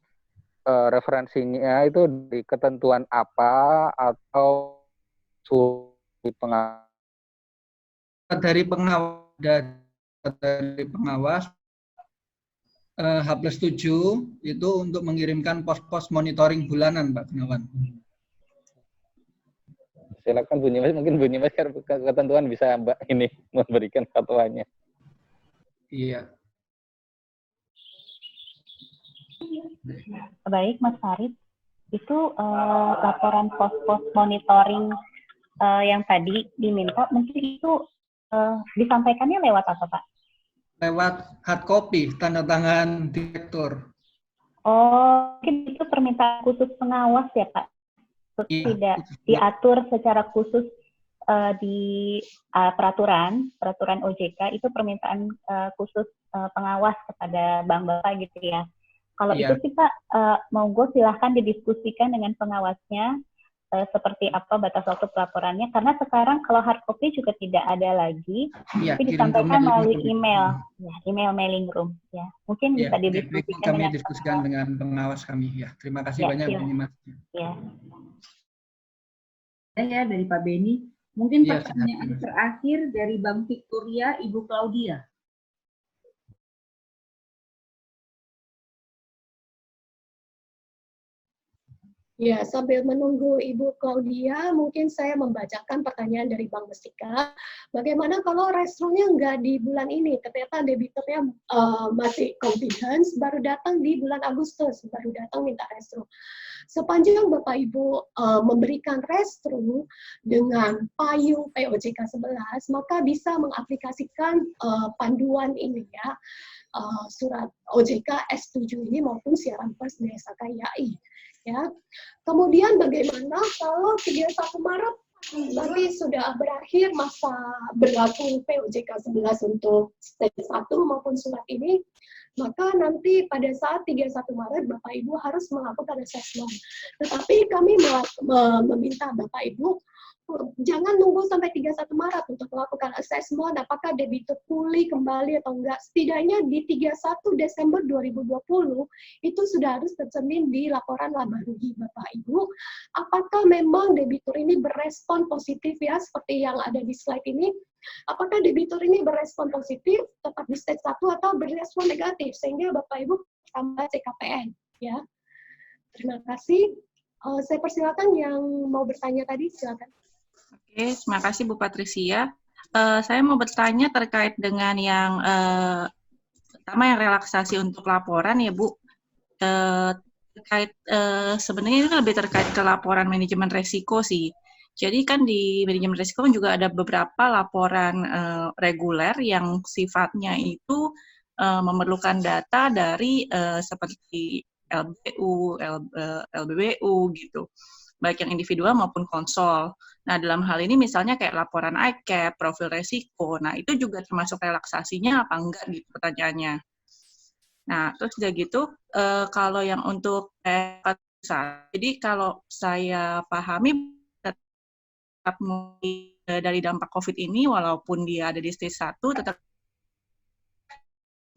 referensinya itu di ketentuan apa atau dari pengawas H+7 itu untuk mengirimkan pos-pos monitoring bulanan, Pak Gunawan. Silakan Bu Nyimas, mungkin Bu Nyimas ketentuan bisa Mbak ini memberikan fatwanya. Iya. Baik, Mas Farid. Itu laporan pos-pos monitoring yang tadi diminta, mungkin itu disampaikannya lewat apa, Pak? Lewat hard copy, tanda tangan direktur. Oh, mungkin itu permintaan khusus pengawas ya, Pak? Tidak diatur secara khusus di peraturan OJK, itu permintaan khusus pengawas kepada Bank Bapak gitu ya. Kalau itu sih Pak, monggo silahkan didiskusikan dengan pengawasnya seperti apa batas waktu pelaporannya, karena sekarang kalau hard copy juga tidak ada lagi, tapi disampaikan melalui email, ya, email mailing room, ya. Mungkin bisa didiskusikan dengan pengawas kami, ya. Terima kasih banyak, Bu Nyimas. Ya, dari Pak Beni. Mungkin pertanyaan terakhir dari Bank Victoria, Ibu Claudia. Ya, sambil menunggu Ibu Claudia, mungkin saya membacakan pertanyaan dari Bank Mestika. Bagaimana kalau restrunya nggak di bulan ini? Ternyata debiturnya masih confidence, baru datang di bulan Agustus, baru datang minta restru. Sepanjang Bapak Ibu memberikan restru dengan payung POJK 11, maka bisa mengaplikasikan panduan ini ya, surat OJK S7 ini maupun siaran pers desa KYI. Ya. Kemudian bagaimana kalau 31 Maret nanti sudah berakhir masa berlaku POJK 11 untuk stage 1 maupun surat ini, maka nanti pada saat 31 Maret Bapak Ibu harus melakukan assessment. Tetapi kami meminta Bapak Ibu jangan nunggu sampai 31 Maret untuk melakukan assessment apakah debitur pulih kembali atau enggak. Setidaknya di 31 Desember 2020 itu sudah harus tercermin di laporan laba rugi Bapak Ibu. Apakah memang debitur ini berespon positif ya seperti yang ada di slide ini? Apakah debitur ini berespon positif tetap di stage 1 atau berespon negatif sehingga Bapak Ibu tambah CKPN ya. Terima kasih. Saya persilakan yang mau bertanya tadi, silakan. Oke, terima kasih Bu Patricia. Saya mau bertanya terkait dengan yang pertama yang relaksasi untuk laporan ya Bu. Terkait sebenarnya ini lebih terkait ke laporan manajemen resiko sih. Jadi kan di manajemen resiko juga ada beberapa laporan reguler yang sifatnya itu memerlukan data dari seperti LBU, LBBU gitu, baik yang individual maupun konsol. Nah, dalam hal ini misalnya kayak laporan ICAP, profil resiko, nah itu juga termasuk relaksasinya apa enggak gitu pertanyaannya. Nah, terus udah gitu, kalau yang untuk jadi kalau saya pahami tetap dari dampak COVID ini, walaupun dia ada di stage 1, tetap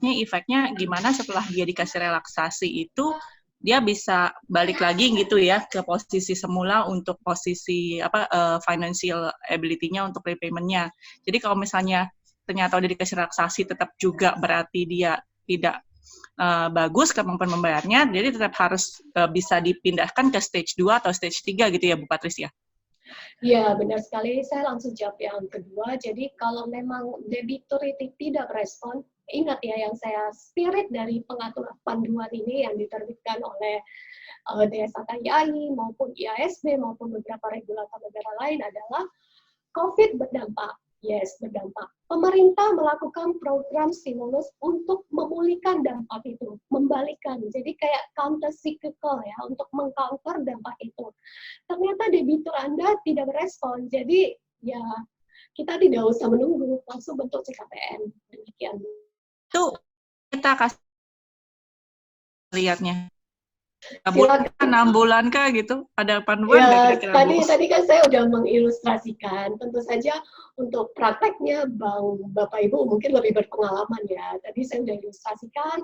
efeknya gimana setelah dia dikasih relaksasi itu, dia bisa balik lagi gitu ya ke posisi semula untuk posisi financial ability-nya untuk repayment-nya. Jadi kalau misalnya ternyata udah dikasih relaksasi tetap juga berarti dia tidak bagus kemampuan membayarnya, jadi tetap harus bisa dipindahkan ke stage 2 atau stage 3 gitu ya Bu Patricia? Ya, benar sekali. Saya langsung jawab yang kedua. Jadi kalau memang debitur itu tidak merespon, ingat ya yang saya spirit dari pengaturan panduan ini yang diterbitkan oleh DSA-KII maupun IASB maupun beberapa regulator negara lain adalah COVID berdampak. Yes, berdampak. Pemerintah melakukan program stimulus untuk memulihkan dampak itu, membalikkan. Jadi kayak counter cyclical ya, untuk mengcounter dampak itu. Ternyata debitur Anda tidak merespon, jadi ya kita tidak usah menunggu, langsung bentuk CKPN. Demikian. Itu kita kasih lihatnya. 6 bulan kah gitu? Ada panduan Ya, nggak kira-kira? tadi kan saya udah mengilustrasikan. Tentu saja untuk prakteknya Bapak Ibu mungkin lebih berpengalaman ya. Tadi saya udah ilustrasikan,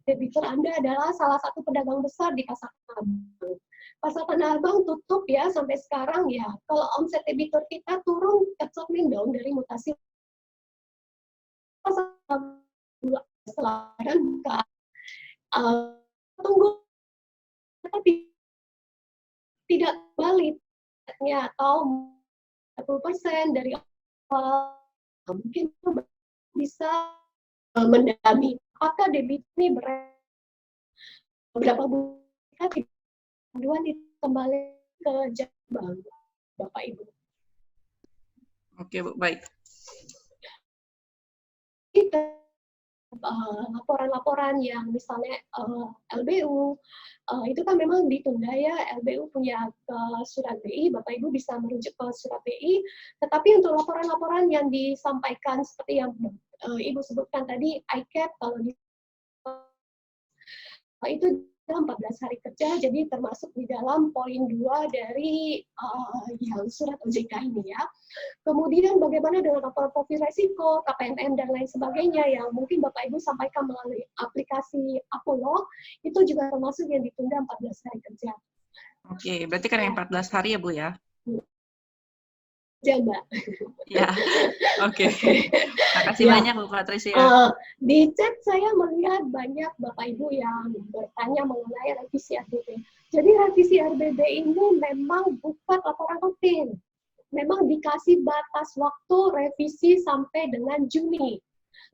debitur Anda adalah salah satu pedagang besar di pasar Tanah Abang. Pasar Tanah Abang tutup ya sampai sekarang ya. Kalau omset debitur kita turun cermin dong dari mutasi. Setelah buka, tunggu tidak baliknya atau 40% dari mungkin bisa mendalami apakah debit ini beberapa bulan panduan kembali ke bank Bapak Ibu. Oke Bu, baik. Laporan-laporan yang misalnya LBU itu kan memang ditunda ya, LBU punya surat BI, Bapak Ibu bisa merujuk ke surat BI, tetapi untuk laporan-laporan yang disampaikan seperti yang Ibu sebutkan tadi, ICAP kalau itu 14 hari kerja, jadi termasuk di dalam poin 2 dari yang surat OJK ini ya. Kemudian bagaimana dengan laporan profil resiko, KPMM, dan lain sebagainya yang mungkin Bapak Ibu sampaikan melalui aplikasi Apollo, itu juga termasuk yang ditunda 14 hari kerja. Oke, berarti kan yang 14 hari ya Bu ya? Ya, Mbak. Ya, oke. Makasih banyak Bu Patricia. Di chat saya melihat banyak Bapak Ibu yang bertanya mengenai revisi RBB. Jadi revisi RBB ini memang bukan laporan rutin. Memang dikasih batas waktu revisi sampai dengan Juni.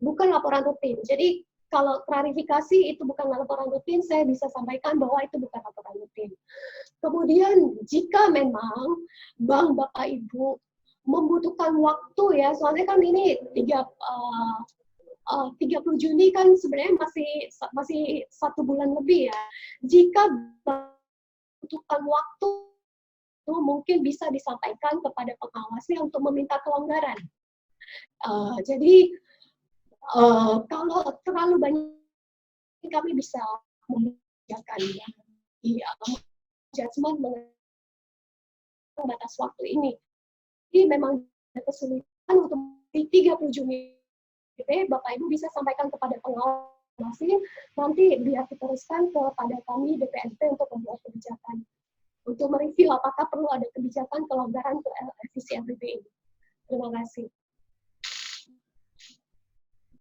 Bukan laporan rutin. Jadi kalau klarifikasi itu bukan laporan rutin, saya bisa sampaikan bahwa itu bukan laporan rutin. Kemudian jika memang Bank Bapak Ibu membutuhkan waktu ya, soalnya kan ini 30 Juni kan sebenarnya masih 1 bulan lebih ya. Jika membutuhkan waktu, itu mungkin bisa disampaikan kepada pengawasnya untuk meminta kelonggaran. Jadi kalau terlalu banyak kami bisa membiarkan ya, adjustment mengenai batas waktu ini. Jadi memang ada kesulitan untuk di 30 Juni, Bapak Ibu bisa sampaikan kepada pengawas nanti biar diteruskan kepada kami DPSP untuk membuat kebijakan. Untuk mereview apakah perlu ada kebijakan kelonggaran ke revisi RBB ini. Terima kasih.